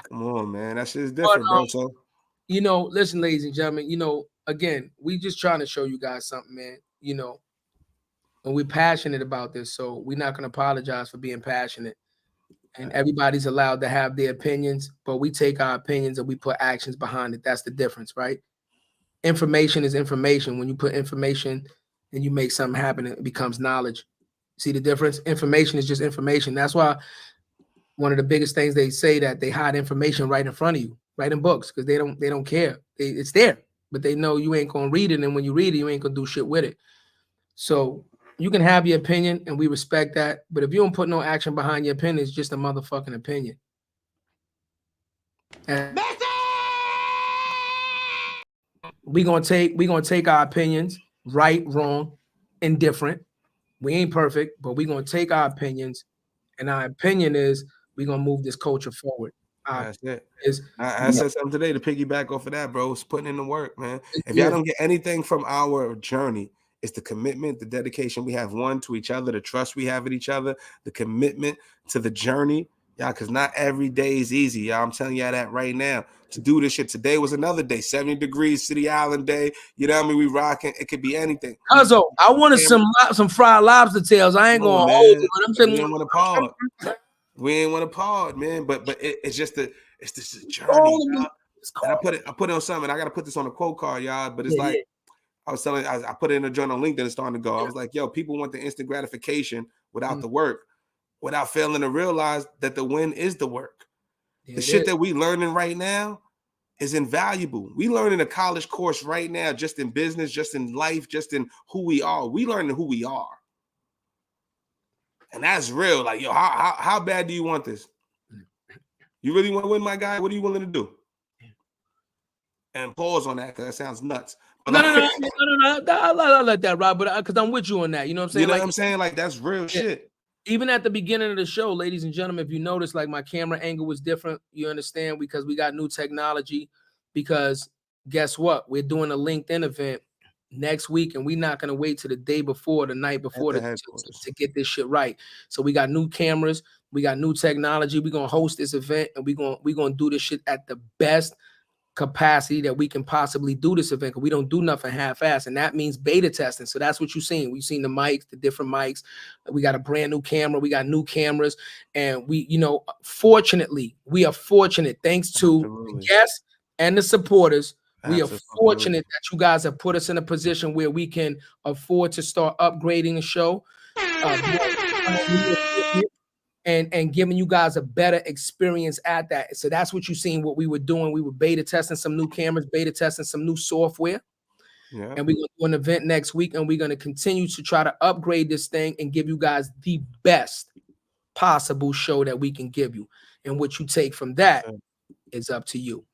Come on, man. That shit is different, bro. So listen, ladies and gentlemen, again, we just trying to show you guys something, man. And we're passionate about this, so we're not going to apologize for being passionate. And everybody's allowed to have their opinions, but we take our opinions and we put actions behind it. That's the difference, right? Information is information. When you put information and you make something happen, it becomes knowledge. See the difference? Information is just information. That's why one of the biggest things they say that they hide information right in front of you, right in books, because they don't care. It's there, but they know you ain't going to read it. And when you read it, you ain't going to do shit with it. So you can have your opinion and we respect that. But if you don't put no action behind your opinion, it's just a motherfucking opinion. And we're gonna take our opinions, right, wrong, indifferent. We ain't perfect, but we're gonna take our opinions, and our opinion is we're gonna move this culture forward. That's it. I said something today to piggyback off of that, bro. It's putting in the work, man. If y'all don't get anything from our journey, it's the commitment, the dedication we have one to each other, the trust we have in each other, the commitment to the journey, y'all, because not every day is easy, y'all. I'm telling y'all that right now. To do this shit, today was another day, 70 degrees, City Island day. You know what I mean? We rocking. It could be anything. Cuzzo, I wanted some fried lobster tails. I ain't gonna hold it, but I'm saying we ain't want to pod. We ain't want to pod, man. But it's just it's this journey. And I put it on something. I gotta put this on a quote card, y'all. But it's I was telling, I put it in a journal on LinkedIn. It's starting to go. I was like, yo, people want the instant gratification without the work, without failing to realize that the win is the work. The shit that we learning right now is invaluable. We learning a college course right now, just in business, just in life, just in who we are. We learning who we are. And that's real. Like, yo, how bad do you want this? You really want to win, my guy? What are you willing to do? And pause on that, because that sounds nuts. No. I'll let that ride, but because I'm with you on that. You know what I'm saying? You know what I'm saying? Like, that's real shit. Even at the beginning of the show, ladies and gentlemen, if you notice, like my camera angle was different, you understand, because we got new technology. Because guess what? We're doing a LinkedIn event next week, and we're not gonna wait till the day before, the night before to get this shit right. So we got new cameras, we got new technology. We're gonna host this event, and we're gonna do this shit at the best capacity that we can possibly do this event, because we don't do nothing half-ass, and that means beta testing. So that's what you've seen. We've seen the mics, the different mics. We got a brand new camera, we got new cameras, and we, you know, fortunately, we are fortunate, thanks to the guests and the supporters. We are fortunate that you guys have put us in a position where we can afford to start upgrading the show. And giving you guys a better experience at that. So that's what you've seen, what we were doing. We were beta testing some new cameras, beta testing some new software. Yeah. And we're going to do an event next week, and we're going to continue to try to upgrade this thing and give you guys the best possible show that we can give you. And what you take from that is up to you.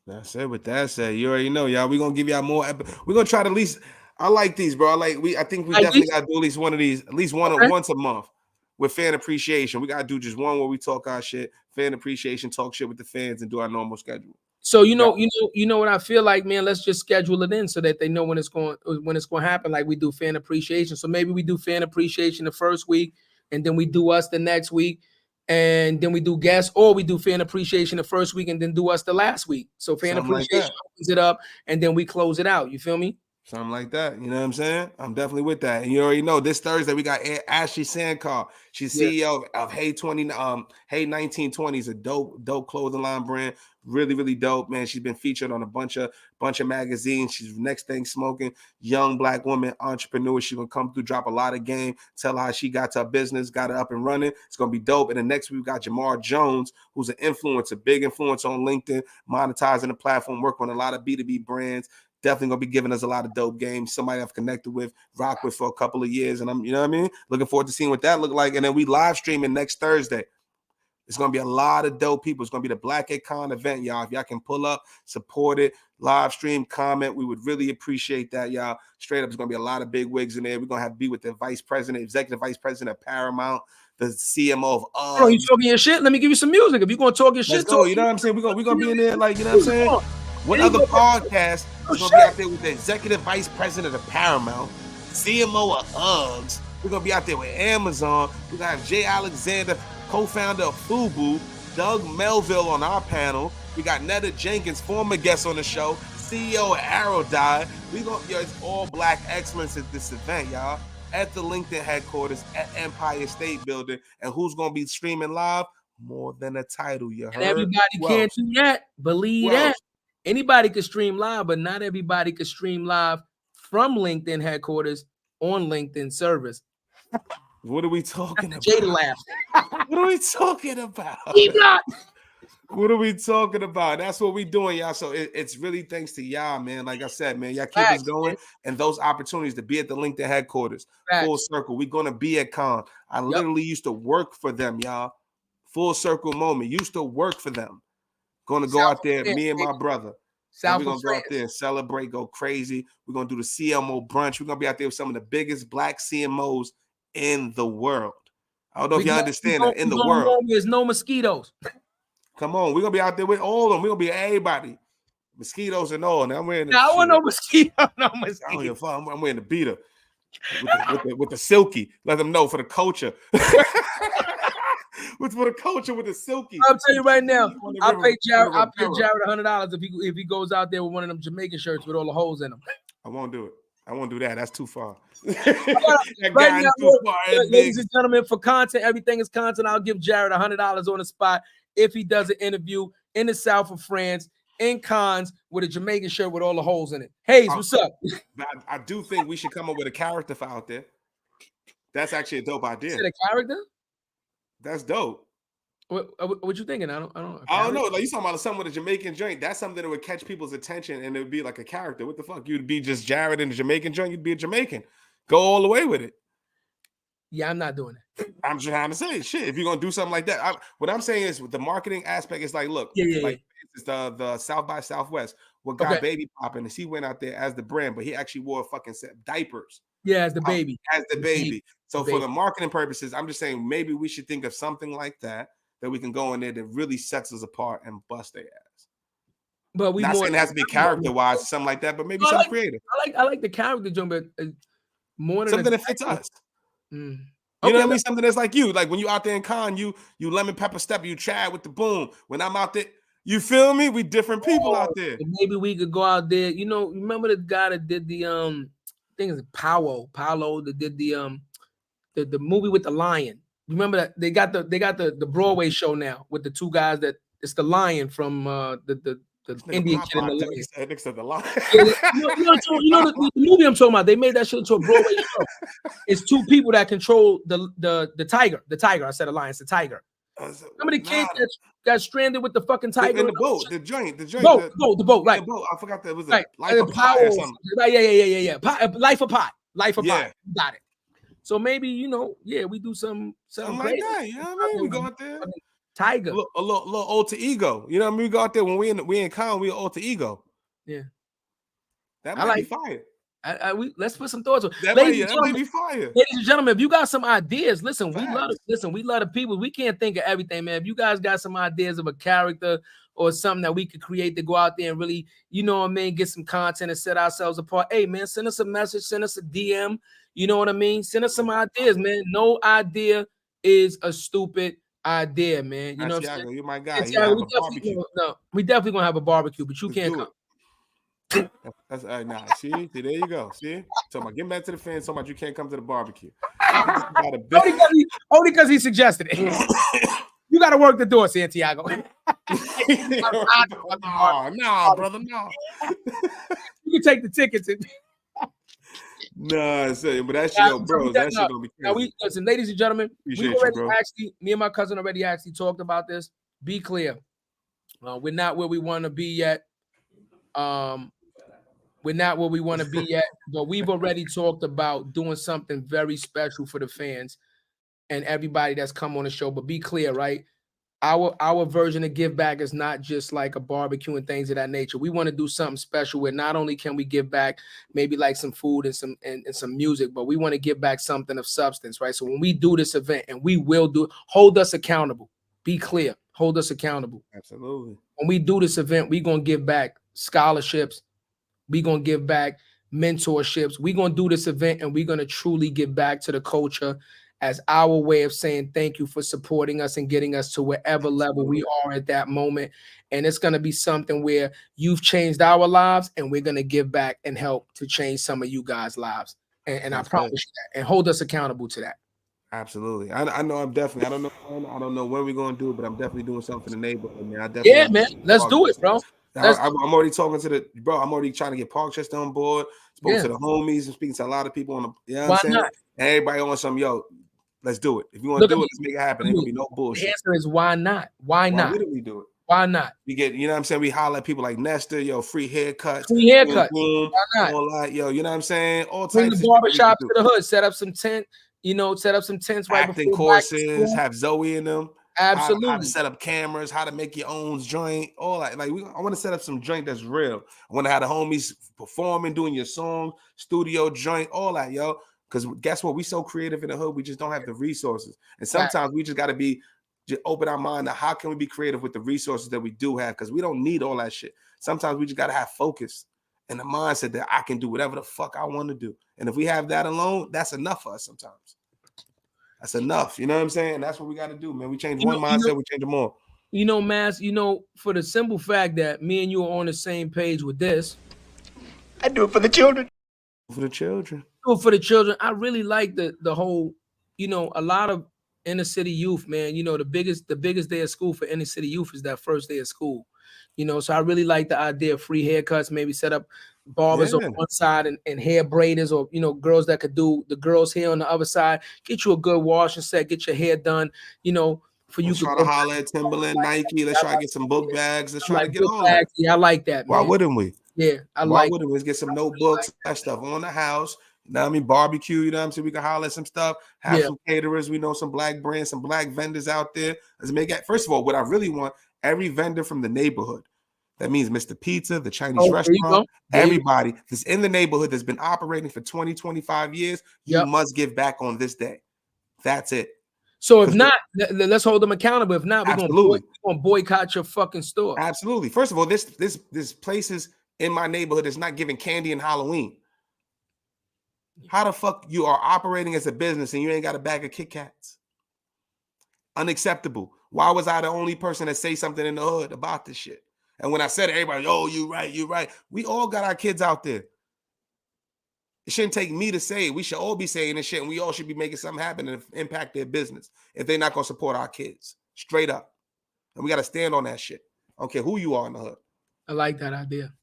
That's it. With that said, you already know, y'all. We're going to give y'all more. We're going to try to at least, I like these, bro. I think we definitely got to do at least one of these, at least once a month. With fan appreciation, we gotta do just one where we talk our shit, fan appreciation, talk shit with the fans, and do our normal schedule. So you know what I feel like, man. Let's just schedule it in so that they know when it's going to happen. Like we do fan appreciation, so maybe we do fan appreciation the first week, and then we do us the next week, and then we do guests, or we do fan appreciation the first week and then do us the last week. So fan appreciation opens it up, and then we close it out. You feel me? Something like that. You know what I'm saying? I'm definitely with that. And you already know this Thursday we got Ashley Sandcar. She's CEO of Hey 1920s, a dope clothing line brand. Really, really dope, man. She's been featured on a bunch of magazines. She's next thing smoking, young black woman, entrepreneur. She's gonna come through, drop a lot of game, tell her how she got to her business, got it up and running. It's gonna be dope. And then next week we got Jamar Jones, who's an influencer, big influence on LinkedIn, monetizing the platform, working on a lot of B2B brands. Definitely gonna be giving us a lot of dope games. Somebody I've connected with, rock with for a couple of years, and I'm, you know what I mean, looking forward to seeing what that look like. And then we live streaming next Thursday. It's gonna be a lot of dope people. It's gonna be the Black Icon event, y'all. If y'all can pull up, support it, live stream, comment, we would really appreciate that, y'all. Straight up, it's gonna be a lot of big wigs in there. We're gonna have to be with the executive vice president of Paramount, the CMO of Oh, you talking your shit? Let me give you some music. If you're gonna talk your shit, you know what I'm saying? We're gonna be in there, like, you know what I'm saying? What other podcast is going to be out there with the executive vice president of Paramount, CMO of Uggs? We're going to be out there with Amazon. We're going to have Jay Alexander, co-founder of FUBU, Doug Melville on our panel. We got Netta Jenkins, former guest on the show, CEO of Aerodye. It's all black excellence at this event, y'all. At the LinkedIn headquarters at Empire State Building. And who's going to be streaming live? More Than a Title, you heard? And everybody can't do that. Believe that. Anybody could stream live, but not everybody could stream live from LinkedIn headquarters on LinkedIn service. What are we talking about? Jada laughed. What are we talking about? What are we talking about? That's what we're doing, y'all. So it's really thanks to y'all, man. Like I said, man, y'all keep us going. Man. And those opportunities to be at the LinkedIn headquarters, full circle. We're going to be at Con. I literally used to work for them, y'all. Full circle moment. Used to work for them. Going to go out there, me and my brother. We're going to go out there and celebrate, go crazy. We're going to do the CMO brunch. We're going to be out there with some of the biggest black CMOs in the world. I don't know if y'all understand that. In the world. There's no mosquitoes. Come on. We're going to be out there with all of them. We're going to be everybody. Mosquitoes and all. Now I'm wearing the I want no mosquito. No mosquito. I don't give a fuck. I'm wearing the beater with the silky. Let them know for the culture. For the culture with the silky. I'll tell you right now, I'll pay Jarrett $100 if he goes out there with one of them Jamaican shirts with all the holes in them. I won't do it. I won't do that. That's too far. Right now, ladies and gentlemen, for content, everything is content. I'll give Jarrett $100 on the spot if he does an interview in the south of France, in Cannes, with a Jamaican shirt with all the holes in it. Hayes, what's up? I do think we should come up with a character for out there. That's actually a dope idea. Is it a character? That's dope. What you thinking? I don't know. Like you talking about something with a Jamaican joint. That's something that would catch people's attention, and it would be like a character. What the fuck? You'd be just Jarrett in a Jamaican joint. You'd be a Jamaican. Go all the way with it. Yeah, I'm not doing it. I'm just trying to say, shit. If you're gonna do something like that, what I'm saying is, with the marketing aspect, it's like, look, it's the South by Southwest. What got Baby popping is he went out there as the brand, but he actually wore fucking diapers. Yeah, as the baby. As the baby. So for the marketing purposes, I'm just saying maybe we should think of something like that we can go in there that really sets us apart and bust their ass. But we not more saying it has to be character wise, something like that, but maybe something creative. I like the character jump, but more than something that fits us. Mm. You know what I mean? Something that's like you. Like when you out there in con, you lemon pepper step, you Chad with the boom. When I'm out there, you feel me? We different people out there. Maybe we could go out there. You know, remember the guy that did the I think it's Paolo that did the movie with the lion. Remember that they got the Broadway show now with the two guys that it's the lion from the Indian kid in the lion. Next to the lion. you know the movie I'm talking about. They made that shit into a Broadway show. It's two people that control the tiger. The tiger. I said a lion. It's the tiger. Remember the kid that got stranded with the fucking tiger in the boat? The joint. The boat. Right. The boat. I forgot that was right. Life of Pi or something. Right. Yeah. Life of Pi. Life of Yeah. Pi. Got it. So maybe we do something like that. You know what I mean? We go out there. Tiger. A little alter ego. You know what I mean? We go out there when we in con, we alter ego. Yeah. That might be fire. Let's put some thoughts on that. Might be fire. Ladies and gentlemen, if you got some ideas, listen, we love the people. We can't think of everything, man. If you guys got some ideas of a character or something that we could create to go out there and really, you know what I mean, get some content and set ourselves apart. Hey man, send us a message, send us a DM. You know what I mean? Send us some ideas, man. No idea is a stupid idea, man. You know what I'm saying? You my guy. We definitely gonna have a barbecue, but you can't come. That's nah. See, there you go. See, talking about getting back to the fans. Talking about you can't come to the barbecue. Only because he suggested it. You got to work the door, Santiago. No, brother, no. You can take the tickets. Nah, but that shit, bro. That shit gonna be crazy. Now listen, ladies and gentlemen. Me and my cousin already actually talked about this. Be clear, we're not where we want to be yet. We're not where we want to be yet, but we've already talked about doing something very special for the fans and everybody that's come on the show. But be clear, right? Our version of give back is not just like a barbecue and things of that nature. We want to do something special where not only can we give back maybe like some food and some music, but we want to give back something of substance, right? So when we do this event, and we will hold us accountable. Be clear, hold us accountable. Absolutely. When we do this event, we're gonna give back scholarships. We're going to give back mentorships. We're going to do this event and we're going to truly give back to the culture as our way of saying thank you for supporting us and getting us to wherever level we are at that moment. And it's going to be something where you've changed our lives and we're going to give back and help to change some of you guys' lives. And I promise you that. And hold us accountable to that. Absolutely. I know I don't know when we're going to do it, but I'm definitely doing something in the neighborhood, man. Man. Let's do it, bro. I'm already talking to I'm already trying to get Parkchester on board. Spoke to the homies and speaking to a lot of people on the, you know what I'm saying? Not? And everybody on some, let's do it. If you want to do it, let's make it happen. Ain't gonna be no bullshit. The answer is why not? Why not? Why wouldn't we do it? Why not? We get, you know what I'm saying? We holler at people like Nestor, free haircuts. Why not? All that, you know what I'm saying? All Bring types the barbershop to the hood, set up some tents right acting before courses, have Zoe in them. Absolutely. How to set up cameras, how to make your own joint, all that. I want to set up some joint that's real. I want to have the homies performing, doing your song, studio joint, all that, yo. Because guess what? We so creative in the hood, we just don't have the resources. And sometimes we just got to just open our mind to how can we be creative with the resources that we do have? Because we don't need all that shit. Sometimes we just got to have focus and the mindset that I can do whatever the fuck I want to do. And if we have that alone, that's enough for us sometimes. That's enough. You know what I'm saying? That's what we got to do, man. We change one mindset, we change them all. Mass, for the simple fact that me and you are on the same page with this. I do it for the children. For the children. Do it for the children. I really like the whole, a lot of inner city youth, man. The biggest day of school for inner city youth is that first day of school. So I really like the idea of free haircuts, maybe set up barbers on one side and hair braiders, or girls that could do the girls' hair on the other side. Get you a good wash and set, get your hair done, for you. Try to holler at Timberland, Nike. Let's try to get some book bags. Let's try to get all that. Yeah, I like that, man. Why wouldn't we? Yeah, Why wouldn't we? Let's get some notebooks, that stuff on the house. You know what I mean? Barbecue, you know what I'm saying? We can holler at some stuff, have some caterers. We know some black brands, some black vendors out there. Let's make it. First of all, what I really want, every vendor from the neighborhood. That means Mr. Pizza, the Chinese restaurant, everybody that's in the neighborhood that's been operating for 20, 25 years, you must give back on this day. That's it. So if not, let's hold them accountable. If not, we're gonna boycott your fucking store. Absolutely. First of all, this places in my neighborhood is not giving candy in Halloween. How the fuck you are operating as a business and you ain't got a bag of Kit Kats? Unacceptable. Why was I the only person that say something in the hood about this shit? And when I said it, everybody, oh, you right. We all got our kids out there. It shouldn't take me to say it. We should all be saying this shit, and we all should be making something happen and impact their business if they're not going to support our kids. Straight up. And we got to stand on that shit. I don't care who you are in the hood. I like that idea.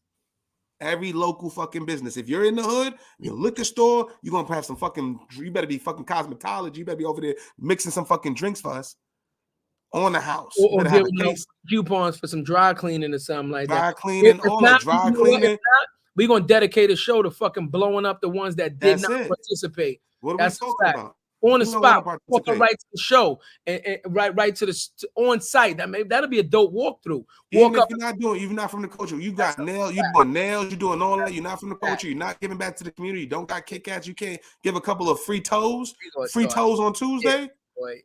Every local fucking business. If you're in the hood, your liquor store, you're going to have some fucking, you better be fucking cosmetology. You better be over there mixing some fucking drinks for us on the house. Or give coupons for some dry cleaning or something like that. Dry cleaning, all that dry cleaning. We're going to dedicate a show to fucking blowing up the ones that did not participate. What are we talking about? On the spot, walking right to the show and right to the on site. That'll be a dope walkthrough. Even if you're not from the culture, you got nails, you doing nails, you doing all that. You're not from the culture, you're not giving back to the community. You don't got Kit Kats. You can't give a couple of free toes on Tuesday.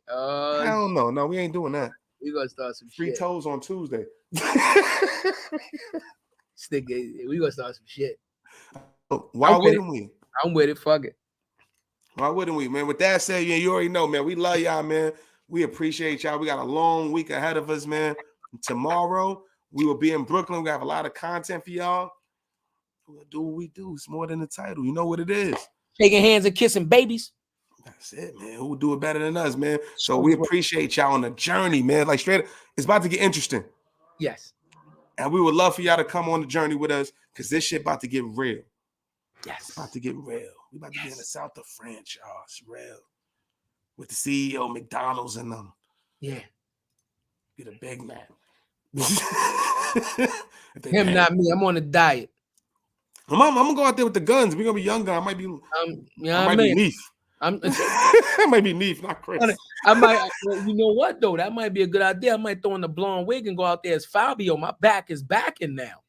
Hell no, we ain't doing that. We gonna start some free toes on Tuesday. We gonna start some shit. Why wouldn't we? I'm with it. Fuck it. Why wouldn't we, man? With that said, yeah, you already know, man. We love y'all, man. We appreciate y'all. We got a long week ahead of us, man. Tomorrow, we will be in Brooklyn. We have a lot of content for y'all. We'll do what we do. It's more than the title. You know what it is. Shaking hands and kissing babies. That's it, man. Who will do it better than us, man? So we appreciate y'all on the journey, man. Like straight up, it's about to get interesting. Yes. And we would love for y'all to come on the journey with us because this shit about to get real. Yes. It's about to get real. We about to be in the south of France, y'all. It's real. With the CEO, McDonald's and them. Yeah. Get a big man. Him, not me. I'm on a diet. I'm gonna go out there with the guns. We're gonna be young guns. I might be be Neef. I might be Neef, not Chris. I might, you know what though? That might be a good idea. I might throw in the blonde wig and go out there as Fabio. My back is backing now.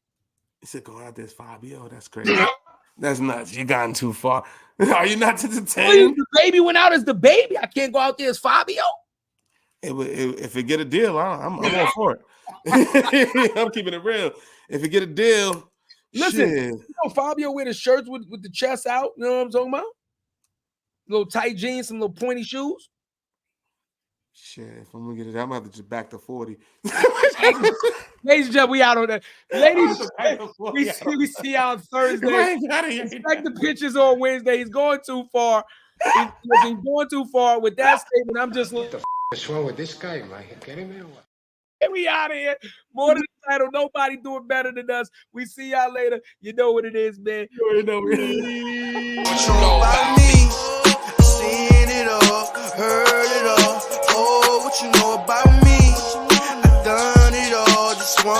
He said, "Go out there as Fabio." That's crazy. That's nuts. You gotten too far. Are you not entertained? The baby went out as the baby. I can't go out there as Fabio. If it get a deal, I'm all for it. I'm keeping it real. If it get a deal, listen. Shit. You know Fabio wear the shirts with the chest out. You know what I'm talking about? Little tight jeans, some little pointy shoes. Shit, if I'm gonna get it, I'm gonna have to just back to 40. Ladies and gentlemen, we out on that. Ladies, we see y'all on Thursday. Expect the pictures on Wednesday. He's going too far. He's going too far. With that statement, I'm just what the f is wrong with this guy? Am I kidding me or what? We out of here. More than the title. Nobody doing better than us. We see y'all later. You know what it is, man. You already know what you know about me? Seen it all, heard it all. Oh, what you know about me? I've done it all, just one.